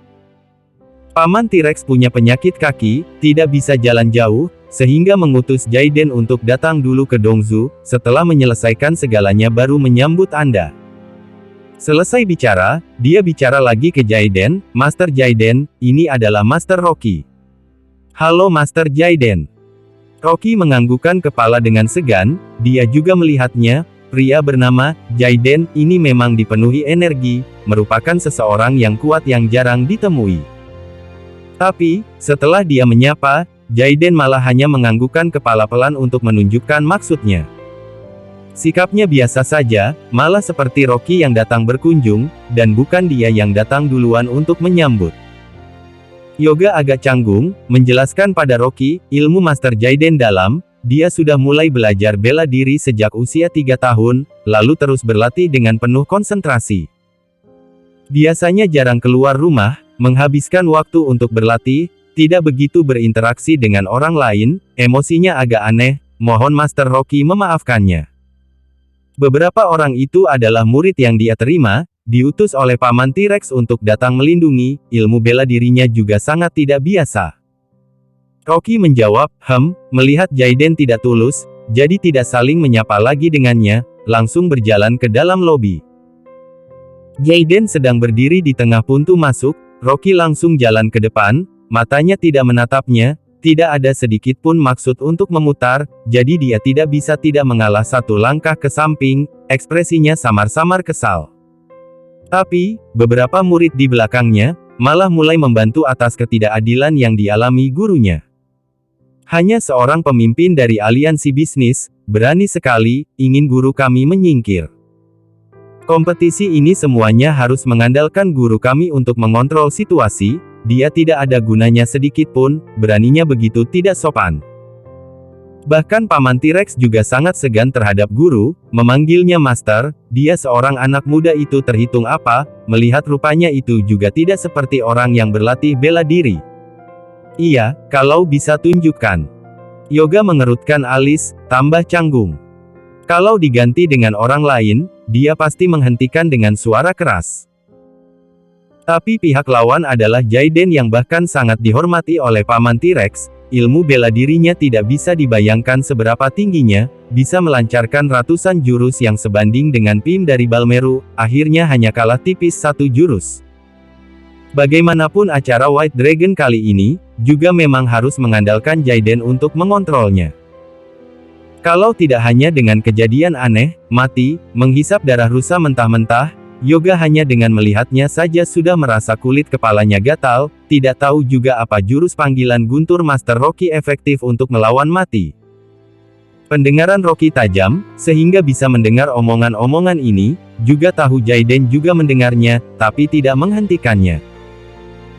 Paman T-Rex punya penyakit kaki, tidak bisa jalan jauh, sehingga mengutus Jaiden untuk datang dulu ke Dongzu, setelah menyelesaikan segalanya baru menyambut Anda. Selesai bicara, dia bicara lagi ke Jaiden, Master Jaiden, ini adalah Master Rocky. Halo Master Jaiden. Rocky menganggukkan kepala dengan segan, dia juga melihatnya, pria bernama Jaiden ini memang dipenuhi energi, merupakan seseorang yang kuat yang jarang ditemui. Tapi, setelah dia menyapa, Jaiden malah hanya menganggukkan kepala pelan untuk menunjukkan maksudnya. Sikapnya biasa saja, malah seperti Rocky yang datang berkunjung, dan bukan dia yang datang duluan untuk menyambut. Yoga agak canggung, menjelaskan pada Rocky, ilmu Master Jaiden dalam, dia sudah mulai belajar bela diri sejak usia 3 tahun, lalu terus berlatih dengan penuh konsentrasi. Biasanya jarang keluar rumah, menghabiskan waktu untuk berlatih, tidak begitu berinteraksi dengan orang lain, emosinya agak aneh, mohon Master Rocky memaafkannya. Beberapa orang itu adalah murid yang dia terima, diutus oleh Paman T-Rex untuk datang melindungi, ilmu bela dirinya juga sangat tidak biasa. Rocky menjawab, melihat Jaiden tidak tulus, jadi tidak saling menyapa lagi dengannya, langsung berjalan ke dalam lobi. Jaiden sedang berdiri di tengah pintu masuk, Rocky langsung jalan ke depan, matanya tidak menatapnya, tidak ada sedikit pun maksud untuk memutar, jadi dia tidak bisa tidak mengalah satu langkah ke samping, ekspresinya samar-samar kesal. Tapi, beberapa murid di belakangnya, malah mulai membantu atas ketidakadilan yang dialami gurunya. Hanya seorang pemimpin dari aliansi bisnis, berani sekali, ingin guru kami menyingkir. Kompetisi ini semuanya harus mengandalkan guru kami untuk mengontrol situasi, dia tidak ada gunanya sedikit pun, beraninya begitu tidak sopan. Bahkan Paman T-Rex juga sangat segan terhadap guru, memanggilnya Master, dia seorang anak muda itu terhitung apa, melihat rupanya itu juga tidak seperti orang yang berlatih bela diri. Iya, kalau bisa tunjukkan. Yoga mengerutkan alis, tambah canggung. Kalau diganti dengan orang lain, dia pasti menghentikan dengan suara keras. Tapi pihak lawan adalah Jaiden yang bahkan sangat dihormati oleh Paman T-Rex, ilmu bela dirinya tidak bisa dibayangkan seberapa tingginya, bisa melancarkan ratusan jurus yang sebanding dengan Pim dari Balmeru, akhirnya hanya kalah tipis satu jurus. Bagaimanapun acara White Dragon kali ini, juga memang harus mengandalkan Jaiden untuk mengontrolnya. Kalau tidak hanya dengan kejadian aneh, mati, menghisap darah rusa mentah-mentah, Yoga hanya dengan melihatnya saja sudah merasa kulit kepalanya gatal, tidak tahu juga apa jurus panggilan guntur Master Rocky efektif untuk melawan mati. Pendengaran Rocky tajam, sehingga bisa mendengar omongan-omongan ini, juga tahu Jaiden juga mendengarnya, tapi tidak menghentikannya.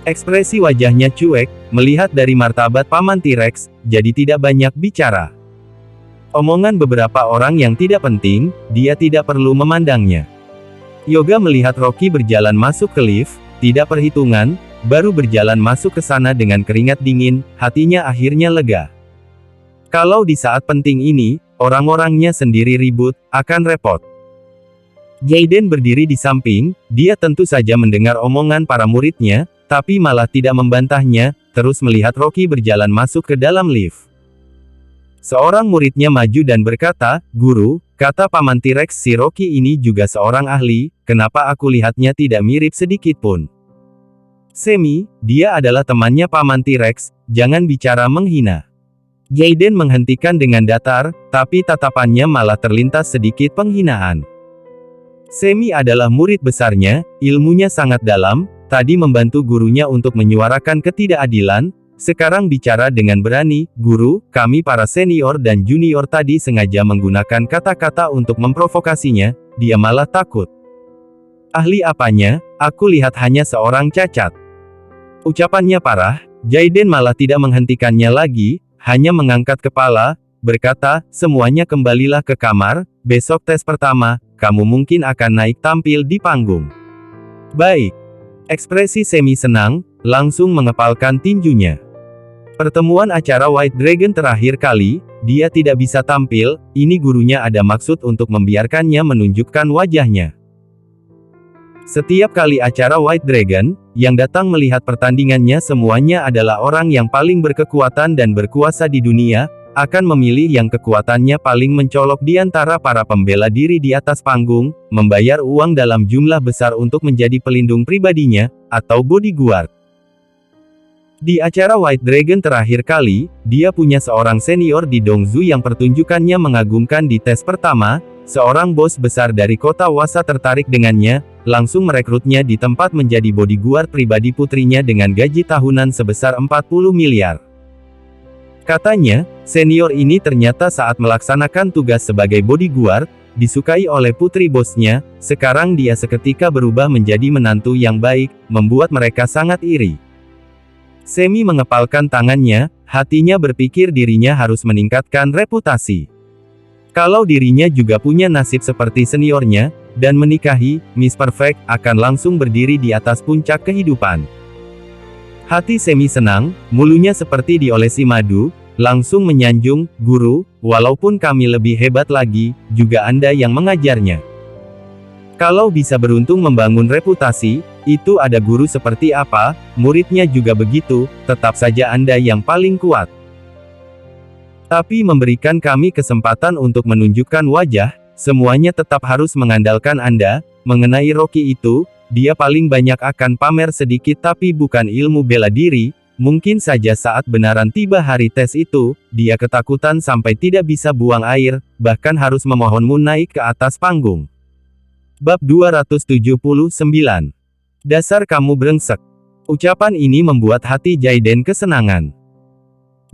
Ekspresi wajahnya cuek, melihat dari martabat Paman T-Rex, jadi tidak banyak bicara. Omongan beberapa orang yang tidak penting, dia tidak perlu memandangnya. Yoga melihat Rocky berjalan masuk ke lift, tidak perhitungan, baru berjalan masuk ke sana dengan keringat dingin, hatinya akhirnya lega. Kalau di saat penting ini, orang-orangnya sendiri ribut, akan repot. Jaiden berdiri di samping, dia tentu saja mendengar omongan para muridnya, tapi malah tidak membantahnya, terus melihat Rocky berjalan masuk ke dalam lift. Seorang muridnya maju dan berkata, "Guru," kata Paman T-Rex, "si Rocky ini juga seorang ahli, kenapa aku lihatnya tidak mirip sedikit pun?" "Semi, dia adalah temannya Paman T-Rex, jangan bicara menghina." Jaiden menghentikan dengan datar, tapi tatapannya malah terlintas sedikit penghinaan. Semi adalah murid besarnya, ilmunya sangat dalam, tadi membantu gurunya untuk menyuarakan ketidakadilan, sekarang bicara dengan berani, "Guru, kami para senior dan junior tadi sengaja menggunakan kata-kata untuk memprovokasinya, dia malah takut." "Ahli apanya? Aku lihat hanya seorang cacat." Ucapannya parah, Jaiden malah tidak menghentikannya lagi, hanya mengangkat kepala, berkata, "Semuanya kembalilah ke kamar, besok tes pertama, kamu mungkin akan naik tampil di panggung." "Baik." Ekspresi Semi senang, langsung mengepalkan tinjunya. Pertemuan acara White Dragon terakhir kali, dia tidak bisa tampil, ini gurunya ada maksud untuk membiarkannya menunjukkan wajahnya. Setiap kali acara White Dragon, yang datang melihat pertandingannya semuanya adalah orang yang paling berkekuatan dan berkuasa di dunia, akan memilih yang kekuatannya paling mencolok di antara para pembela diri di atas panggung, membayar uang dalam jumlah besar untuk menjadi pelindung pribadinya, atau bodyguard. Di acara White Dragon terakhir kali, dia punya seorang senior di Dongzu yang pertunjukannya mengagumkan di tes pertama, seorang bos besar dari kota Wasa tertarik dengannya, langsung merekrutnya di tempat menjadi bodyguard pribadi putrinya dengan gaji tahunan sebesar 40 miliar. Katanya, senior ini ternyata saat melaksanakan tugas sebagai bodyguard, disukai oleh putri bosnya, sekarang dia seketika berubah menjadi menantu yang baik, membuat mereka sangat iri. Semi mengepalkan tangannya, hatinya berpikir dirinya harus meningkatkan reputasi. Kalau dirinya juga punya nasib seperti seniornya, dan menikahi Miss Perfect, akan langsung berdiri di atas puncak kehidupan. Hati Semi senang, mulunya seperti diolesi madu, langsung menyanjung, "Guru, walaupun kami lebih hebat lagi, juga Anda yang mengajarnya. Kalau bisa beruntung membangun reputasi, itu ada guru seperti apa, muridnya juga begitu, tetap saja Anda yang paling kuat. Tapi memberikan kami kesempatan untuk menunjukkan wajah, semuanya tetap harus mengandalkan Anda." Mengenai Rocky itu, dia paling banyak akan pamer sedikit tapi bukan ilmu bela diri, mungkin saja saat benaran tiba hari tes itu, dia ketakutan sampai tidak bisa buang air, bahkan harus memohonmu naik ke atas panggung. Bab 279. Dasar kamu brengsek. Ucapan ini membuat hati Jaiden kesenangan.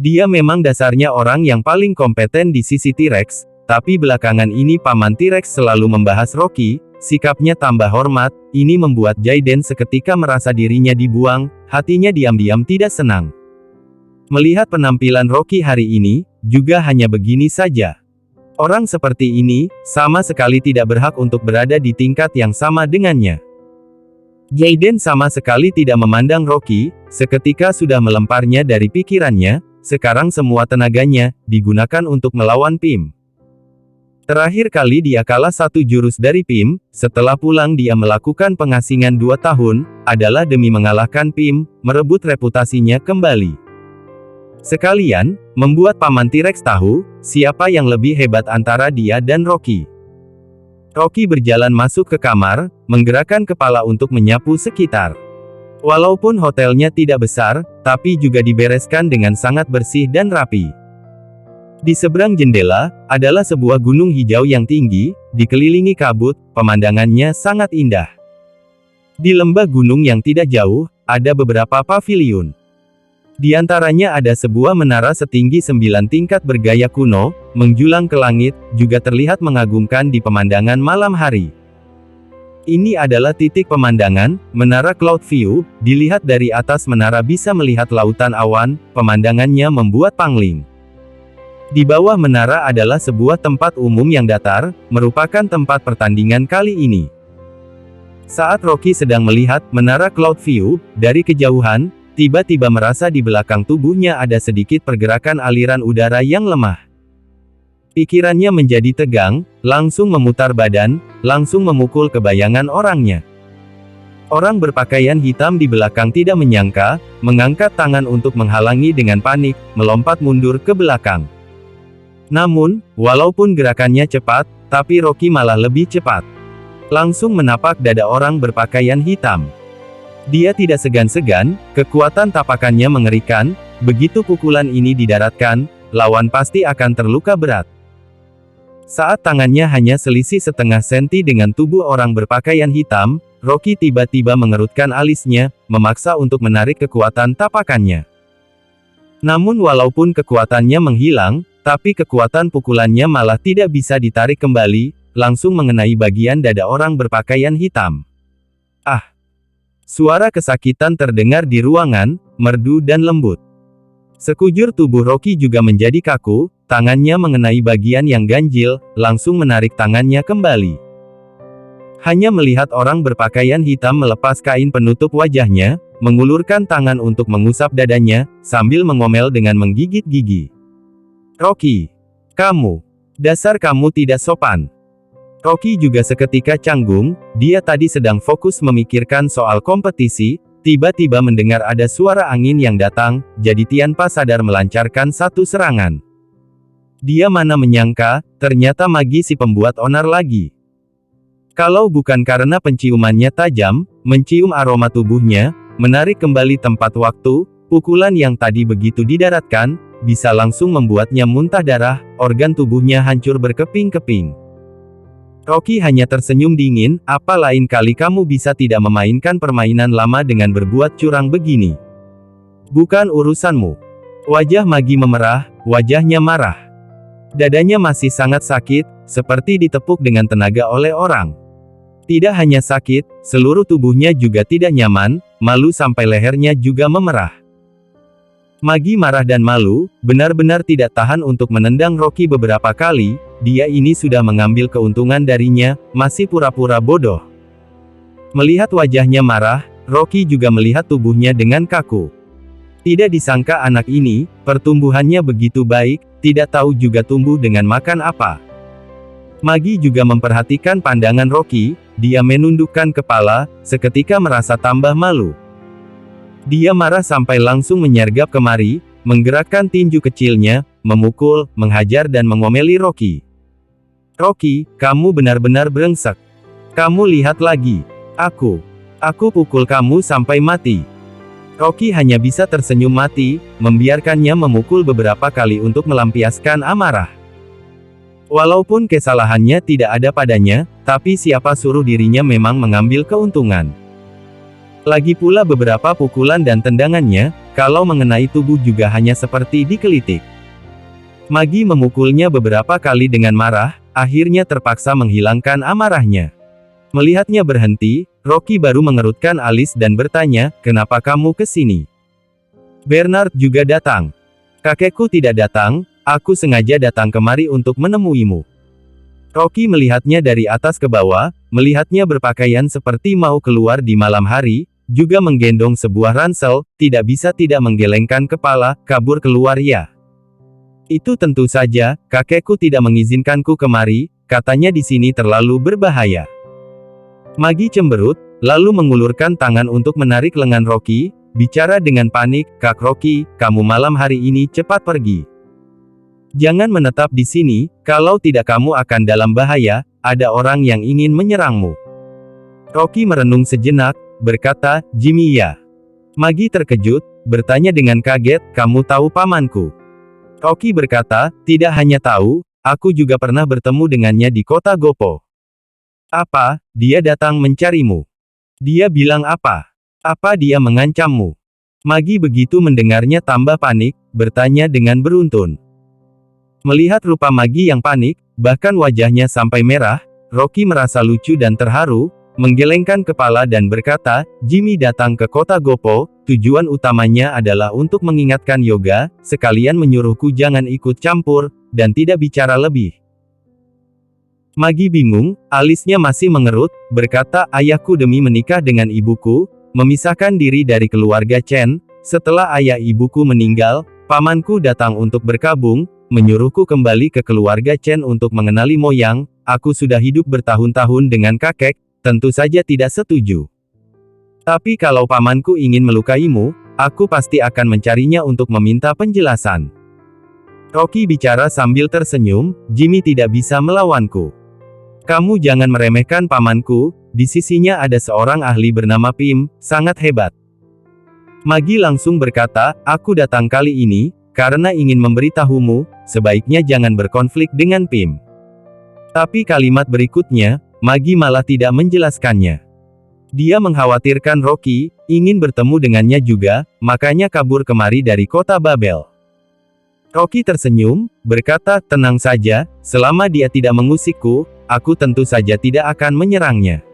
Dia memang dasarnya orang yang paling kompeten di sisi T-Rex, tapi belakangan ini Paman T-Rex selalu membahas Rocky, sikapnya tambah hormat, ini membuat Jaiden seketika merasa dirinya dibuang, hatinya diam-diam tidak senang. Melihat penampilan Rocky hari ini, juga hanya begini saja. Orang seperti ini, sama sekali tidak berhak untuk berada di tingkat yang sama dengannya. Jaden sama sekali tidak memandang Rocky, seketika sudah melemparnya dari pikirannya, sekarang semua tenaganya digunakan untuk melawan Pim. Terakhir kali dia kalah satu jurus dari Pim, setelah pulang dia melakukan pengasingan 2 tahun, adalah demi mengalahkan Pim, merebut reputasinya kembali. Sekalian, membuat Paman T-Rex tahu, siapa yang lebih hebat antara dia dan Rocky. Rocky berjalan masuk ke kamar, menggerakkan kepala untuk menyapu sekitar. Walaupun hotelnya tidak besar, tapi juga dibereskan dengan sangat bersih dan rapi. Di seberang jendela, adalah sebuah gunung hijau yang tinggi, dikelilingi kabut, pemandangannya sangat indah. Di lembah gunung yang tidak jauh, ada beberapa paviliun. Di antaranya ada sebuah menara setinggi 9 tingkat bergaya kuno, menjulang ke langit, juga terlihat mengagumkan di pemandangan malam hari. Ini adalah titik pemandangan, Menara Cloud View, dilihat dari atas menara bisa melihat lautan awan, pemandangannya membuat pangling. Di bawah menara adalah sebuah tempat umum yang datar, merupakan tempat pertandingan kali ini. Saat Rocky sedang melihat Menara Cloud View, dari kejauhan, tiba-tiba merasa di belakang tubuhnya ada sedikit pergerakan aliran udara yang lemah. Pikirannya menjadi tegang, langsung memutar badan, langsung memukul ke bayangan orangnya. Orang berpakaian hitam di belakang tidak menyangka, mengangkat tangan untuk menghalangi dengan panik, melompat mundur ke belakang. Namun, walaupun gerakannya cepat, tapi Rocky malah lebih cepat. Langsung menapak dada orang berpakaian hitam. Dia tidak segan-segan, kekuatan tapakannya mengerikan, begitu pukulan ini didaratkan, lawan pasti akan terluka berat. Saat tangannya hanya selisih setengah senti dengan tubuh orang berpakaian hitam, Rocky tiba-tiba mengerutkan alisnya, memaksa untuk menarik kekuatan tapakannya. Namun walaupun kekuatannya menghilang, tapi kekuatan pukulannya malah tidak bisa ditarik kembali, langsung mengenai bagian dada orang berpakaian hitam. Ah! Suara kesakitan terdengar di ruangan, merdu dan lembut. Sekujur tubuh Rocky juga menjadi kaku, tangannya mengenai bagian yang ganjil, langsung menarik tangannya kembali. Hanya melihat orang berpakaian hitam melepas kain penutup wajahnya, mengulurkan tangan untuk mengusap dadanya, sambil mengomel dengan menggigit gigi. "Rocky! Kamu! Dasar kamu tidak sopan!" Rocky juga seketika canggung, dia tadi sedang fokus memikirkan soal kompetisi, tiba-tiba mendengar ada suara angin yang datang, jadi tanpa sadar melancarkan satu serangan. Dia mana menyangka, ternyata Magi si pembuat onar lagi. Kalau bukan karena penciumannya tajam, mencium aroma tubuhnya, menarik kembali tempat waktu, pukulan yang tadi begitu didaratkan, bisa langsung membuatnya muntah darah, organ tubuhnya hancur berkeping-keping. Rocky hanya tersenyum dingin, apa lain kali kamu bisa tidak memainkan permainan lama dengan berbuat curang begini? Bukan urusanmu. Wajah Magi memerah, wajahnya marah. Dadanya masih sangat sakit, seperti ditepuk dengan tenaga oleh orang. Tidak hanya sakit, seluruh tubuhnya juga tidak nyaman, malu sampai lehernya juga memerah. Magi marah dan malu, benar-benar tidak tahan untuk menendang Rocky beberapa kali, dia ini sudah mengambil keuntungan darinya, masih pura-pura bodoh. Melihat wajahnya marah, Rocky juga melihat tubuhnya dengan kaku. Tidak disangka anak ini, pertumbuhannya begitu baik, tidak tahu juga tumbuh dengan makan apa. Magi juga memperhatikan pandangan Rocky, dia menundukkan kepala, seketika merasa tambah malu. Dia marah sampai langsung menyergap kemari, menggerakkan tinju kecilnya, memukul, menghajar dan mengomeli Rocky. "Rocky, kamu benar-benar brengsek. Kamu lihat lagi. Aku pukul kamu sampai mati." Rocky hanya bisa tersenyum mati, membiarkannya memukul beberapa kali untuk melampiaskan amarah. Walaupun kesalahannya tidak ada padanya, tapi siapa suruh dirinya memang mengambil keuntungan. Lagi pula beberapa pukulan dan tendangannya, kalau mengenai tubuh juga hanya seperti dikelitik. Magi memukulnya beberapa kali dengan marah, akhirnya terpaksa menghilangkan amarahnya. Melihatnya berhenti, Rocky baru mengerutkan alis dan bertanya, "Kenapa kamu ke sini?" "Bernard juga datang." "Kakekku tidak datang, aku sengaja datang kemari untuk menemuimu." Rocky melihatnya dari atas ke bawah, melihatnya berpakaian seperti mau keluar di malam hari, juga menggendong sebuah ransel, tidak bisa tidak menggelengkan kepala, kabur keluar ya. Itu tentu saja, kakekku tidak mengizinkanku kemari, katanya di sini terlalu berbahaya. Maggie cemberut, lalu mengulurkan tangan untuk menarik lengan Rocky, bicara dengan panik, "Kak Rocky, kamu malam hari ini cepat pergi. Jangan menetap di sini, kalau tidak kamu akan dalam bahaya, ada orang yang ingin menyerangmu." Rocky merenung sejenak, berkata, "Jimmy ya?" Maggie terkejut, bertanya dengan kaget, "Kamu tahu pamanku?" Rocky berkata, "Tidak hanya tahu, aku juga pernah bertemu dengannya di kota Gopo." "Apa, dia datang mencarimu? Dia bilang apa? Apa dia mengancammu?" Maggie begitu mendengarnya tambah panik, bertanya dengan beruntun. Melihat rupa Maggie yang panik, bahkan wajahnya sampai merah, Rocky merasa lucu dan terharu, menggelengkan kepala dan berkata, "Jimmy datang ke kota Gopo, tujuan utamanya adalah untuk mengingatkan Yoga, sekalian menyuruhku jangan ikut campur, dan tidak bicara lebih." Maggie bingung, alisnya masih mengerut, berkata, "Ayahku demi menikah dengan ibuku, memisahkan diri dari keluarga Chen, setelah ayah ibuku meninggal, pamanku datang untuk berkabung, menyuruhku kembali ke keluarga Chen untuk mengenali moyang, aku sudah hidup bertahun-tahun dengan kakek, tentu saja tidak setuju. Tapi kalau pamanku ingin melukaimu, aku pasti akan mencarinya untuk meminta penjelasan." Rocky bicara sambil tersenyum, "Jimmy tidak bisa melawanku. Kamu jangan meremehkan pamanku, di sisinya ada seorang ahli bernama Pim, sangat hebat." Maggie langsung berkata, "Aku datang kali ini, karena ingin memberitahumu, sebaiknya jangan berkonflik dengan Pim." Tapi kalimat berikutnya, Maggie malah tidak menjelaskannya. Dia mengkhawatirkan Rocky, ingin bertemu dengannya juga, makanya kabur kemari dari kota Babel. Rocky tersenyum, berkata, "Tenang saja, selama dia tidak mengusikku, aku tentu saja tidak akan menyerangnya.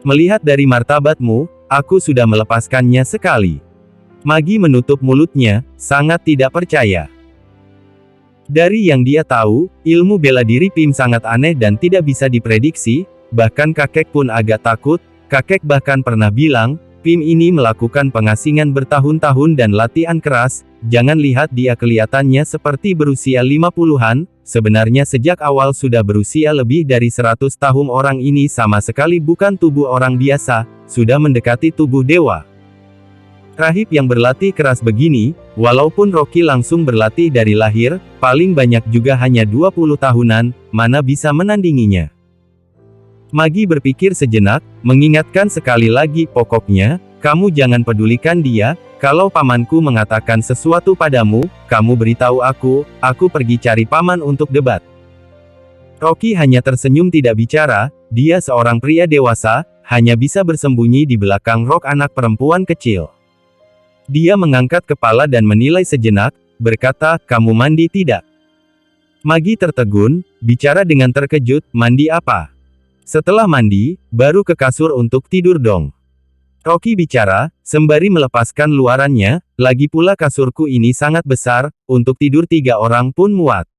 Melihat dari martabatmu, aku sudah melepaskannya sekali." Maggie menutup mulutnya, sangat tidak percaya. Dari yang dia tahu, ilmu bela diri Pim sangat aneh dan tidak bisa diprediksi, bahkan kakek pun agak takut, kakek bahkan pernah bilang, Pim ini melakukan pengasingan bertahun-tahun dan latihan keras, jangan lihat dia kelihatannya seperti berusia 50-an, sebenarnya sejak awal sudah berusia lebih dari 100 tahun. Orang ini sama sekali bukan tubuh orang biasa, sudah mendekati tubuh dewa. Rahib yang berlatih keras begini, walaupun Rocky langsung berlatih dari lahir, paling banyak juga hanya 20 tahunan, mana bisa menandinginya. Maggie berpikir sejenak, mengingatkan sekali lagi, "Pokoknya, kamu jangan pedulikan dia, kalau pamanku mengatakan sesuatu padamu, kamu beritahu aku pergi cari paman untuk debat." Rocky hanya tersenyum tidak bicara, dia seorang pria dewasa, hanya bisa bersembunyi di belakang rok anak perempuan kecil. Dia mengangkat kepala dan menilai sejenak, berkata, "Kamu mandi tidak?" Maggie tertegun, bicara dengan terkejut, "Mandi apa? Setelah mandi, baru ke kasur untuk tidur dong." Rocky bicara, sembari melepaskan luarannya, "Lagi pula kasurku ini sangat besar, untuk tidur 3 orang pun muat."